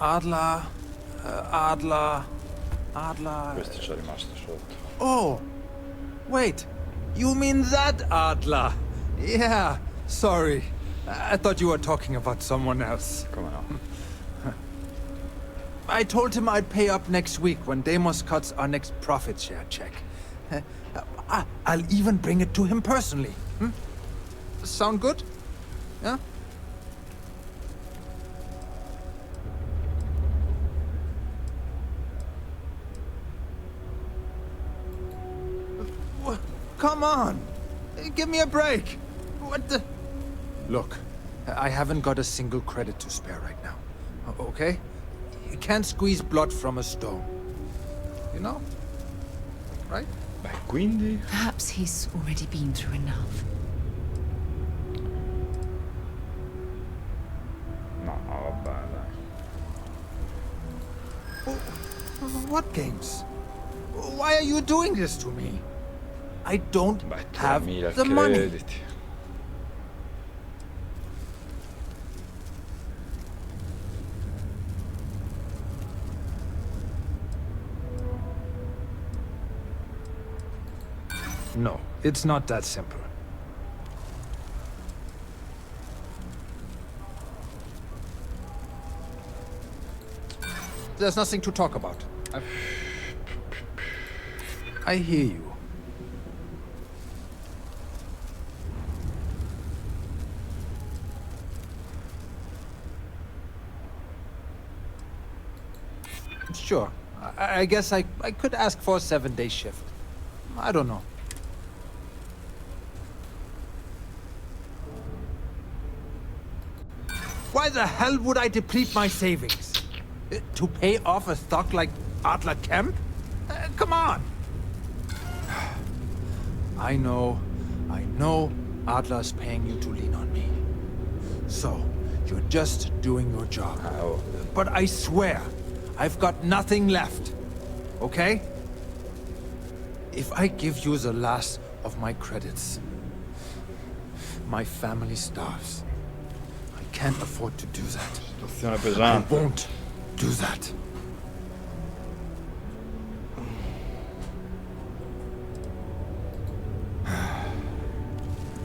Adla, Adla. Questo ci è rimasto sotto. Oh, wait. You mean that Adla? Yeah, sorry. I thought you were talking about someone else. Come on. I told him I'd pay up next week when Deimos cuts our next profit share check. I'll even bring it to him personally. Sound good? Yeah? Come on! Give me a break! What the... Look, I haven't got a single credit to spare right now. Okay? You can't squeeze blood from a stone. You know? Right? Beh, quindi... Perhaps he's already been through enough. No, vabbè, dai. What games? Why are you doing this to me? I don't have the money. Crediti. No, it's not that simple. There's nothing to talk about. I hear you. Sure. I guess I could ask for a 7-day shift. I don't know. Why the hell would I deplete my savings? To pay off a stock like Adler Kemp? Come on! I know Adler's paying you to lean on me. So, you're just doing your job. But I swear, I've got nothing left. Okay? If I give you the last of my credits, my family starves. I can't afford to do that. Situazione pesante. I won't do that.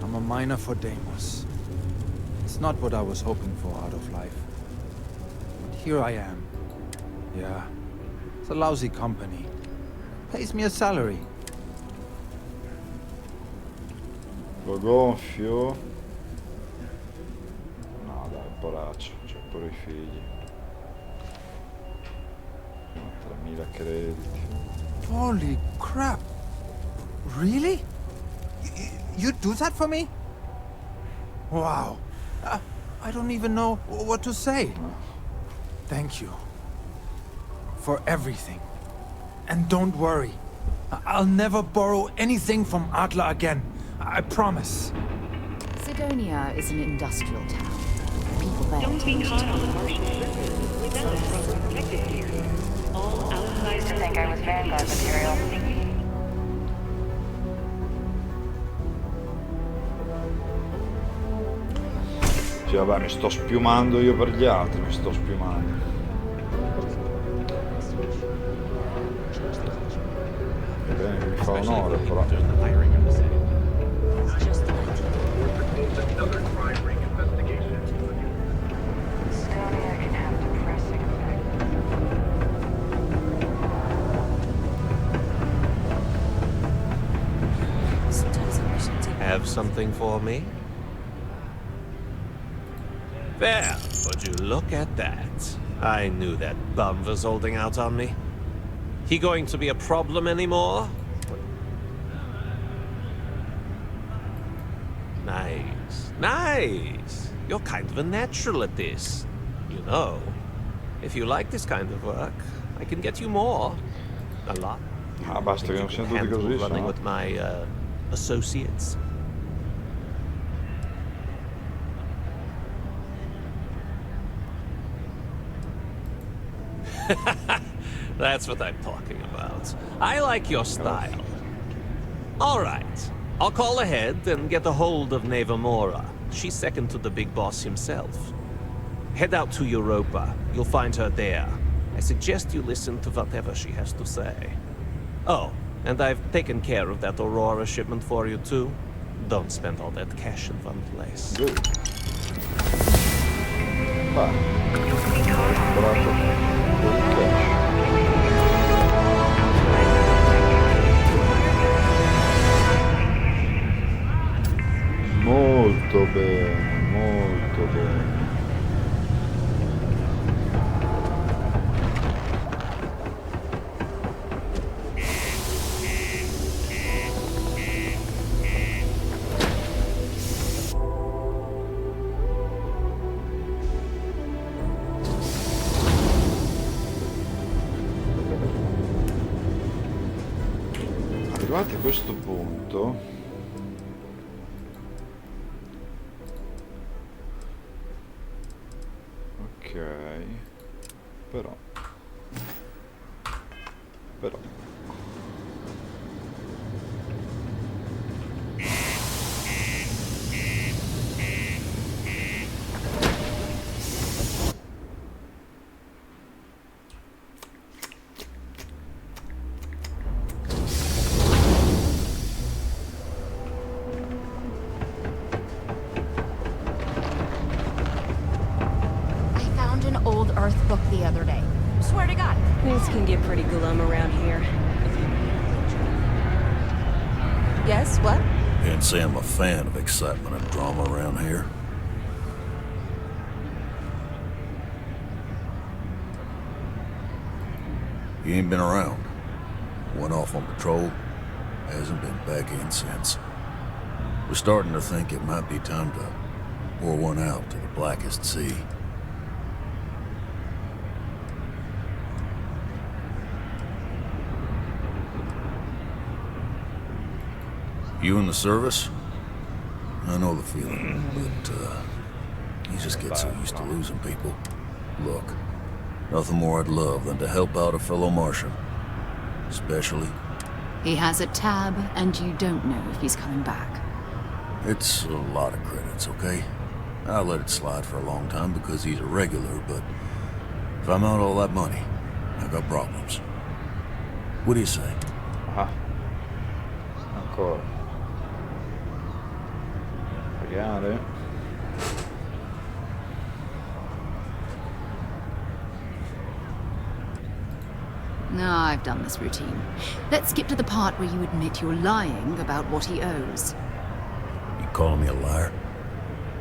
I'm a miner for Deimos. It's not what I was hoping for out of life. But here I am. Yeah, it's a lousy company. Pays me a salary. Lo gonfio. No dai, poraccio, c'ho pure i figli. 3000 crediti. Holy crap. Really? You do that for me? Wow. I don't even know what to say. Thank you. For everything. And don't worry. I'll never borrow anything from Adler again. I promise. Sidonia is an industrial town. People there Don't be caught on the Martian surface without proper protective gear. All outside... Used to think I was Vanguard material. Sì, vabbè, mi sto spiumando io per gli altri, mi sto spiumando. Bene, mi fa onore, però. Have something for me? There, would you look at that? I knew that bum was holding out on me. He going to be a problem anymore? Nice, nice. You're kind of a natural at this. You know, if you like this kind of work, I can get you more. A lot. Ah, basta che non siano tutti così, running no? with my associates. That's what I'm talking about. I like your style. All right. I'll call ahead and get a hold of Nevamora. She's second to the big boss himself. Head out to Europa. You'll find her there. I suggest you listen to whatever she has to say. Oh, and I've taken care of that Aurora shipment for you too. Don't spend all that cash in one place. Good. Molto bene, molto bene. Arrivati a questo punto, ok, però Earth book the other day. Swear to God. Things can get pretty glum around here. Yes, what? Can't say I'm a fan of excitement and drama around here. He ain't been around. Went off on patrol. Hasn't been back in since. We're starting to think it might be time to pour one out to the blackest sea. You in the service? I know the feeling, but you just get so used to losing people. Look, nothing more I'd love than to help out a fellow Martian. Especially... He has a tab, and you don't know if he's coming back. It's a lot of credits, okay? I'll let it slide for a long time because he's a regular, but if I'm out all that money, I got problems. What do you say? Ancora. Pagare. No, I've done this routine. Let's skip to the part where you admit you're lying about what he owes. You calling me a liar?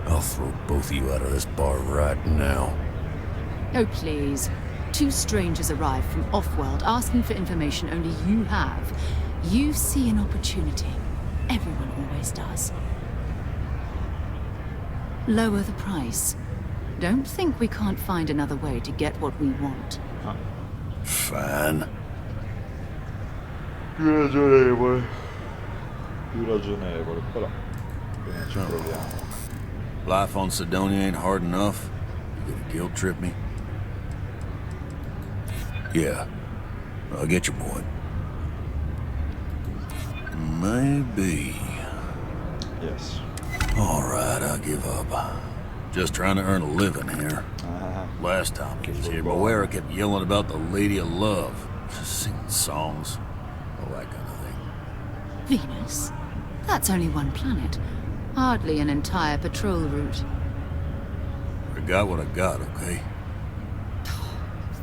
I'll throw both of you out of this bar right now. Oh, please. Two strangers arrive from off-world asking for information only you have. You see an opportunity. Everyone always does. Lower the price. Don't think we can't find another way to get what we want. Fine. Più ragionevole. Più ragionevole, però appena ci proviamo. Life on Sidonia ain't hard enough. You gonna guilt trip me? Yeah, I get your point. Maybe. Yes. All right, I'll give up. Just trying to earn a living here. Last time I was here, Moira kept yelling about the Lady of Love. Singing songs. All that kind of thing. Venus? That's only one planet. Hardly an entire patrol route. I got what I got, okay?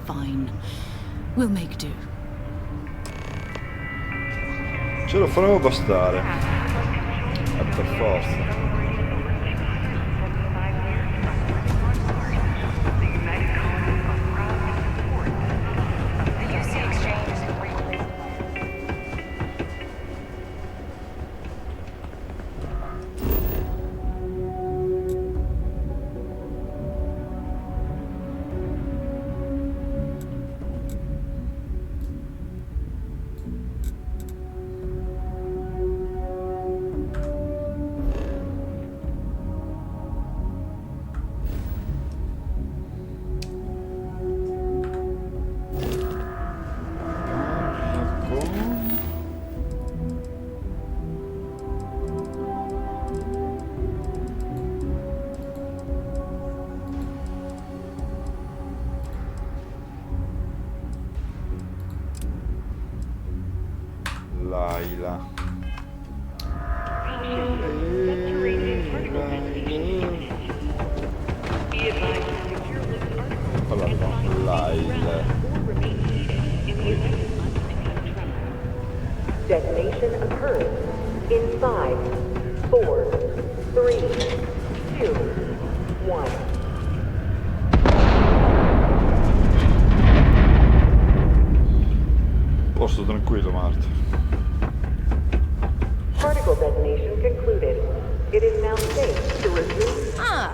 Fine. We'll make do. Ce lo faremo bastare. Per forza. Laila. Subterranean particle destination. Be advised to secure this article and find Laila. or remain seated in the event of unexpected travel. Detonation occurs in 5, 4, 3, 2, 1. Posto tranquillo, Marta. Particle detonation concluded. It is now safe to resume. Ah,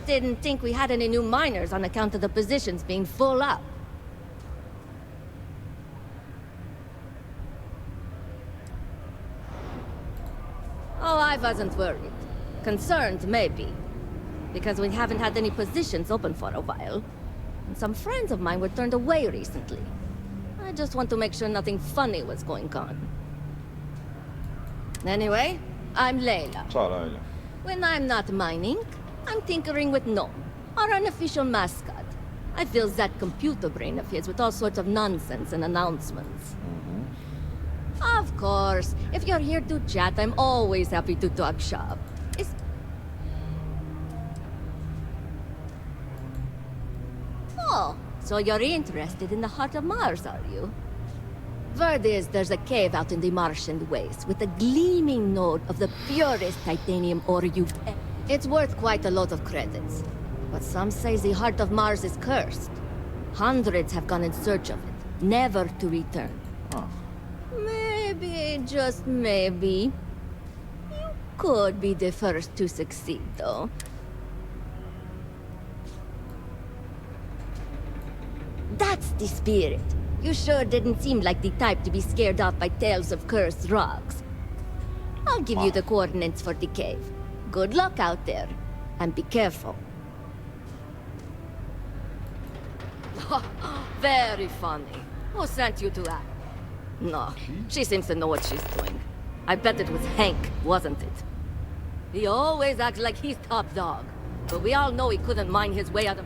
didn't think we had any new miners on account of the positions being full up. Oh, I wasn't worried. Concerned, maybe. Because we haven't had any positions open for a while. And some friends of mine were turned away recently. I just want to make sure nothing funny was going on. Anyway, I'm Layla. Ciao, Laila. When I'm not mining, I'm tinkering with Gnome, our unofficial mascot. I fill that computer brain of his with all sorts of nonsense and announcements. Of course, if you're here to chat, I'm always happy to talk shop. Oh, so you're interested in the heart of Mars, are you? Word is there's a cave out in the Martian wastes with a gleaming node of the purest titanium ore you've ever. It's worth quite a lot of credits. But some say the heart of Mars is cursed. Hundreds have gone in search of it, never to return. Maybe, just maybe, you could be the first to succeed, though. That's the spirit. You sure didn't seem like the type to be scared off by tales of cursed rocks. I'll give you the coordinates for the cave. Good luck out there, and be careful. Very funny. Who sent you to act? No, she seems to know what she's doing. I bet it was Hank, wasn't it? He always acts like he's top dog, but we all know he couldn't mine his way out of...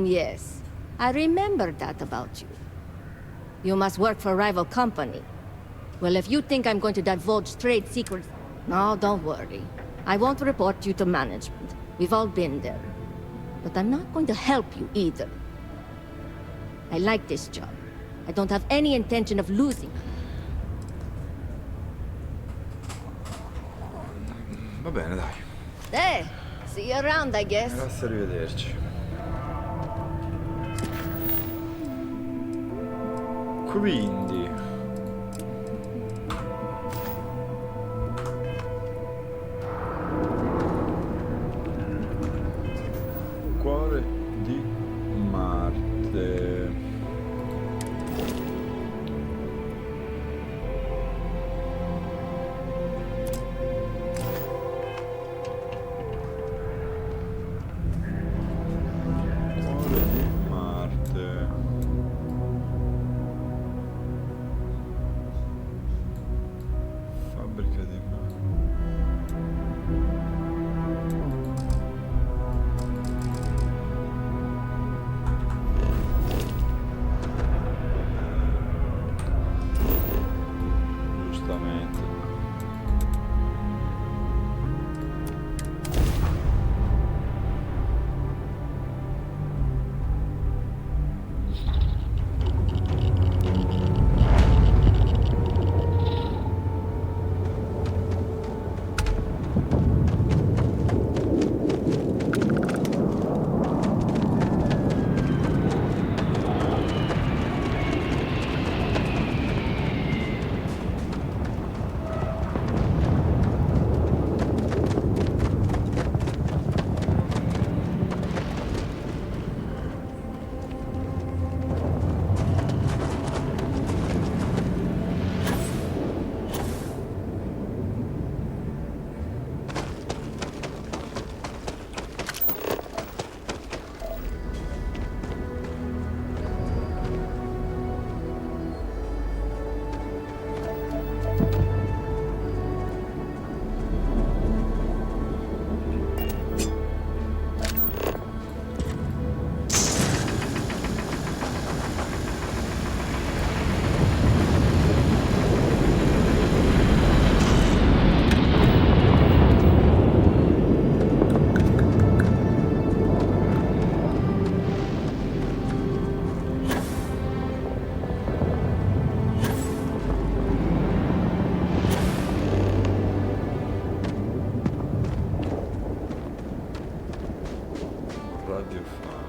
Yes. I remember that about you. You must work for a rival company. Well, if you think I'm going to divulge trade secrets... No, don't worry. I won't report you to management. We've all been there. But I'm not going to help you either. I like this job. I don't have any intention of losing it. Va bene, dai. Hey, see you around, I guess. Grazie, arrivederci. Quindi cuore di Marte. Cuore di Marte. radiofare.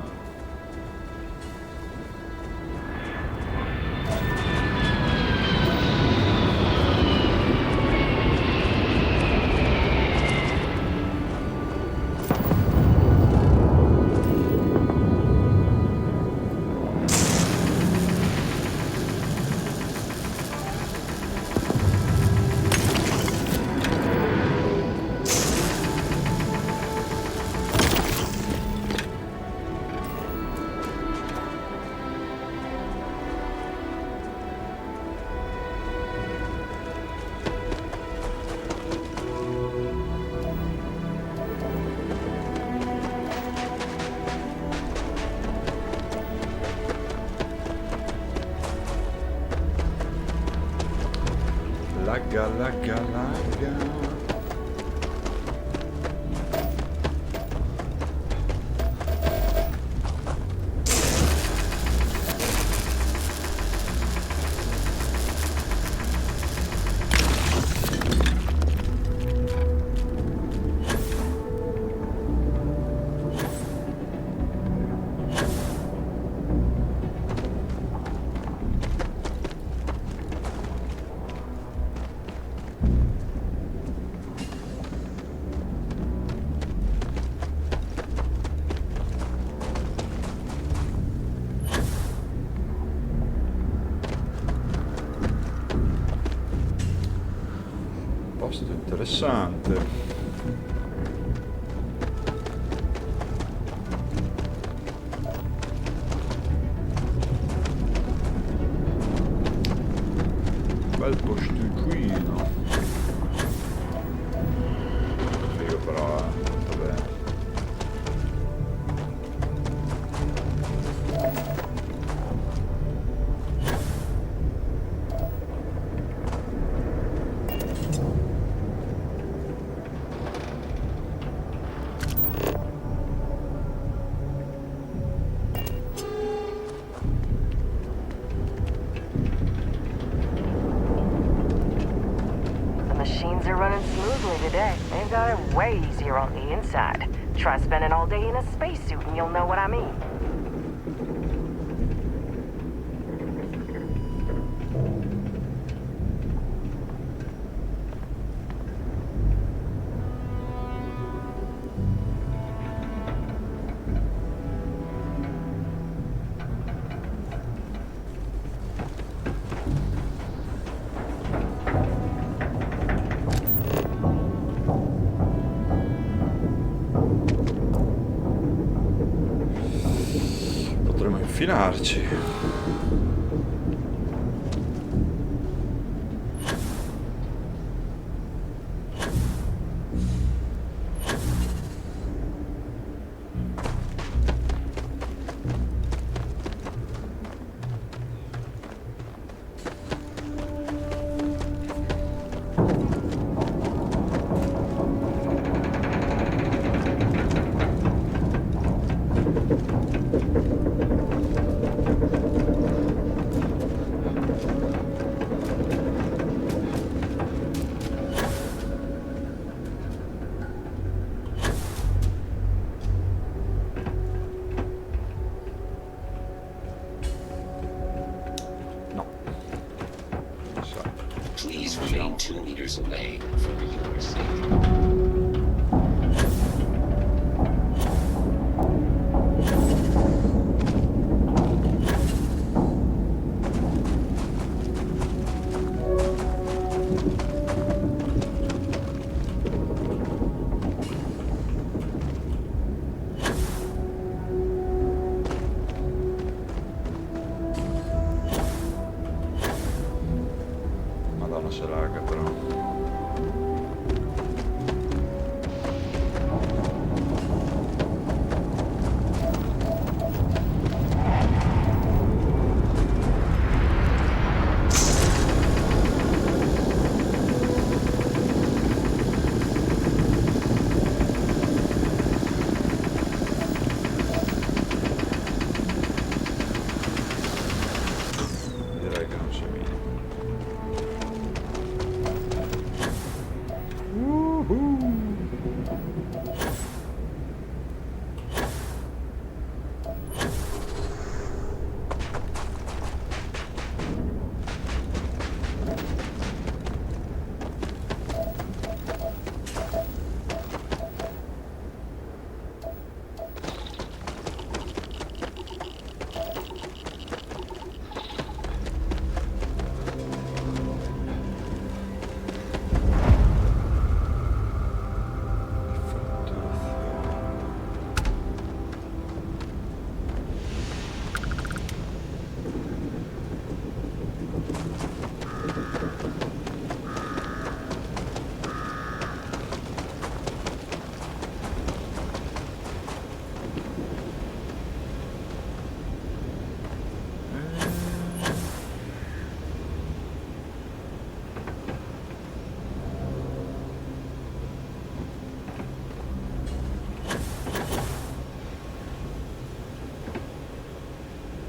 Lagga, lagga, lagga. Posto interessante. Bel posticino. Figo però, sta bene. Machines are running smoothly today. They've got it way easier on the inside. Try spending all day in a spacesuit and you'll know what I mean. Potremmo infilarci. Please remain 2 meters away for your safety. Madonna, se larga però.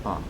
Ah.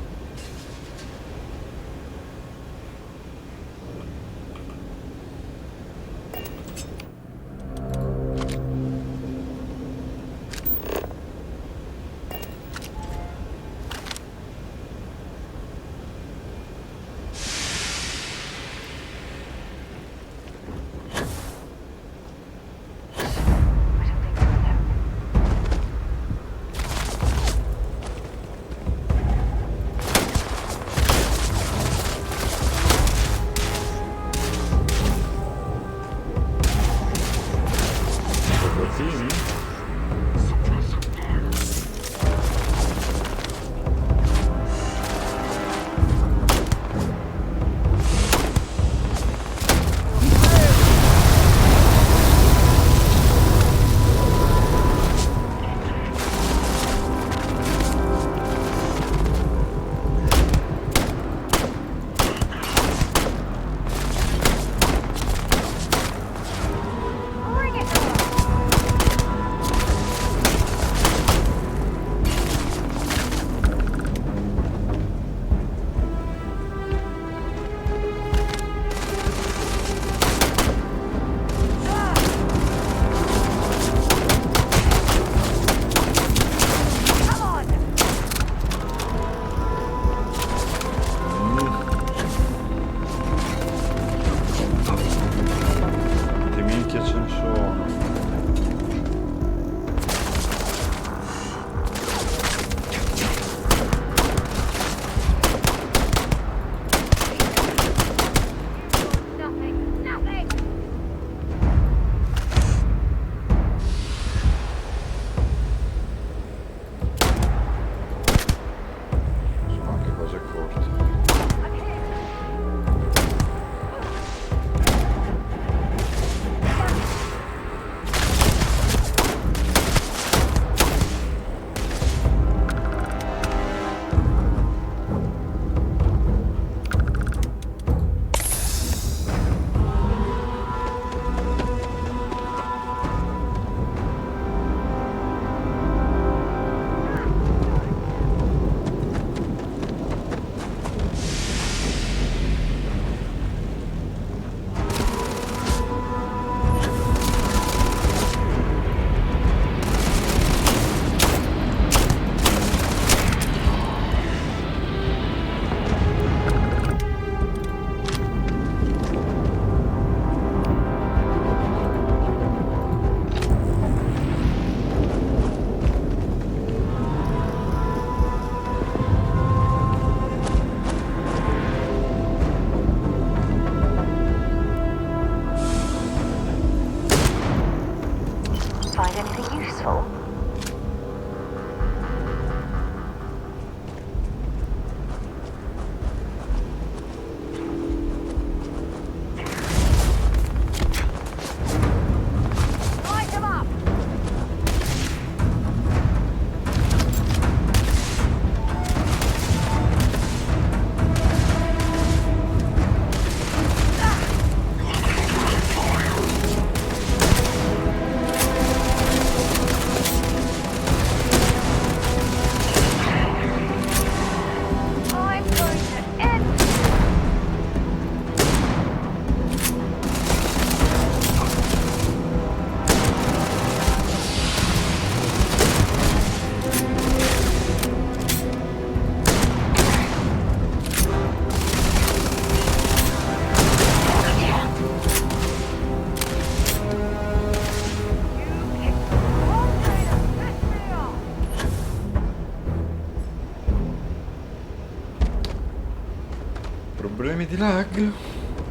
Problemi di lag?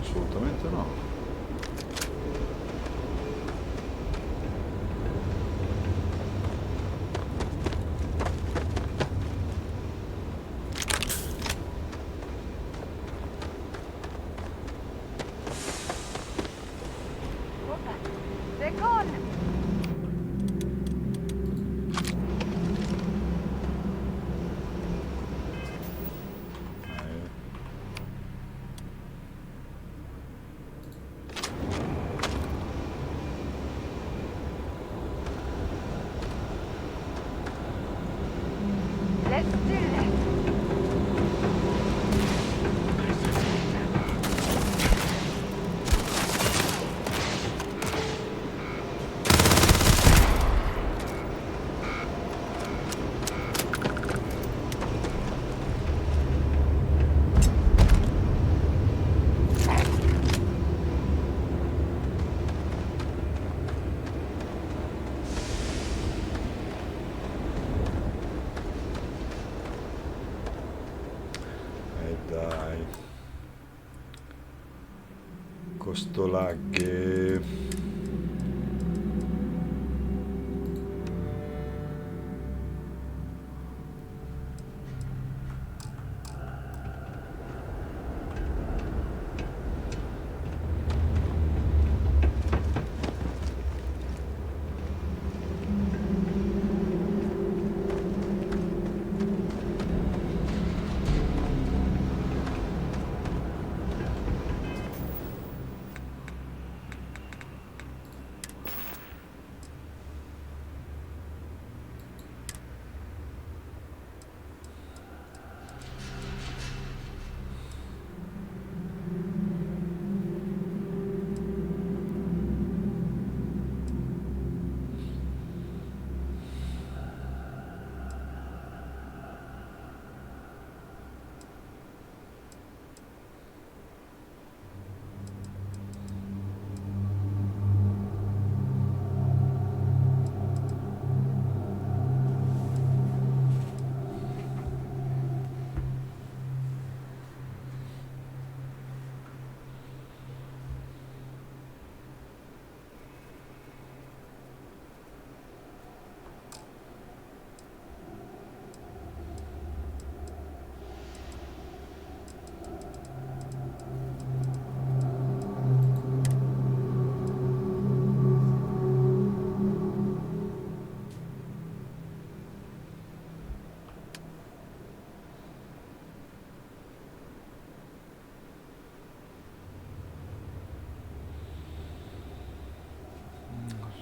Assolutamente no. They're gone! Let's do this! dai. Costolaghe.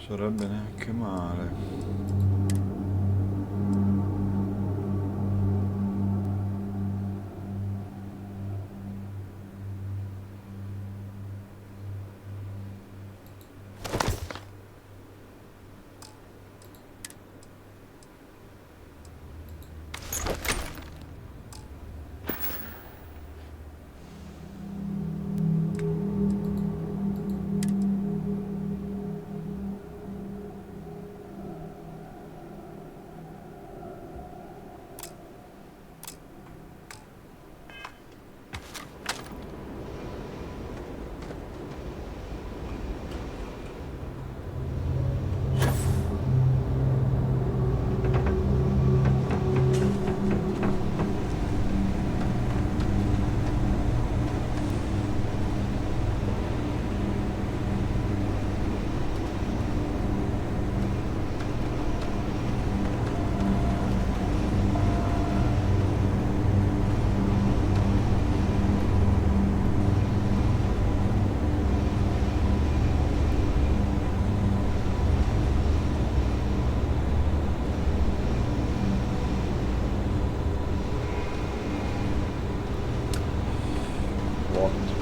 Sarebbe neanche male.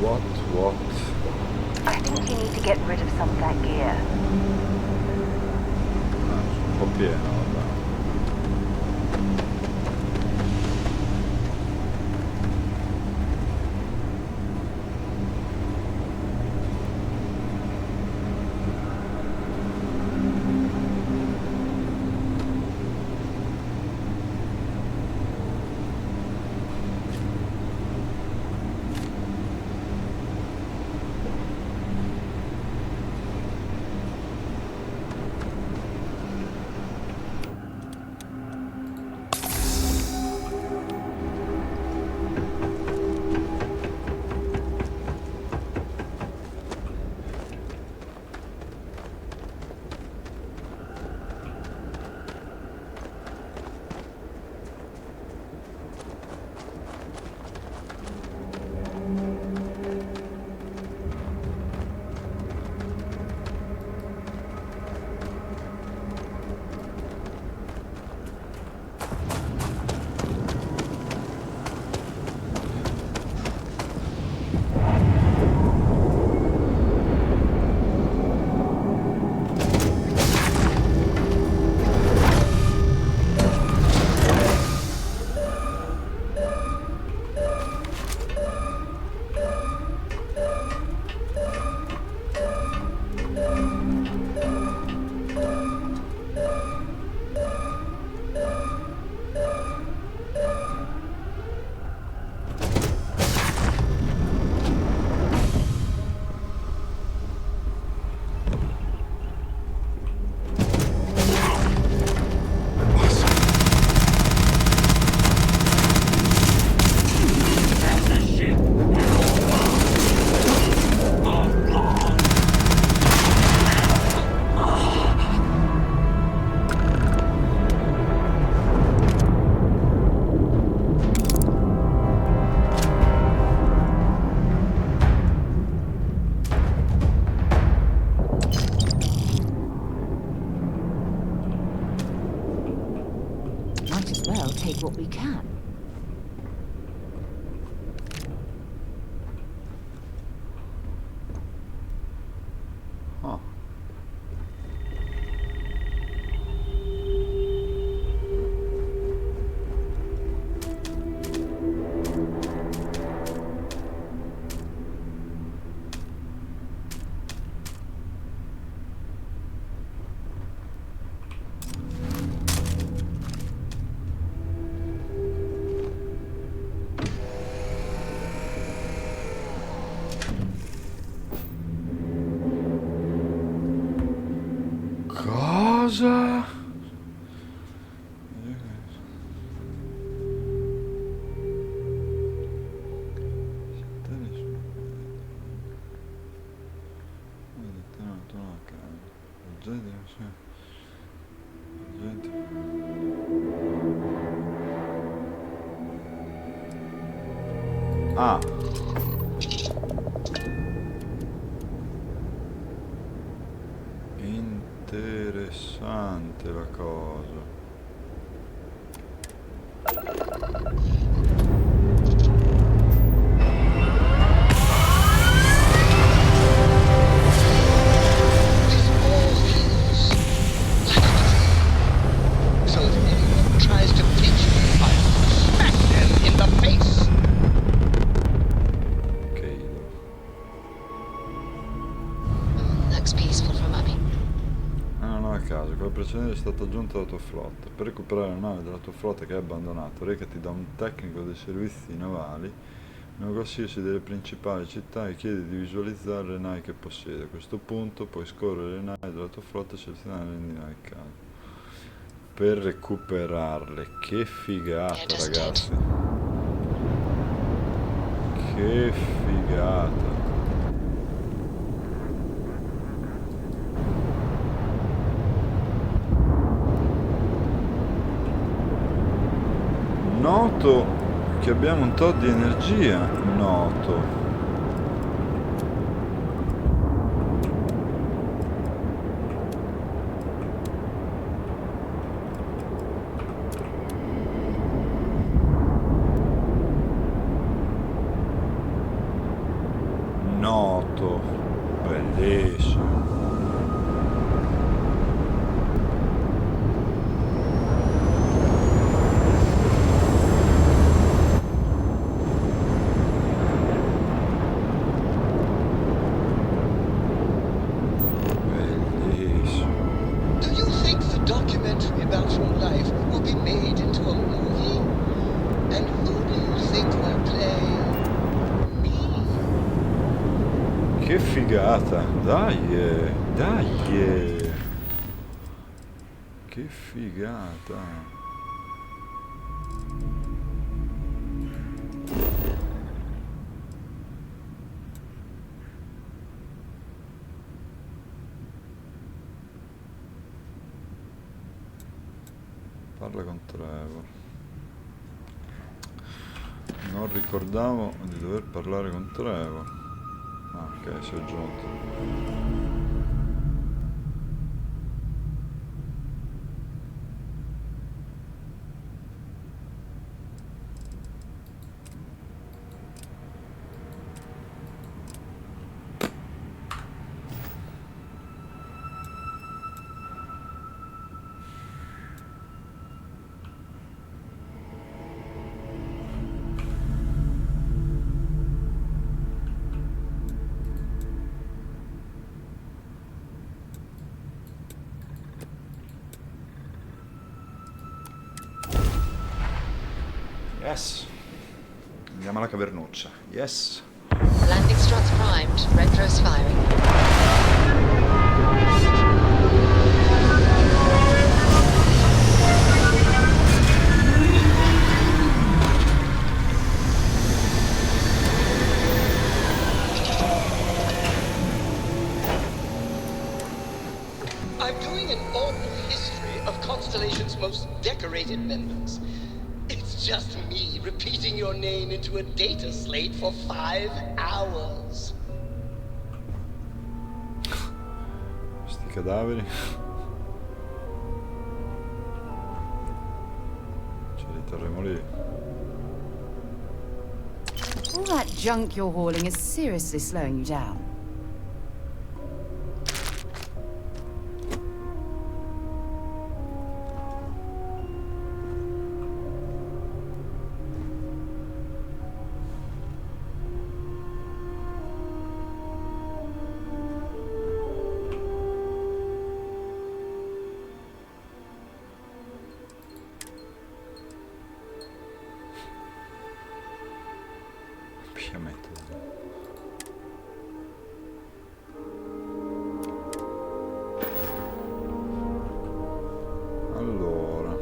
What? I think you need to get rid of some of that gear. Un po' pieno, vabbè. might as well take what we can. Oh. Cosa? Ah. Interessante la cosa. So if anyone tries to pinch me, I'll smack them in the face. Looks peaceful from up here. Non a caso, quella precedente è stata aggiunta alla tua flotta. Per recuperare la nave della tua flotta che hai abbandonato, recati da un tecnico dei servizi navali in qualsiasi delle principali città e chiedi di visualizzare le navi che possiede. A questo punto puoi scorrere le navi della tua flotta e selezionare le navi a caso. Per recuperarle, che figata ragazzi. Che figata. Noto che abbiamo un tot di energia, noto. Noto, bellissimo. Che figata, dai, dai, che figata. Parla con Trevor. Non ricordavo di dover parlare con Trevor. Ah, ok, si è aggiunto. Yes. Andiamo alla cavernuccia. Yes. Landing struts primed. Retros firing. I'm doing an oral history of Constellation's most decorated members. It's just me repeating your name into a data slate for 5 hours. Sti cadaveri. Riterremo lì. All that junk you're hauling is seriously slowing you down. Allora,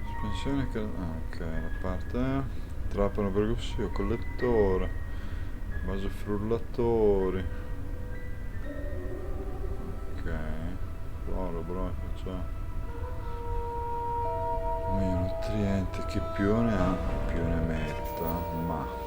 sospensione che... ok, la parte trapano percussivo, collettore, base frullatori. Ok, buono, cioè meno nutrienti, chi più ne ha più ne metta, ma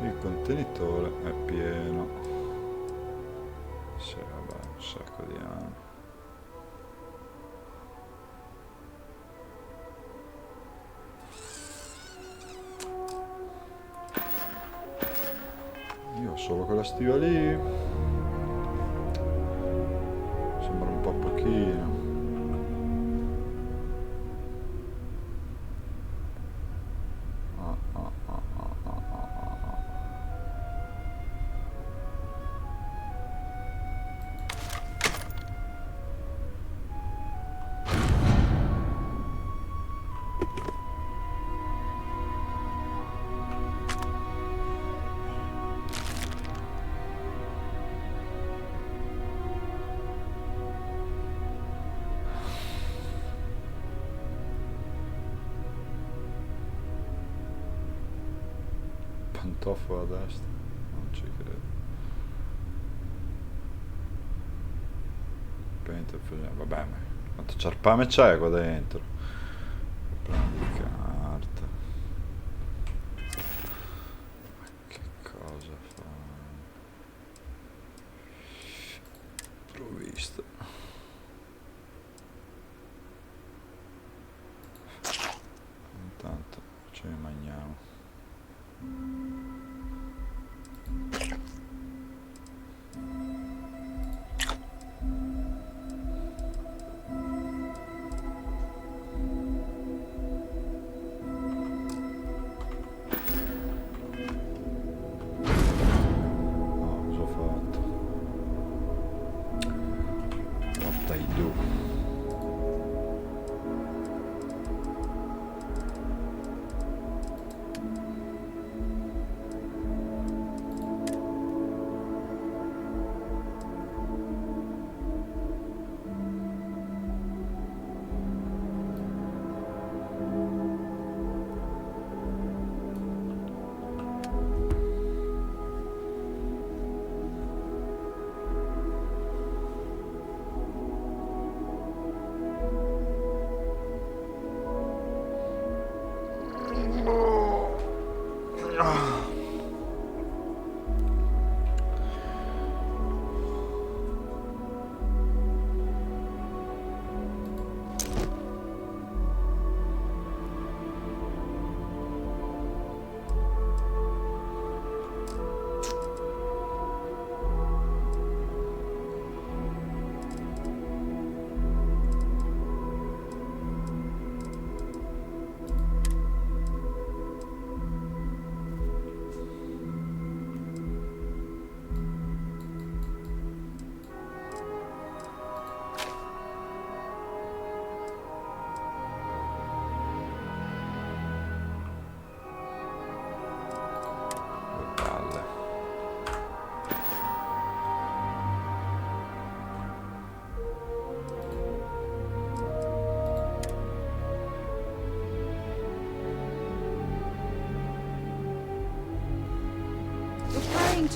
il contenitore è pieno. Sì, vabbè, un sacco di anni. Io ho solo quella stiva lì. Sembra un po' pochino. Pantofo a destra, non ci credo. Vabbè, ma quanto ciarpame c'è qua dentro? Prendi carta. Ma che cosa fa? Provvista. Intanto ce ne mangiamo.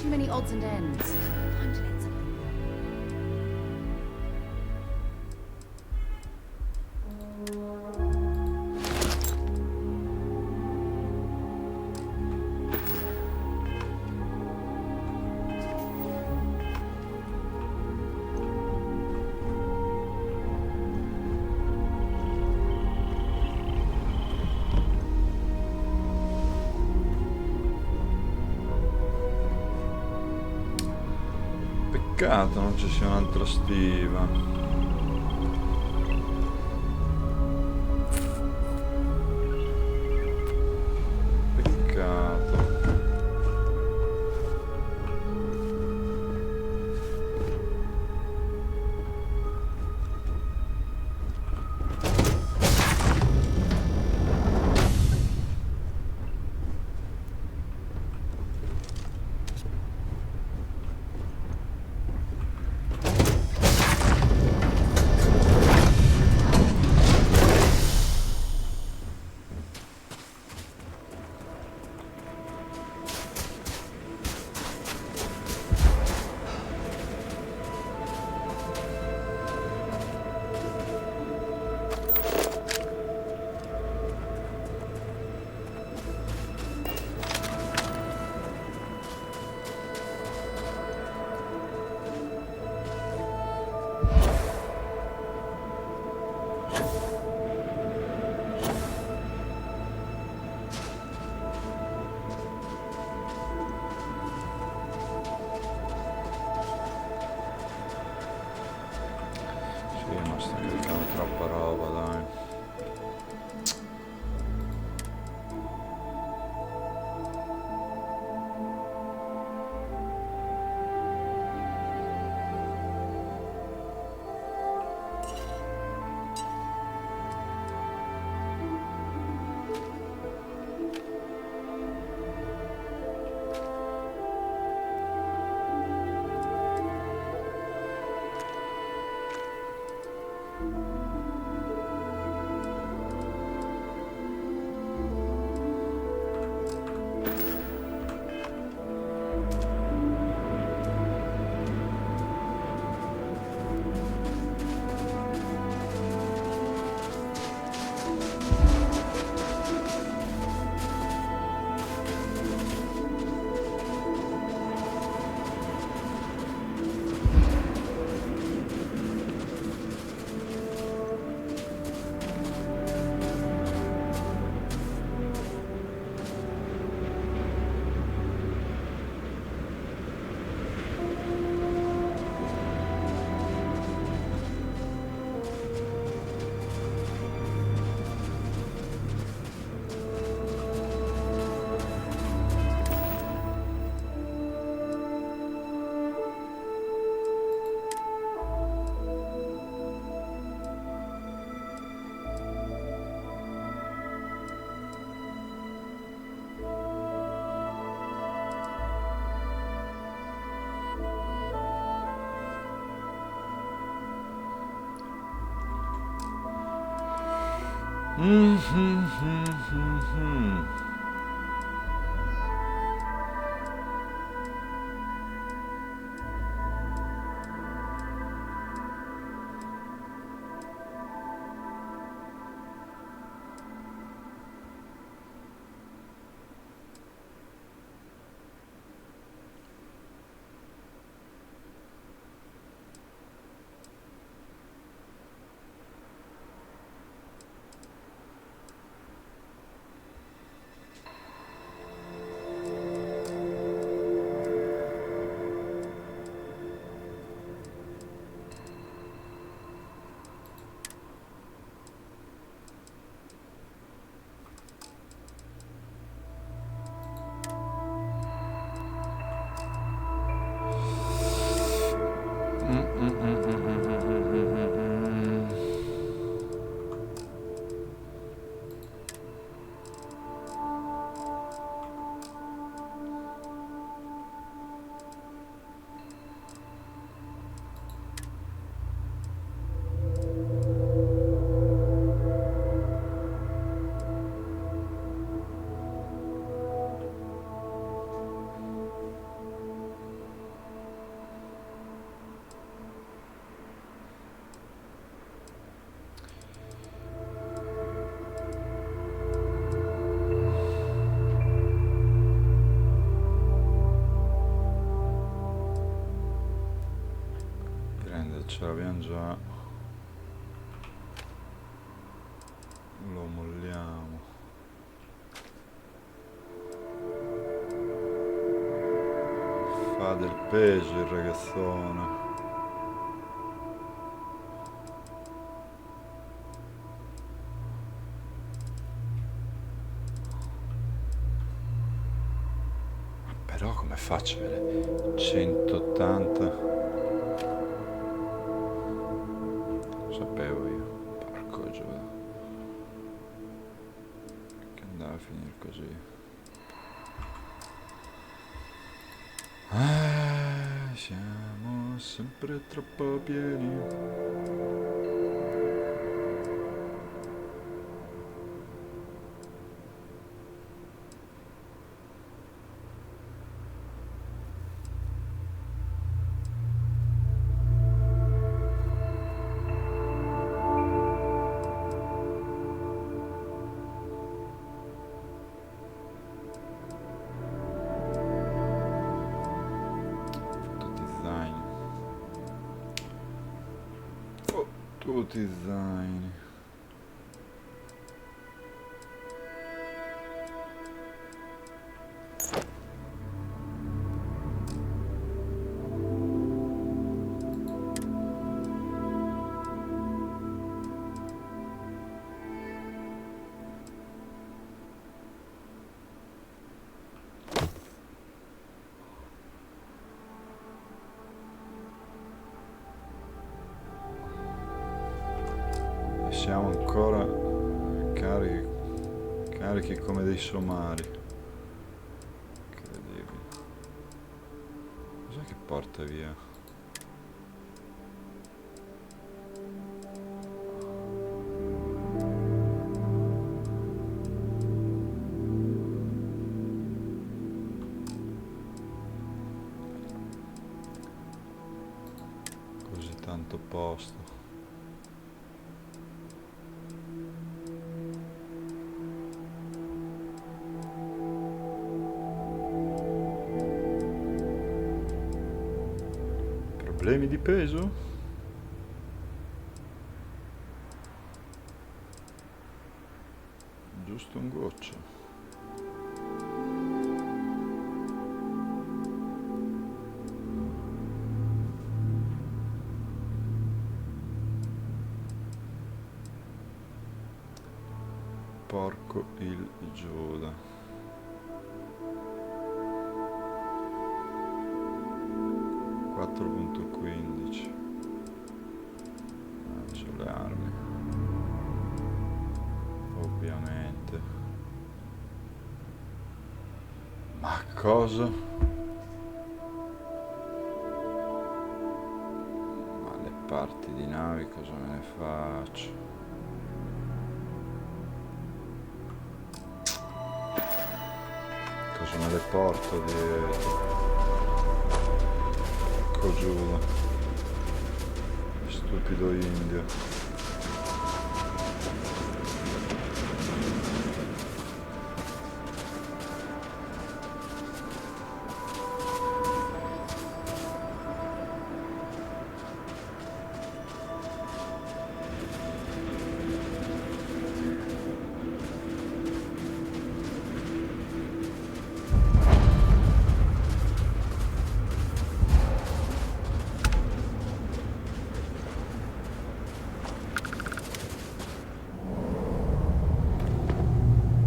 too many odds and ends. Time to let something. Peccato non ci sia un'altra stiva. Ma sta caricando troppa roba, dai. ce l'abbiamo già. Lo molliamo. Fa del peso il ragazzone. Però come faccio a avere 180? Lo sapevo io, porco Giuda, che andava a finire così. Siamo sempre troppo pieni. Tutti i zaini. Siamo ancora carichi come dei somari. Incredibile. Cos'è che porta via? Così tanto posto. Problemi di peso? Giusto un goccio. Porco il Giuda. 4.15. Sulle armi, ovviamente. Ma cosa? Ma le parti di navi cosa me ne faccio? Cosa me le porto dietro? Giuda, stupido Indio.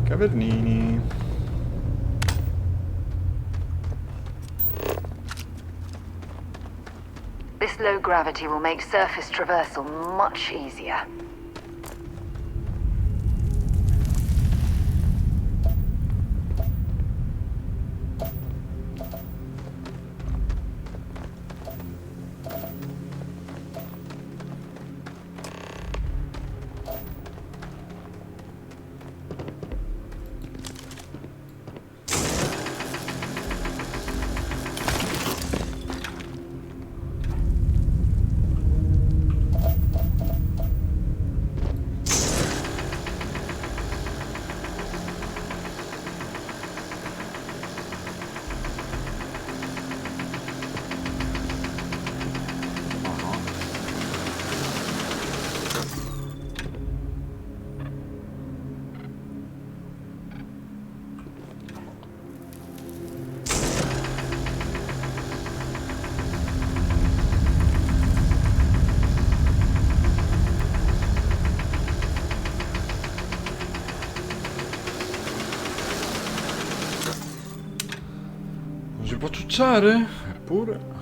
Cavernini. This low gravity will make surface traversal much easier. si può ciucciare? Eppure.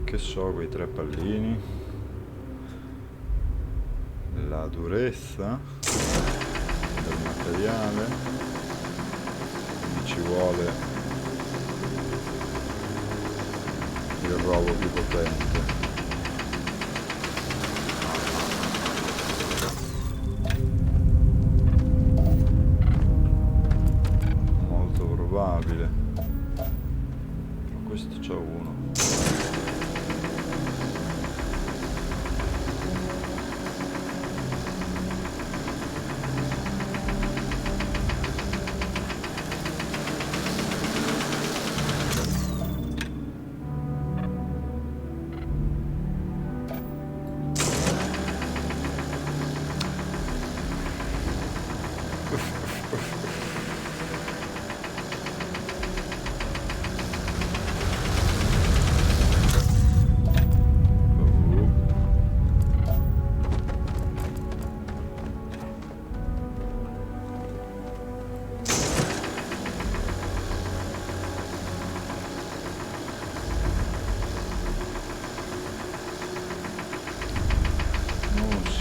Che so, quei 3 pallini, la durezza del materiale, quindi ci vuole il robo più potente. Molto probabile, però questo c'ha uno.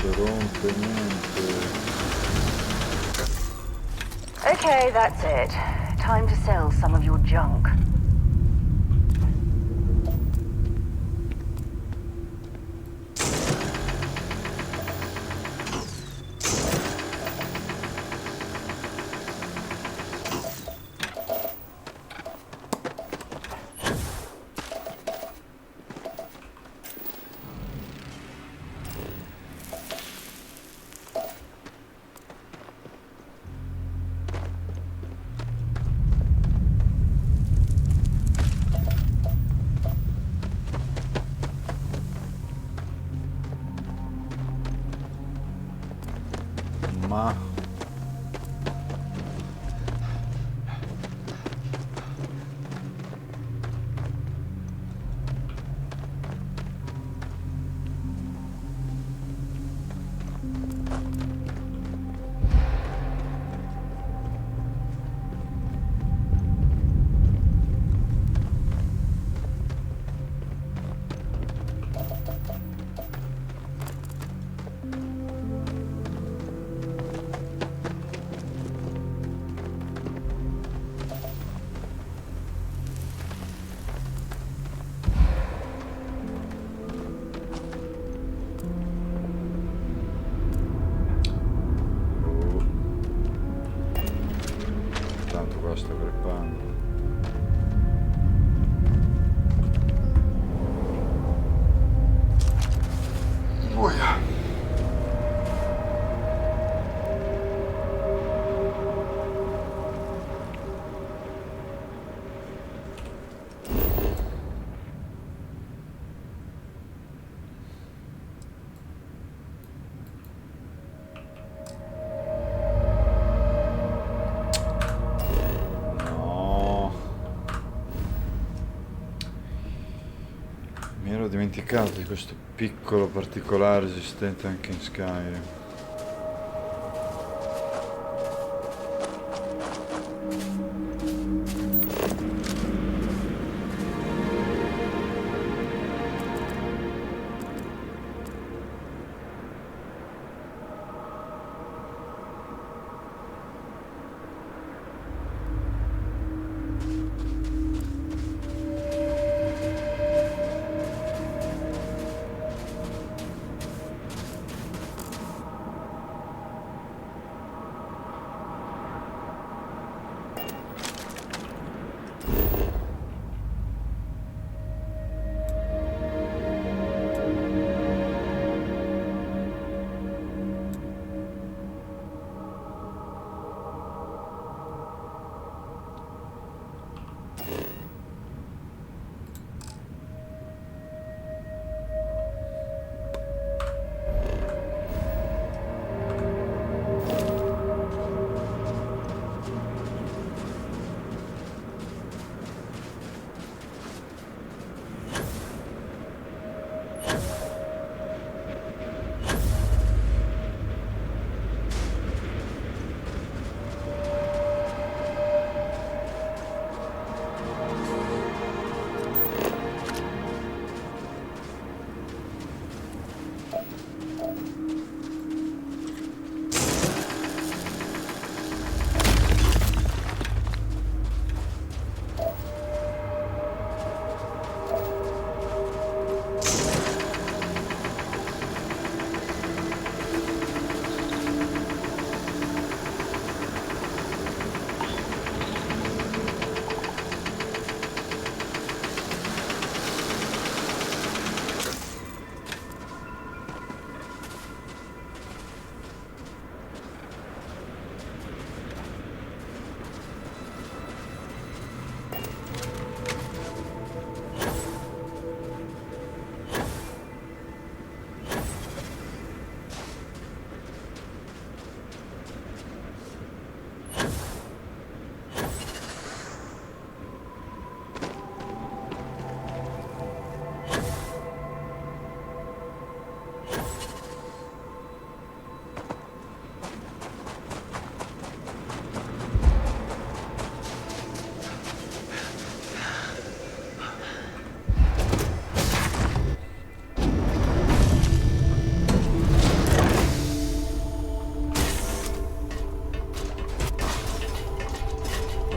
Rompe niente. Okay, that's it. Time to sell some of your junk. Ma Mi ero dimenticato di questo piccolo particolare esistente anche in Skyrim.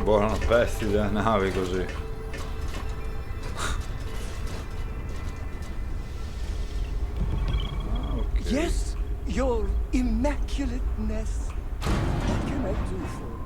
Buona pesti delle navi così. Okay. Yes, your immaculateness. What can I do for you?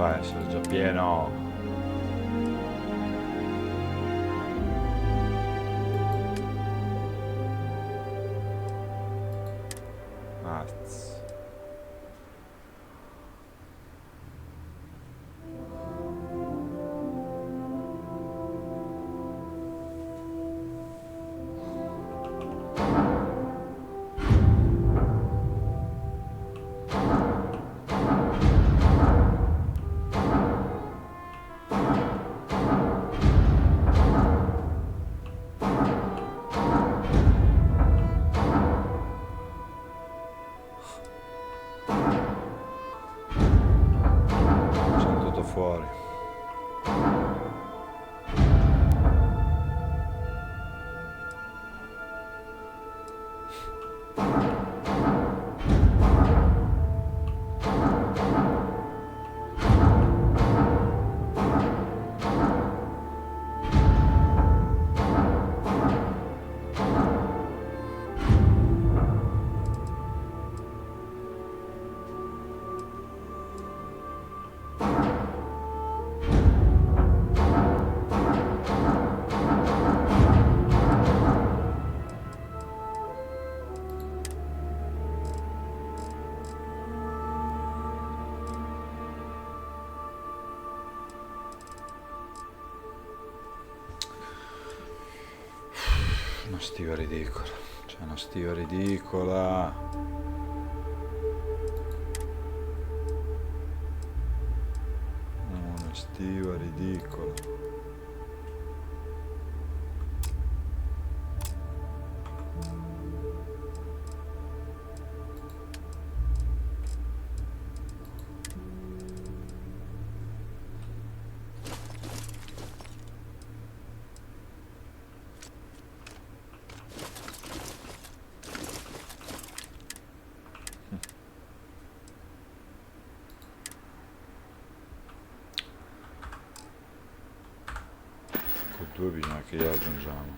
fa essere già pieno? Fuori. Una stiva ridicola, cioè una stiva ridicola. Una stiva ridicola. Due bisogna che gliela aggiungiamo.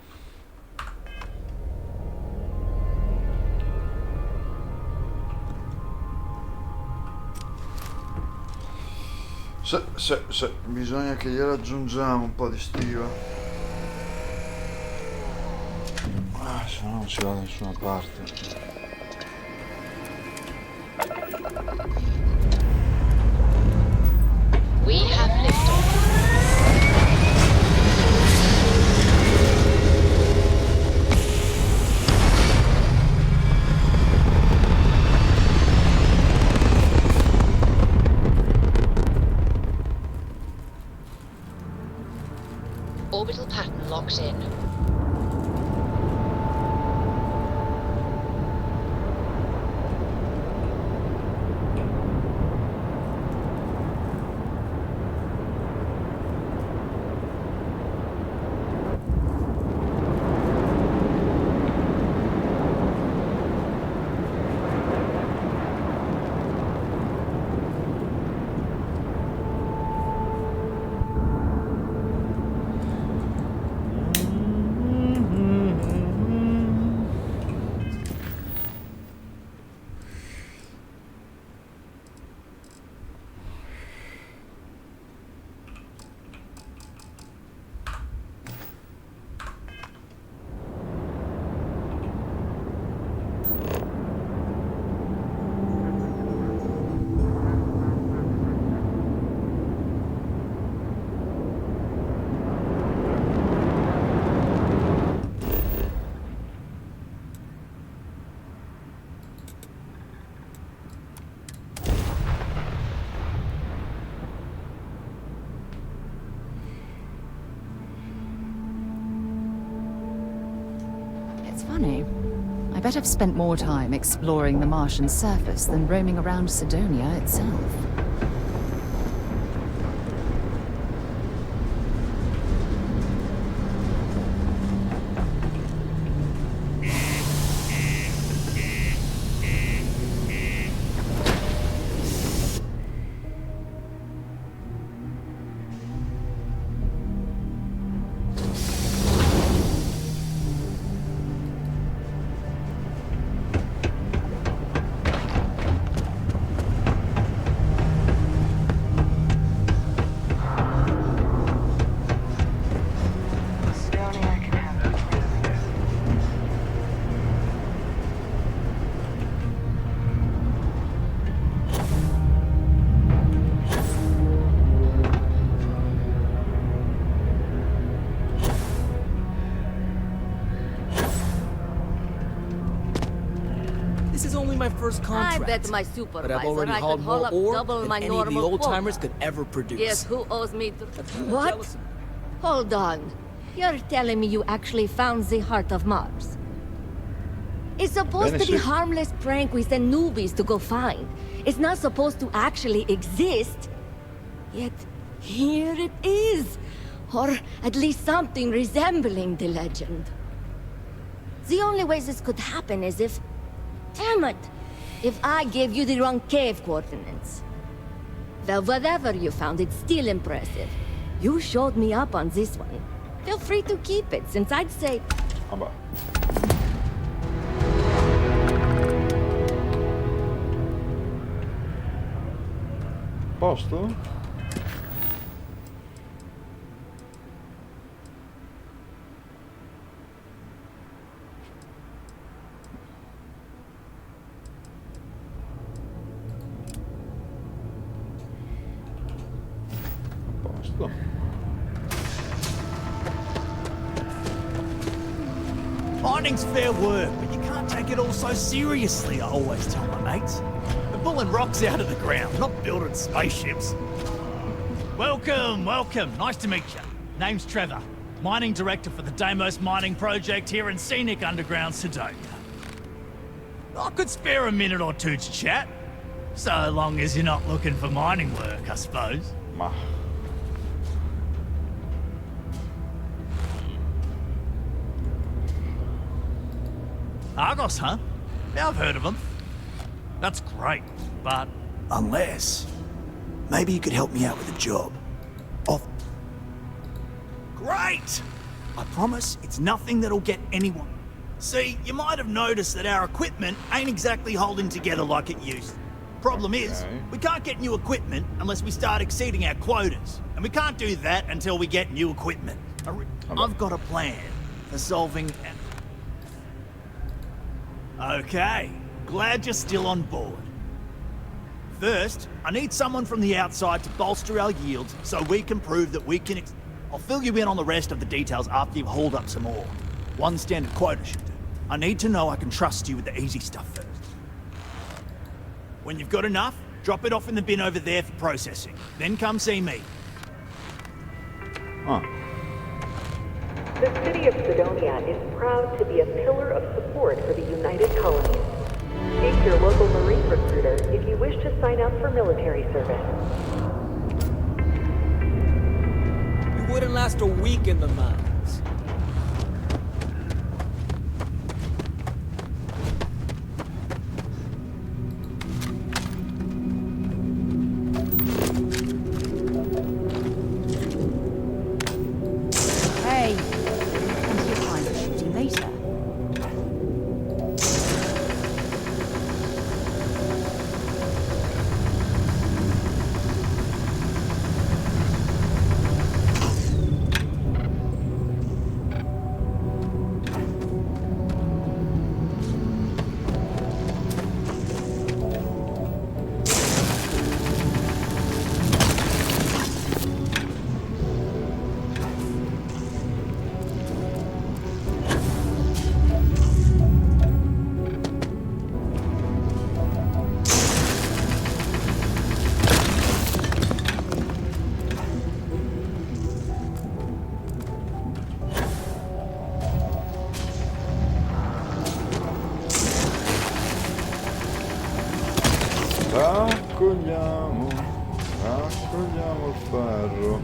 Se, bisogna che gliela aggiungiamo un po' di stiva. Se no non si va da nessuna parte. We have liftoff. Orbital pattern locked in. Funny. I bet I've spent more time exploring the Martian surface than roaming around Sidonia itself. is only my first contract. I bet my But I've supervisor already I hauled could haul more up ore double than my any of the normal old-timers quota. could ever produce. Guess who owes me kinda What? jealous of me. Hold on. You're telling me you actually found the heart of Mars? It's supposed to be Finish it. harmless prank we send newbies to go find. It's not supposed to actually exist. Yet, here it is. Or at least something resembling the legend. The only way this could happen is if... Damn it! If I gave you the wrong cave coordinates. Well, whatever you found, it's still impressive. You showed me up on this one. Feel free to keep it, since I'd say... Vabbè. Posto? Posto. Mining's fair work, but you can't take it all so seriously, I always tell my mates. We're pulling rocks out of the ground, not building spaceships. Welcome, welcome. Nice to meet you. Name's Trevor, mining director for the Deimos mining project here in scenic underground Sedonia. I could spare a minute or two to chat, so long as you're not looking for mining work, I suppose. Ma. Argos, huh? Yeah, I've heard of them. That's great, but... Unless... Maybe you could help me out with a job. Great! I promise it's nothing that'll get anyone. See, you might have noticed that our equipment ain't exactly holding together like it used to. Problem is, we can't get new equipment unless we start exceeding our quotas. And we can't do that until we get new equipment. I've got a plan for solving... Okay, glad you're still on board. First, I need someone from the outside to bolster our yields so we can prove that we can... I'll fill you in on the rest of the details after you've hauled up some ore. One standard quota should do. I need to know I can trust you with the easy stuff first. When you've got enough, drop it off in the bin over there for processing. Then come see me. The city of Sedonia is proud to be a pillar of support for the United Colonies. Seek your local Marine recruiter if you wish to sign up for military service. You wouldn't last a week in the mines. Hey, and you're trying to shoot him later. Raccogliamo il ferro.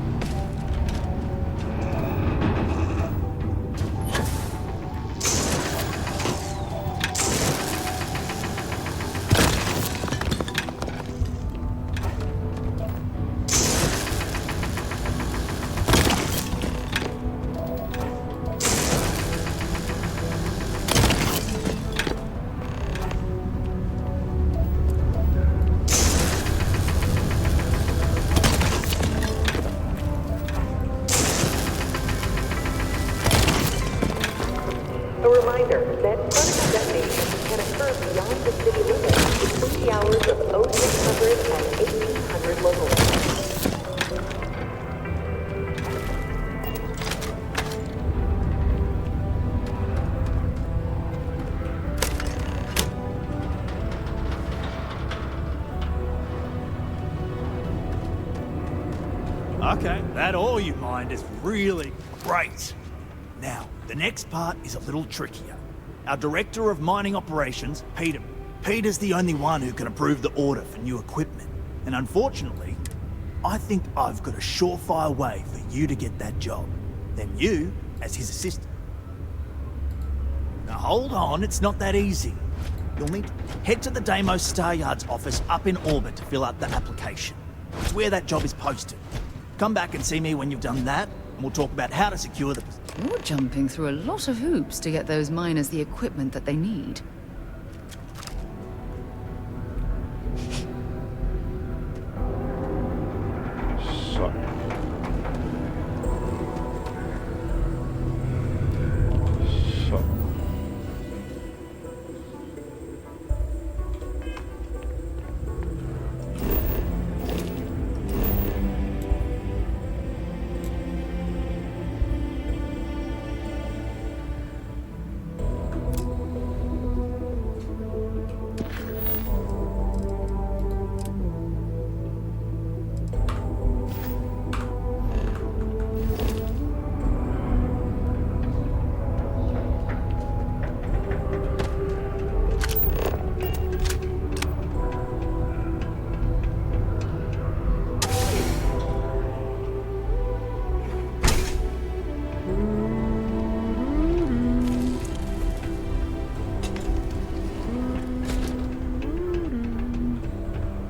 Okay, that all you mind is really great. Now, the next part is a little trickier. Our Director of Mining Operations, Peter's the only one who can approve the order for new equipment. And unfortunately, I think I've got a surefire way for you to get that job. Then you, as his assistant. Now hold on, it's not that easy. You'll need to head to the Deimos Star Yard's office up in orbit to fill out the application. It's where that job is posted. Come back and see me when you've done that, and we'll talk about how to secure the position. You're jumping through a lot of hoops to get those miners the equipment that they need. So.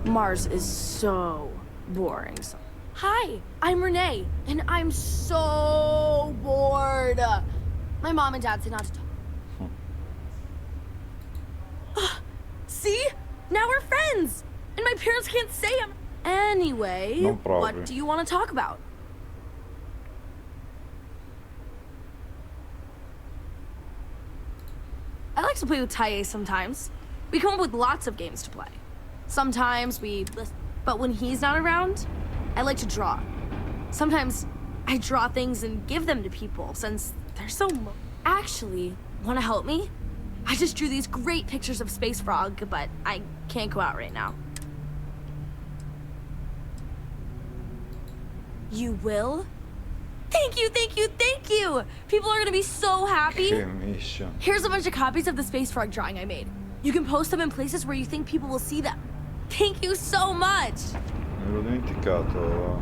Mars is so boring. Hi, I'm Renee, and I'm so bored. My mom and dad said not to talk. See? Now we're friends, and my parents can't say I'm... Anyway, No problem. what do you want to talk about? I like to play with Taye sometimes. We come up with lots of games to play. Sometimes we listen, but when he's not around, I like to draw. Sometimes I draw things and give them to people since they're so Actually, want to help me? I just drew these great pictures of Space Frog, but I can't go out right now. You will? Thank you, thank you, thank you! People are gonna be so happy. Here's a bunch of copies of the Space Frog drawing I made. You can post them in places where you think people will see them. Thank you so much! Mi ero dimenticato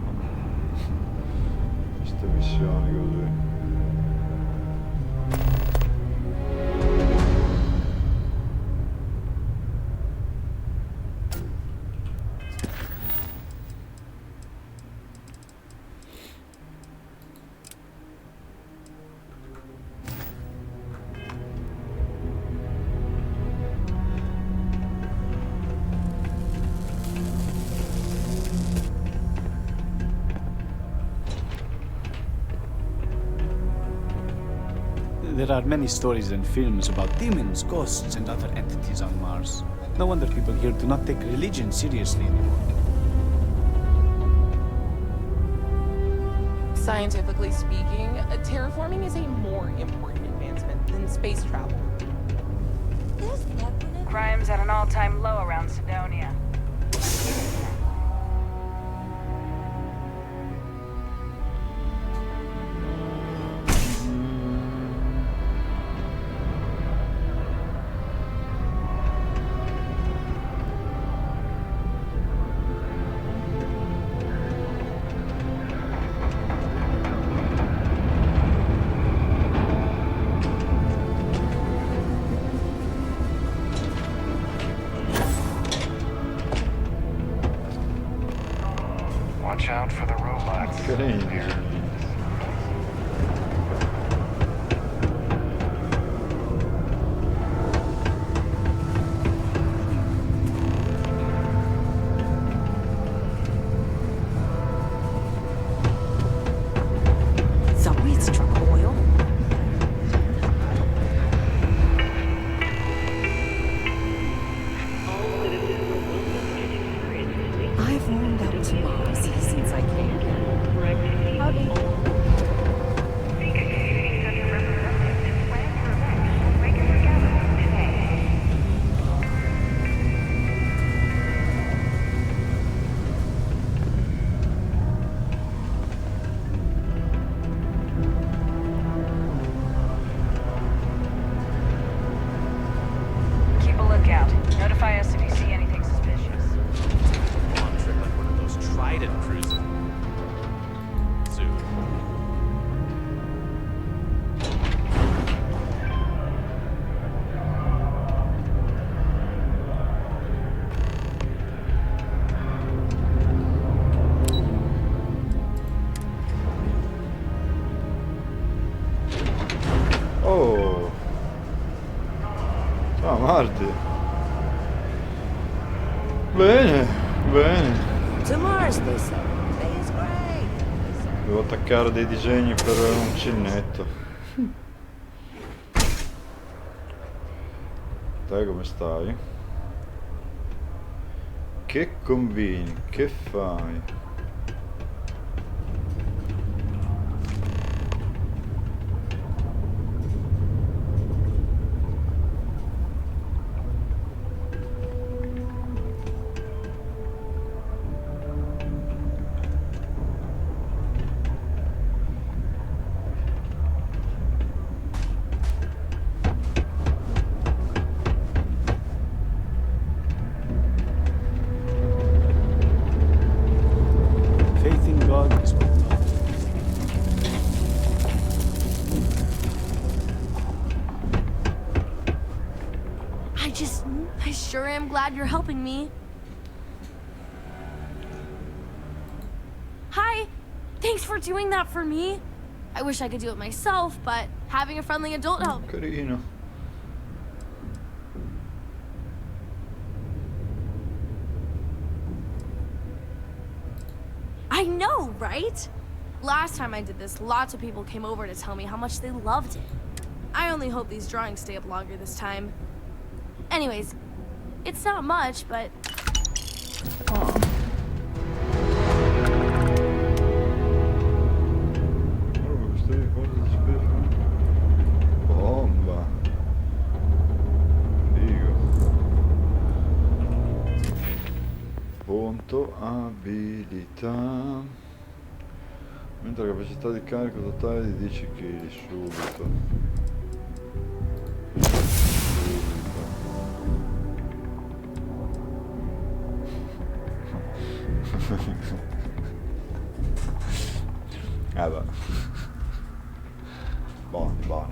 queste missioni così. There are many stories and films about demons, ghosts, and other entities on Mars. No wonder people here do not take religion seriously anymore. Scientifically speaking, terraforming is a more important advancement than space travel. Crime's at an all-time low around Sidonia. Watch out for the robots. Somebody's struck oil. I've warmed up to Mars since I came here. Howdy. Bene, bene. To Mars, they say. Today is great. Devo attaccare dei disegni per un cinnetto. Te come stai? Che combini? Che fai? Faith in God is what I sure am glad you're helping me. Hi! Thanks for doing that for me. I wish I could do it myself, but having a friendly adult help. Carino. I know, right? Last time I did this, lots of people came over to tell me how much they loved it. I only hope these drawings stay up longer this time. Anyways, it's not much, but... Bomba. Figo. Punto abilità. Aumenta la capacità di carico totale di 10 kg subito. Va. Buoni.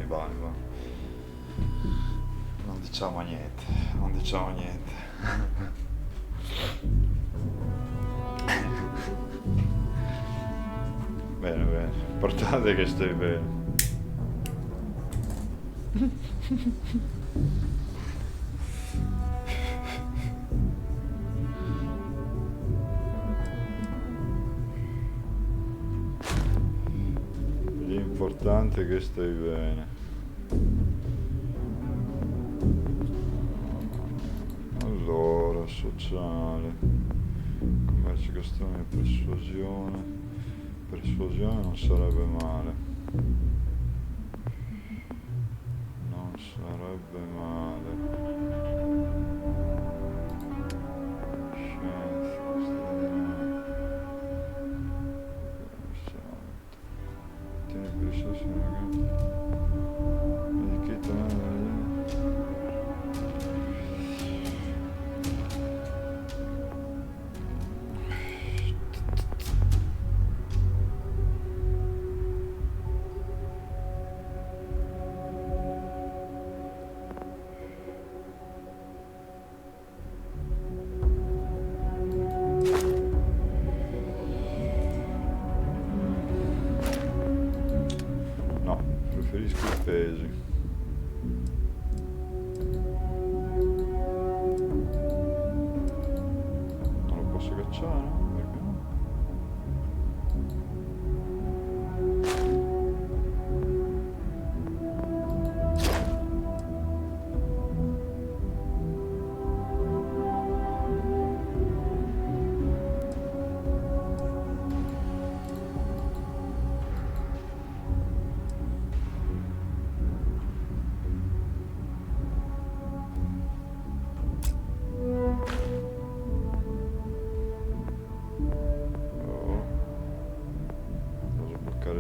Non diciamo niente. Bene. Portate che stai bene. L'importante è che stai bene. Allora, sociale, commercio, costume, persuasione. Persuasione non sarebbe male. Preferisco i pesi. Non lo posso cacciare? Perché no?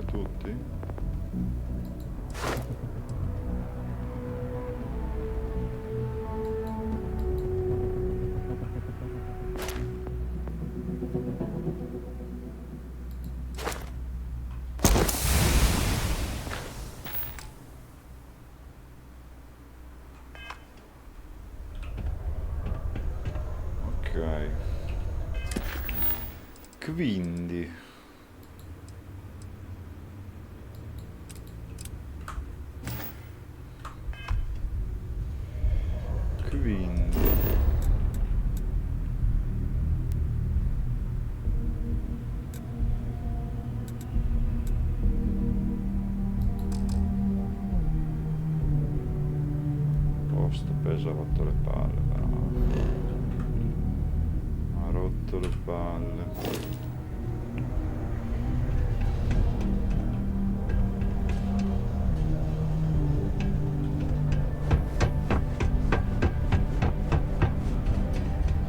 Tutti? Ok. Quindi palle però. Ha rotto le palle.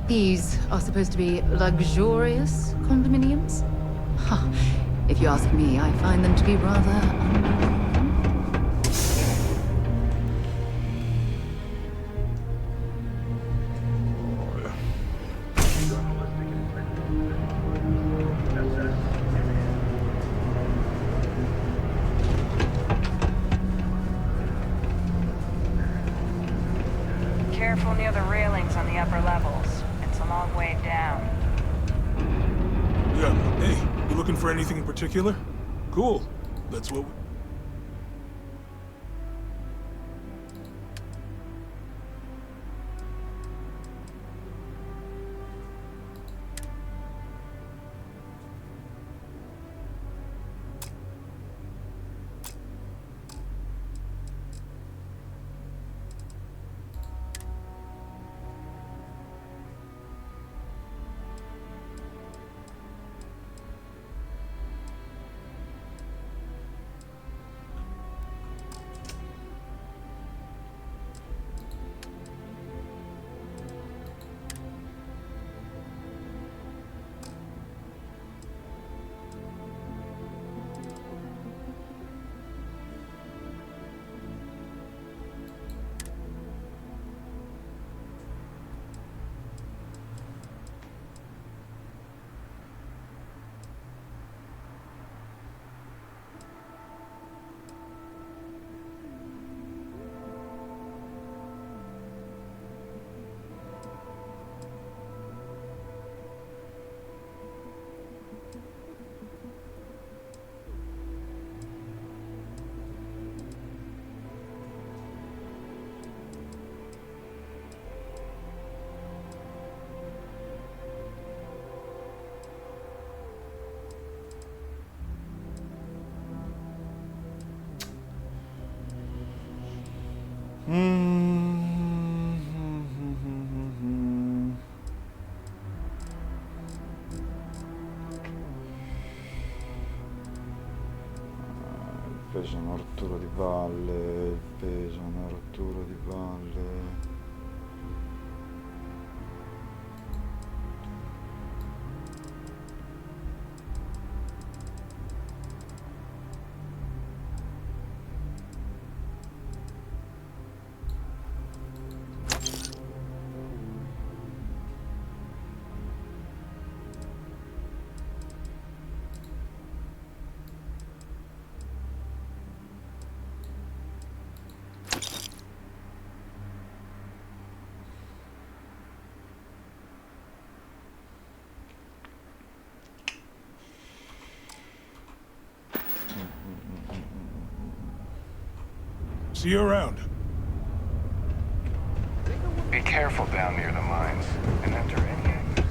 These are supposed to be luxurious condominiums? Ha, if you ask me, I find them to be rather Careful near the railings on the upper levels. It's a long way down. Yeah, hey, you looking for anything in particular? Cool. That's what we... Il peso è una rottura di palle, il peso è una rottura di palle. See you around. Be careful down near the mines, and enter any exit.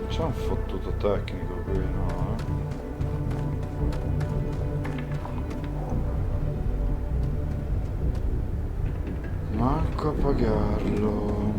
C'è un fottuto tecnico qui, no? Manco a pagarlo.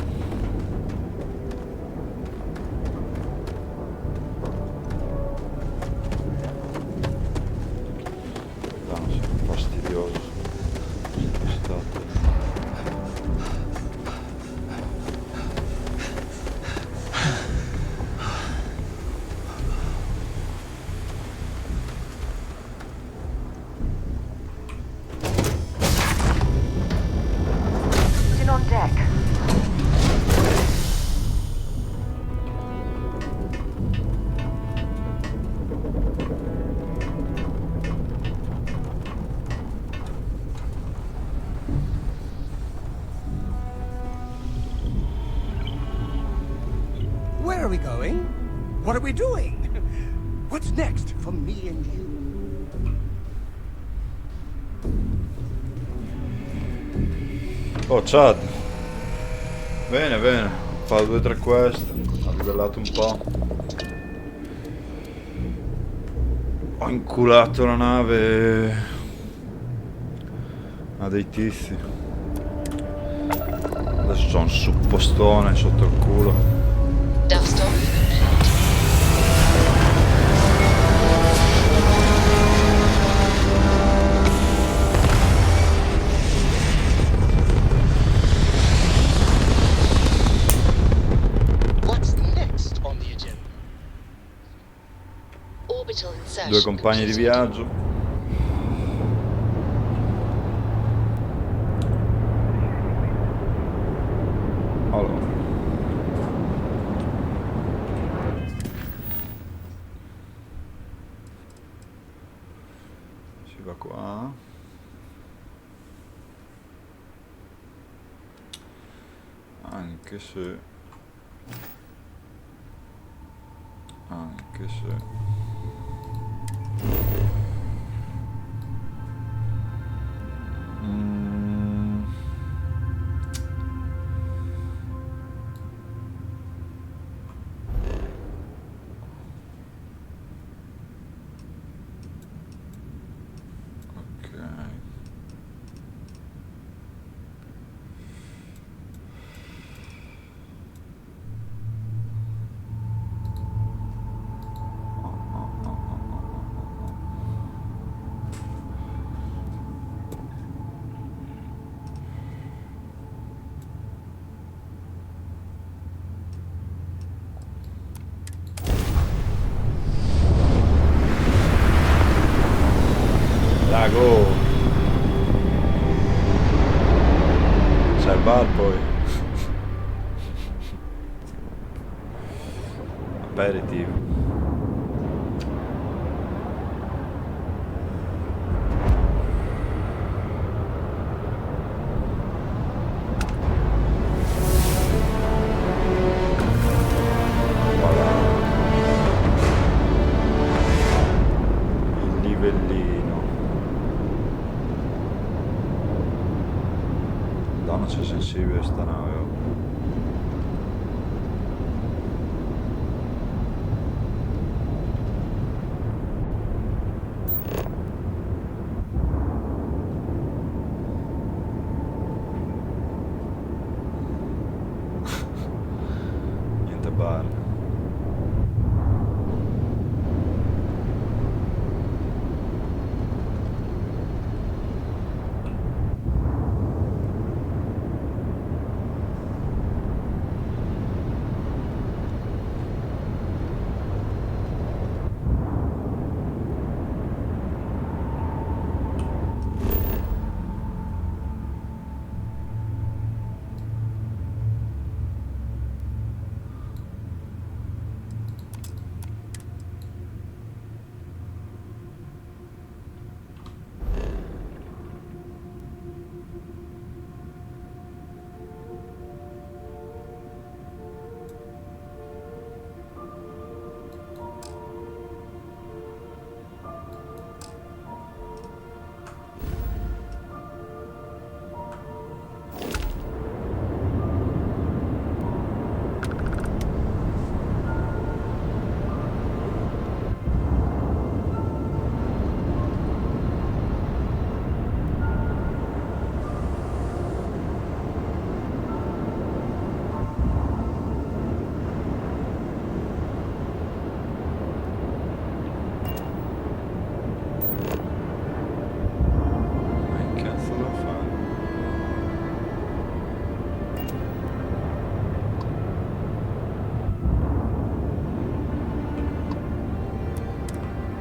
What are we doing? What's next for me and you? Oh, Chad. Bene, bene. Ho fatto 2 o 3 quest. Ho livellato un po'. Ho inculato la nave a dei tizi. Adesso c'ho un suppostone sotto il culo. Dust off. What's next on the agenda? Orbital insertion. 2 compagni di viaggio. Allora. Si va qua. Anche se Lago. C'è il bar poi. Aperitivo. C'è sensibile sta nave, oh. Niente bar.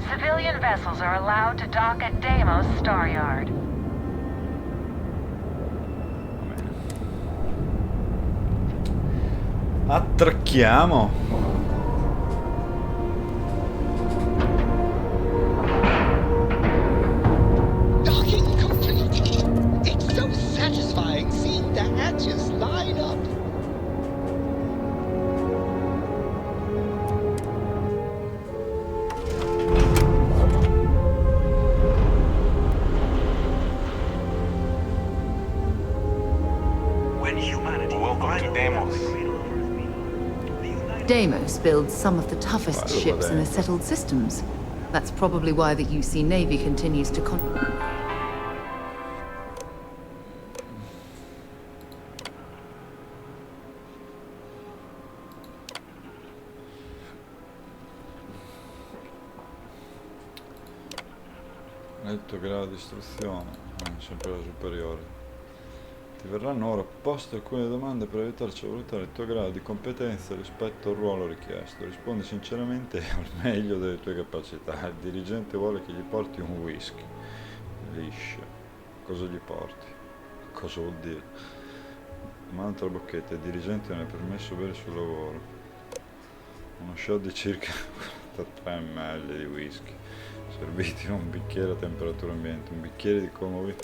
Civilian vessels are allowed to dock at Deimos Star Yard. Attracchiamo. Docking complete. It's so satisfying seeing the hatches line up. Deimos builds some of the toughest Bello ships in the potente. settled systems. That's probably why the UC Navy continues to Il tuo grado di istruzione, sempre la superiore. Ti verranno ora poste alcune domande per aiutarci a valutare il tuo grado di competenza rispetto al ruolo richiesto. Rispondi sinceramente e al meglio delle tue capacità. Il dirigente vuole che gli porti un whisky. Liscia. Cosa gli porti? Cosa vuol dire? Un'altra bocchetta. Il dirigente non è permesso bere sul lavoro. Uno shot di circa 43 ml di whisky, serviti in un bicchiere a temperatura ambiente, un bicchiere di come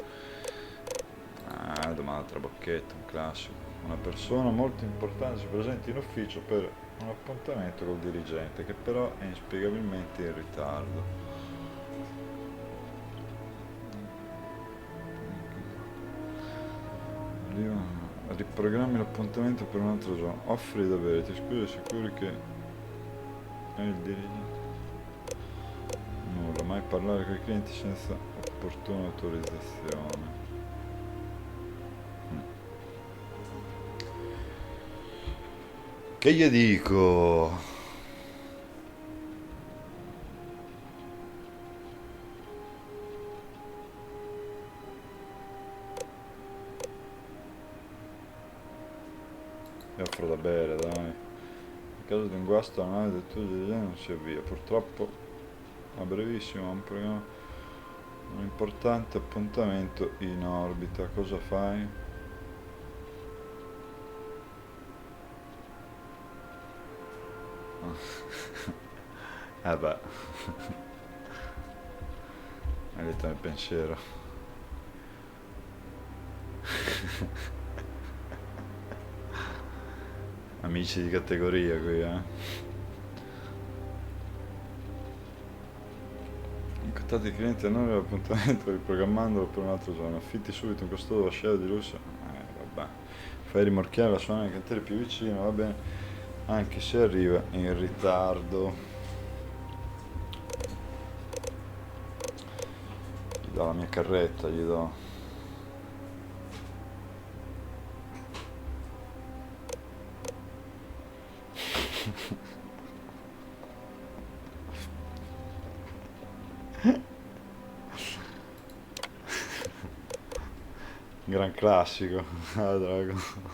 un'altra bocchetta, un classico. Una persona molto importante si presenta in ufficio per un appuntamento col dirigente, che però è inspiegabilmente in ritardo. Riprogrammi l'appuntamento per un altro giorno. Offri da bere, ti scusi, sicuri che è il dirigente? Nulla, mai parlare con i clienti senza opportuna autorizzazione. Che gli dico? Gli offro da bere, dai. In caso di un guasto la nave del tuo dirigente non si avvia. Purtroppo a brevissimo un programma, un importante appuntamento in orbita. Cosa fai? Beh. Hai letto nel pensiero. Amici di categoria qui, Incontrate i clienti a noi l'appuntamento riprogrammandolo per un altro giorno. Affitti subito un costoso vascello di lusso. Vabbè. Fai rimorchiare la sua nave in cantiere più vicino, va bene. Anche se arriva in ritardo. Gli do la mia carretta, gli do. Gran classico. Drago.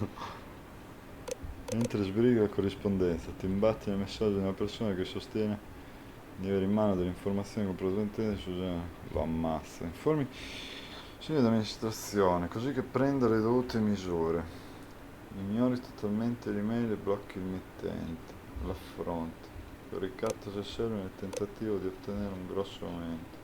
Mentre sbrighi la corrispondenza, ti imbatti nel messaggio di una persona che sostiene di avere in mano delle informazioni compromettenti sul genere. Lo ammazza. Informi consiglio di amministrazione, così che prenda le dovute misure. Ignori totalmente l'email e blocchi il mittente. L'affronti. Lo ricatto se serve nel tentativo di ottenere un grosso aumento.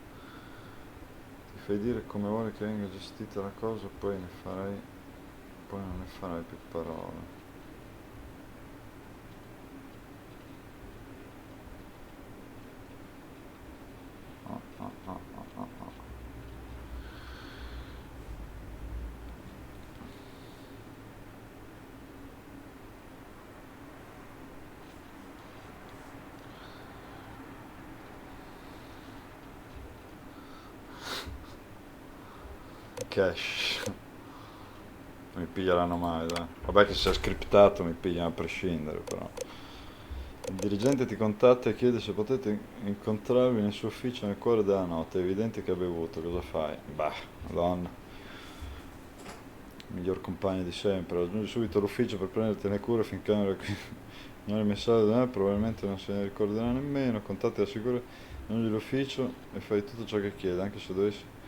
Ti fai dire come vuole che venga gestita la cosa, poi non ne farai più parole. Cash. Mi piglieranno mai, dai. Vabbè che se è scriptato mi pigliano a prescindere, però. Il dirigente ti contatta e chiede se potete incontrarvi nel suo ufficio nel cuore della notte. È evidente che ha bevuto, cosa fai? Bah, madonna. Miglior compagno di sempre. Raggiungi subito l'ufficio per prendertene cura finché non il messaggio da me, probabilmente non se ne ricorderà nemmeno. Contatti la sicura, raggiungi l'ufficio e fai tutto ciò che chiede, anche se dovessi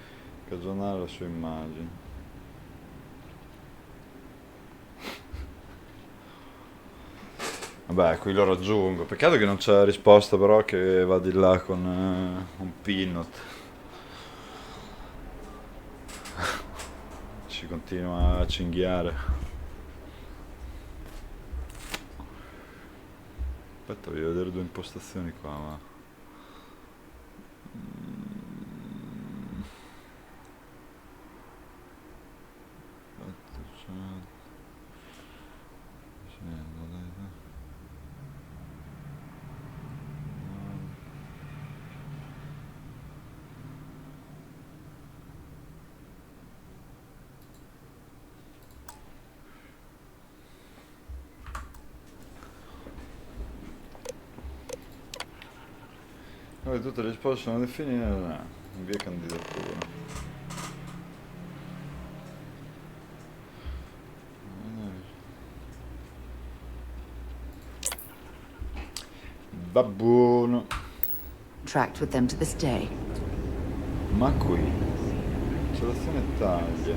cagionare la sua immagine. Vabbè, qui lo raggiungo. Peccato che non c'è la risposta, però, che va di là con un peanut. Si continua a cinghiare. Aspetta, voglio vedere due impostazioni qua, ma. Poi tutte le spose sono da finire, invia candidatura. Va buono. Tracked with them to this day. Ma qui selezione taglia.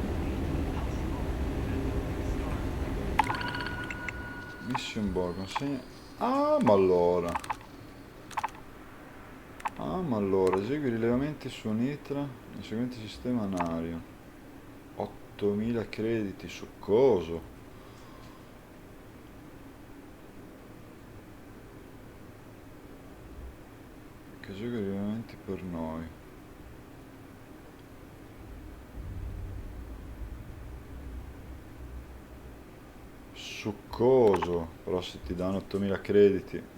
Mission board consegna. Ah ma allora esegui rilevamenti su Nitra nel seguente sistema anario. 8000 crediti su coso. Che esegui rilevamenti per noi. Succoso, però se ti danno 8000 crediti.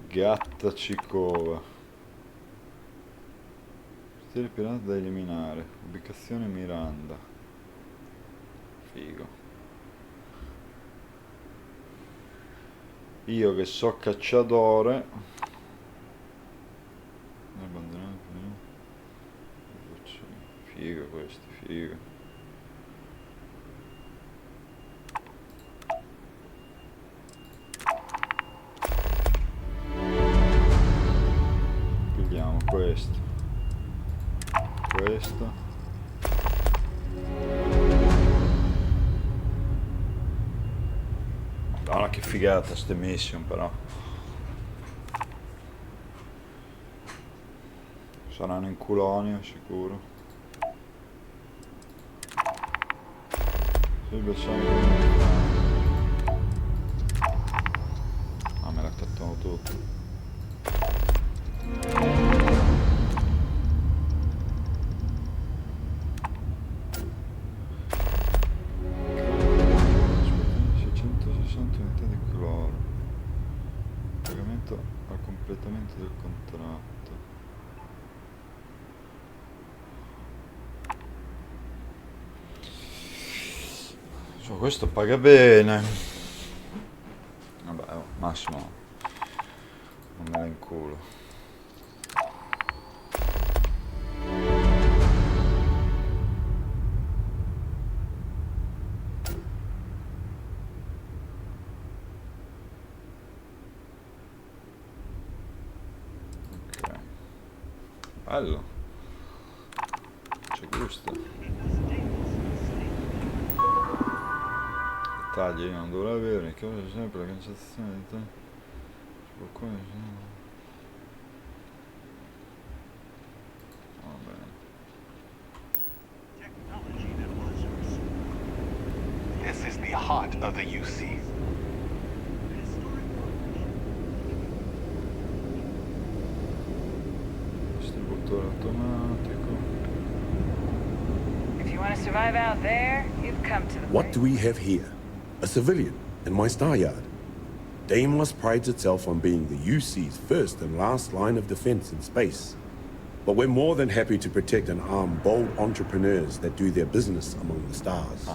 Gatta Cicova. Stile pirata da eliminare. Ubicazione Miranda. Figo. Io che so cacciatore. Figo questo, figo. Questo Madonna che figata ste mission però. Saranno in Culonia sicuro. Sì, ah, me l'accattano tutto. Al completamento del contratto. So, questo paga bene. Vabbè, massimo non me la inculo. Bello, c'è gusto. Tagli non dovrà avere, che ora c'è sempre la cancellazione di te. Va bene. This is the heart of the UC. If you want to survive out there, you've come to the What do we have here? A civilian in my star yard. Deimos prides itself on being the UC's first and last line of defense in space. But we're more than happy to protect and arm bold entrepreneurs that do their business among the stars.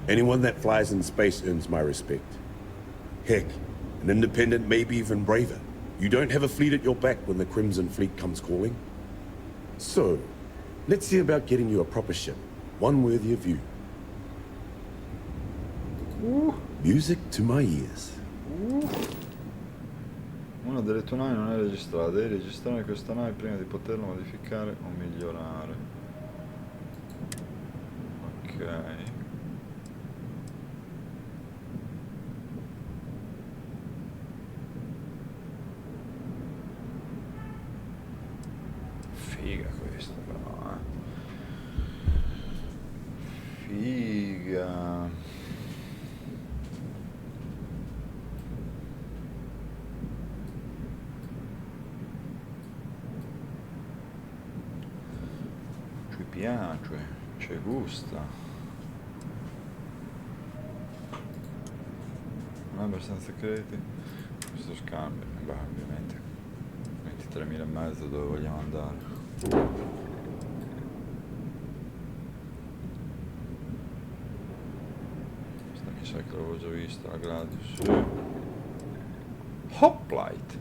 Anyone that flies in space earns my respect. Heck, an independent may be even braver. You don't have a fleet at your back when the Crimson Fleet comes calling. So, let's see about getting you a proper ship, one worthy of you. Music to my ears. Una delle tue navi non è registrata, devi registrare questa nave prima di poterla modificare o migliorare. Ok. Figa questa però, Figa. Ci piace, ci gusta. Non è abbastanza crediti. Questo scambio, beh, ovviamente 23.000 e mezzo dove vogliamo andare. sa che l'avevo già vista la Gladius. Hoplite.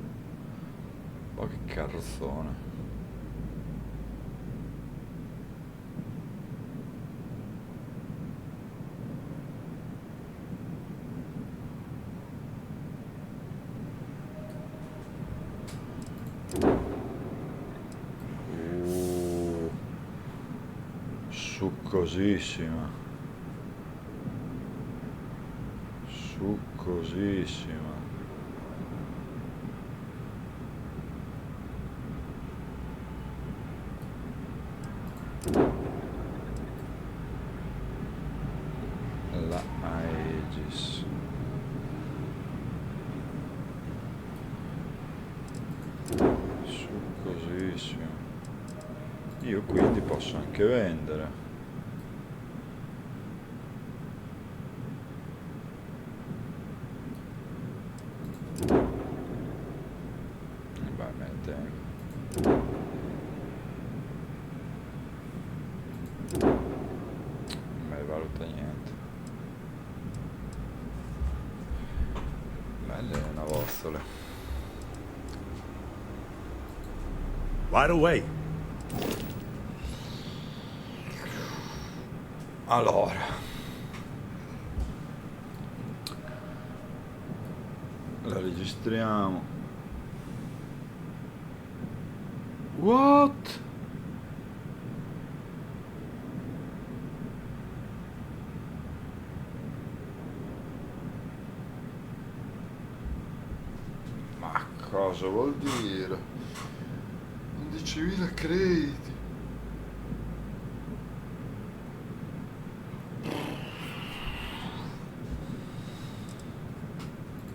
Oh, che carrozzone. Succosissima. Succosissima. La Aegis. Succosissima. Io quindi posso anche vendere. Right away. Allora, la registriamo. What? Ma cosa vuol dire? 11.000 crediti.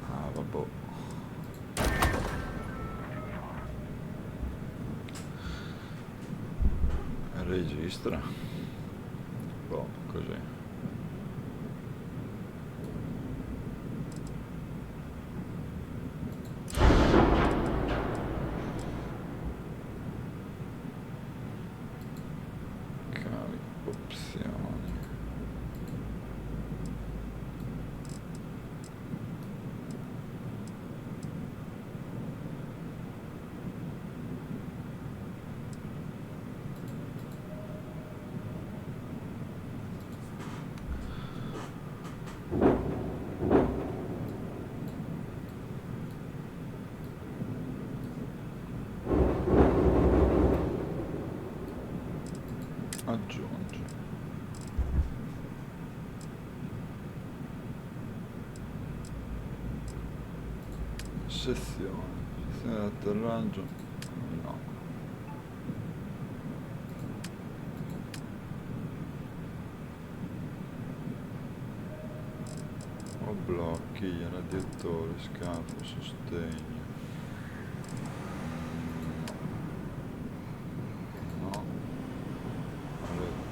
Ah, vabbè. Registra. Boh, così. Aggiungi. Sezione di atterraggio. No. O blocchi, radiatori, scafo, sostegno.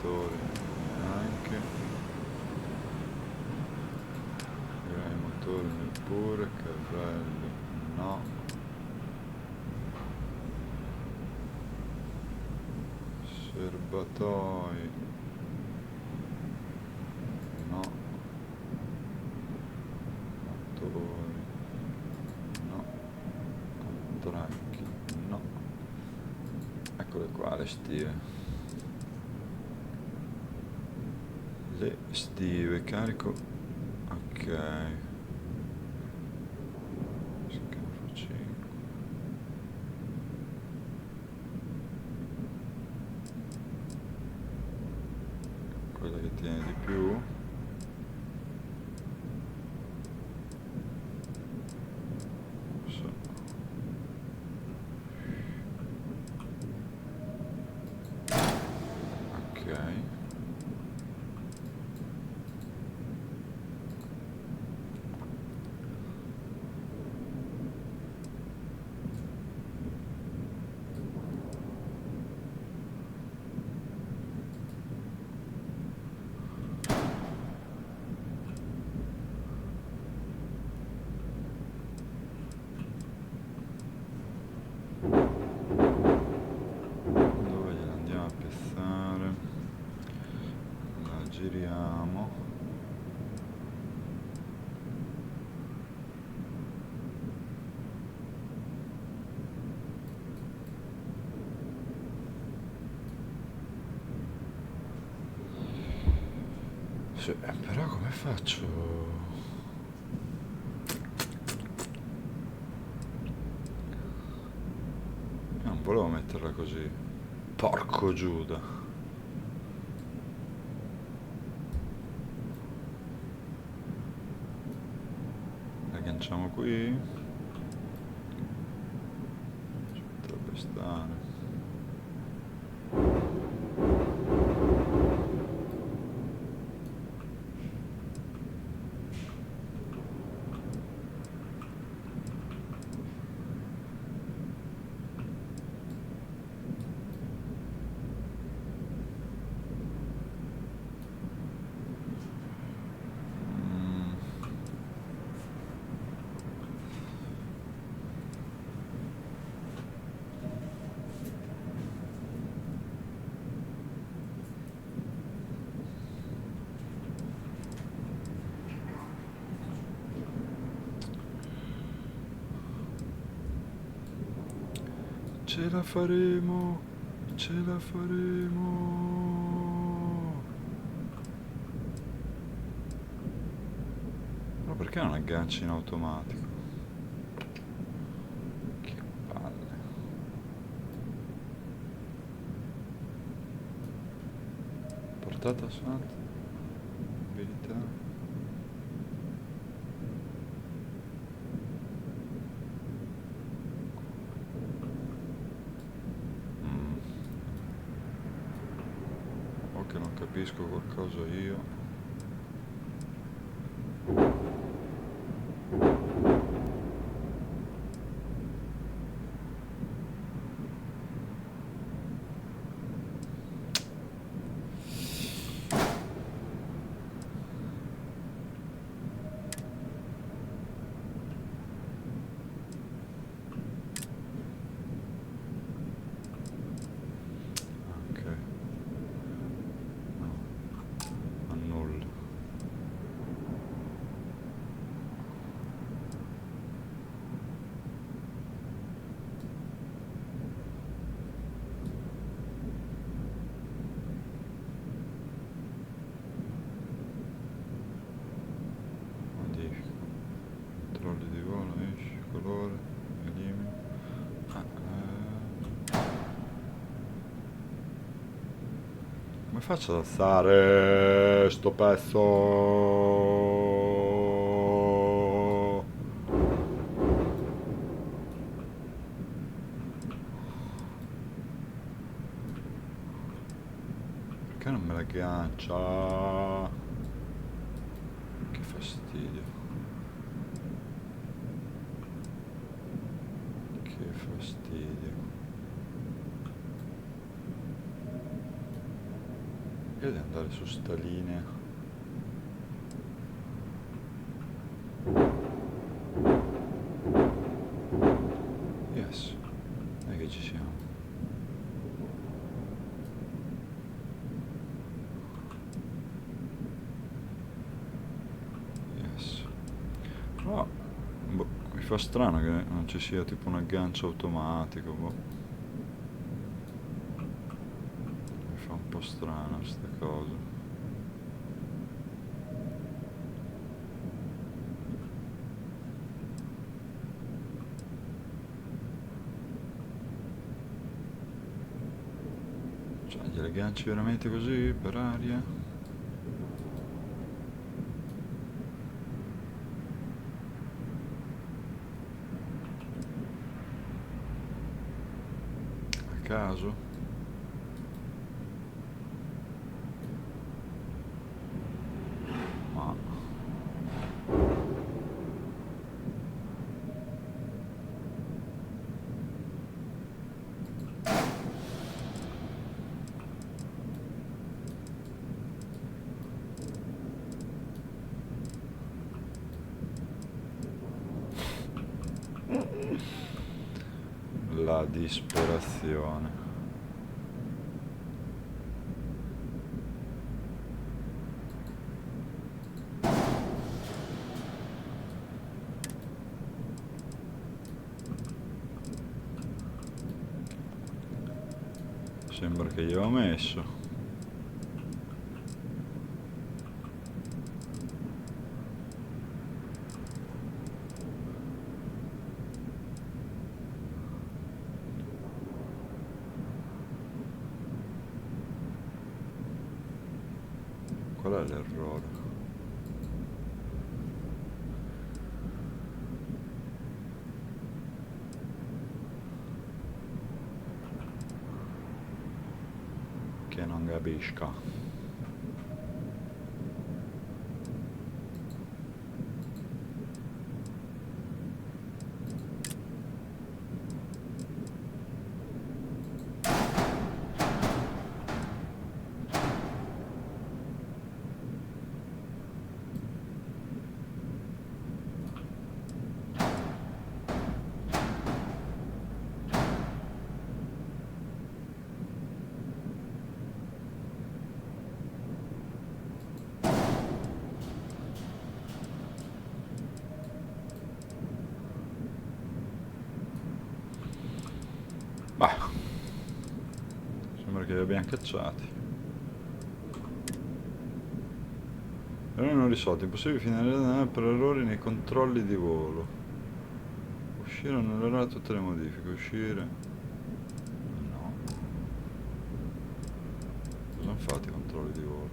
Anche i motori neppure, carrelli no, serbatoi no, motori no, attracchi no. Eccole qua le stive. Le stive, carico, ok, scafo 5, quella che tiene di più, ok. Sì, però come faccio? Non volevo metterla così. Porco Giuda. La agganciamo qui. Ci potrebbe stare. Ce la faremo, ce la faremo. Ma perché non agganci in automatico? Che palle. Portata salto. Abilità. Che non capisco qualcosa io. Controlli di volo, esci, colore, elimini. Come faccio ad alzare sto pezzo? Perché non me la aggancia? Che fastidio. Che fastidio. Io devo andare su sta linea. Yes. Non è che ci siamo. Yes. Però boh, mi fa strano che non ci sia tipo un aggancio automatico, boh. Un po' strana questa cosa. Cioè glieli agganci veramente così per aria? A caso? La disperazione. Sembra che io ho messo. qual è l'errore? Che non capisco. Bah, sembra che li abbiamo cacciati. Errori non risolti, impossibile finire per errori nei controlli di volo. Uscire o annullare tutte le modifiche, uscire. No. Cosa hanno fatto i controlli di volo?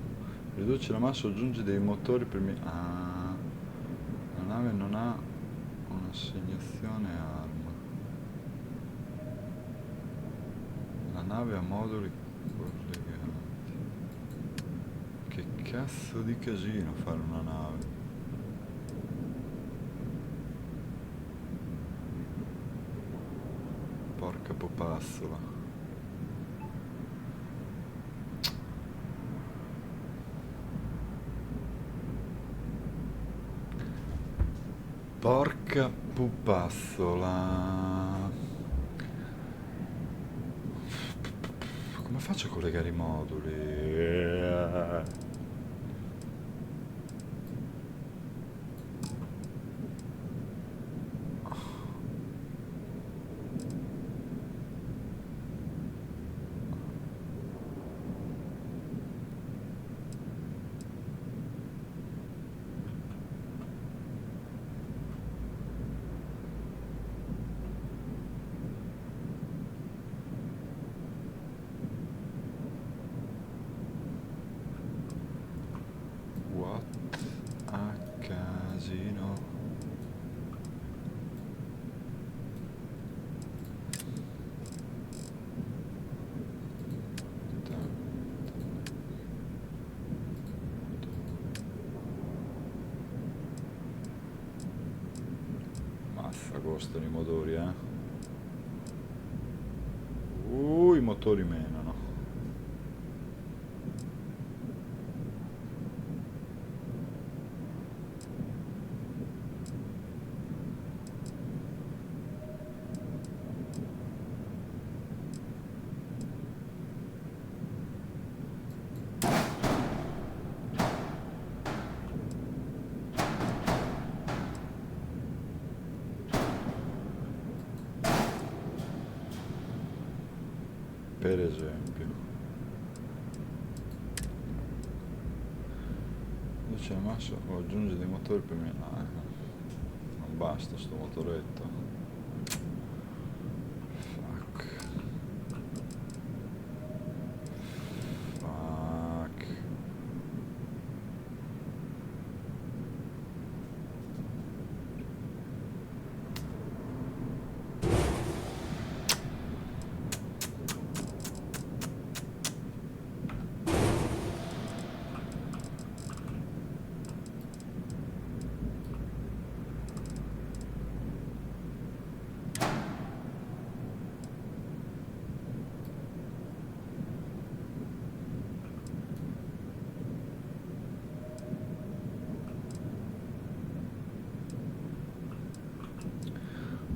Riduci la massa o aggiungi dei motori per Ah, la nave non ha un'assegnazione arma. La nave ha moduli collegati. Che cazzo di casino fare una nave? Porca pupazzola. Porca pupazzola. Come faccio a collegare i moduli? Costano i motori, i motori menano. Per esempio, c'è la massa o aggiunge dei motori per me. Non basta sto motoretto. Fuck.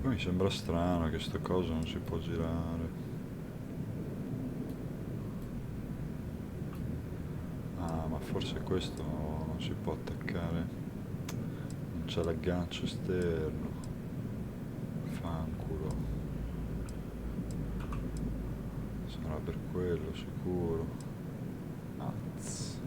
Mi sembra strano che sta cosa non si può girare. Ah, ma forse questo non si può attaccare. Non c'è l'aggancio esterno. Fanculo. Sarà per quello sicuro. Az.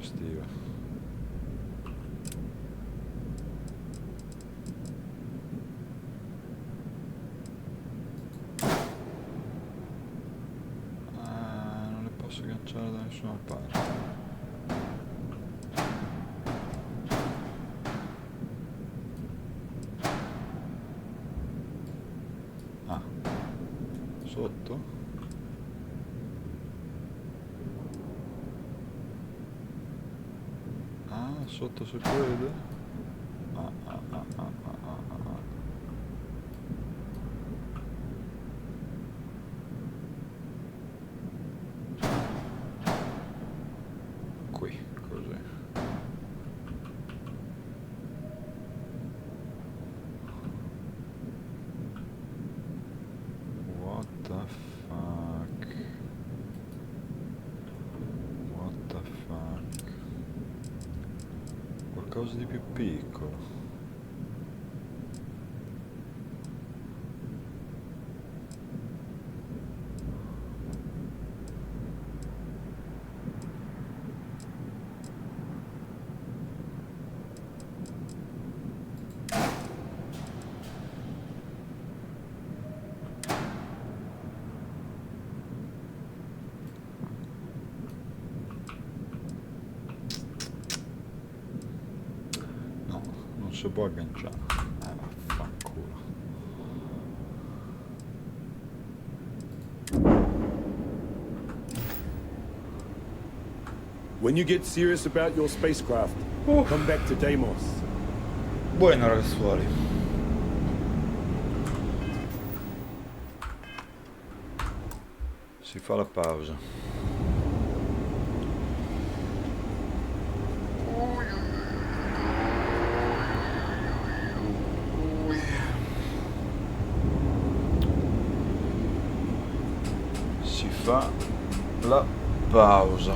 estiva. Non le posso agganciare da nessuna parte. Sotto? Sotto si vede? Qui, così. What the fuck? What the fuck? Qualcosa di più piccolo. Non si può agganciare. Vaffanculo. When you get serious about your spacecraft, come back to Deimos. Buono ragazzuoli. Si fa la pausa. Si fa la pausa.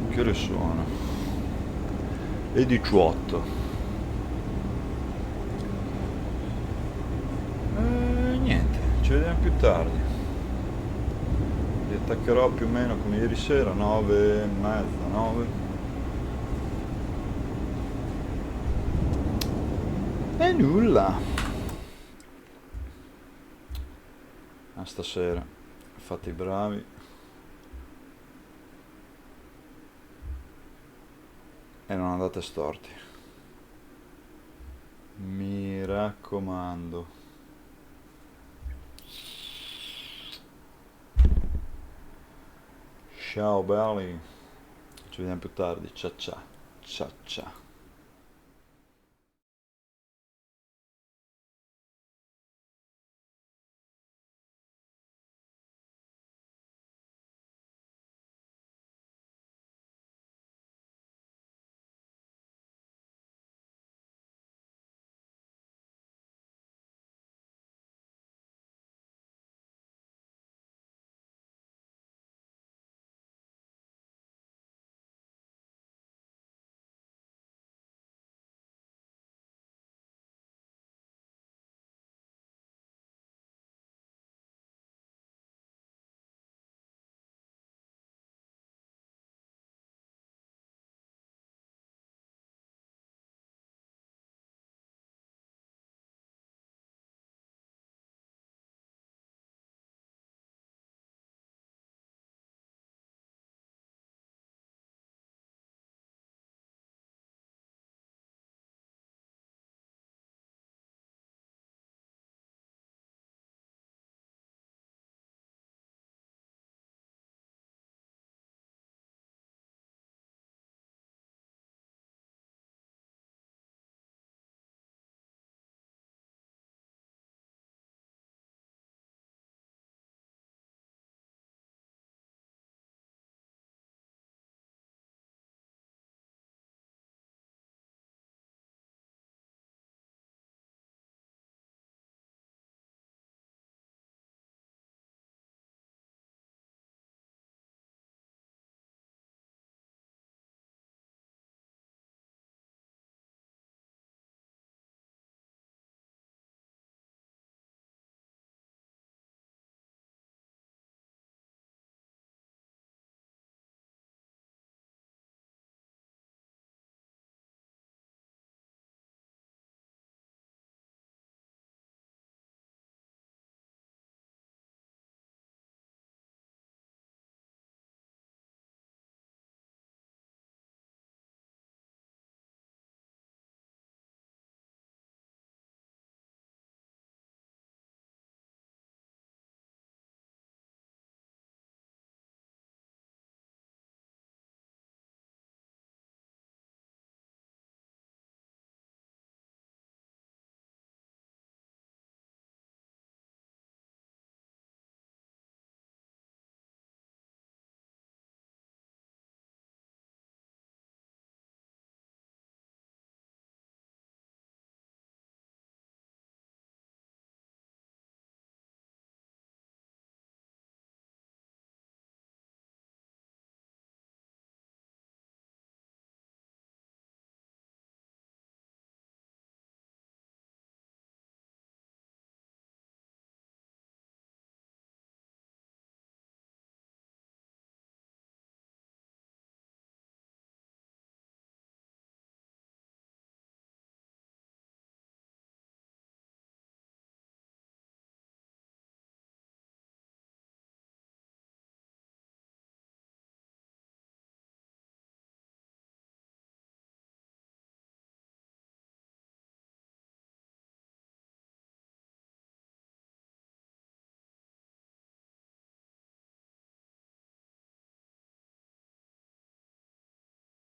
Che ore sono? Le 18. Niente, ci vediamo più tardi. Li attaccherò più o meno come ieri sera, 9 e mezza, 9. E nulla. A stasera, fate i bravi. E non andate storti. Mi raccomando. Ciao belli. Ci vediamo più tardi. Ciao ciao. Ciao ciao.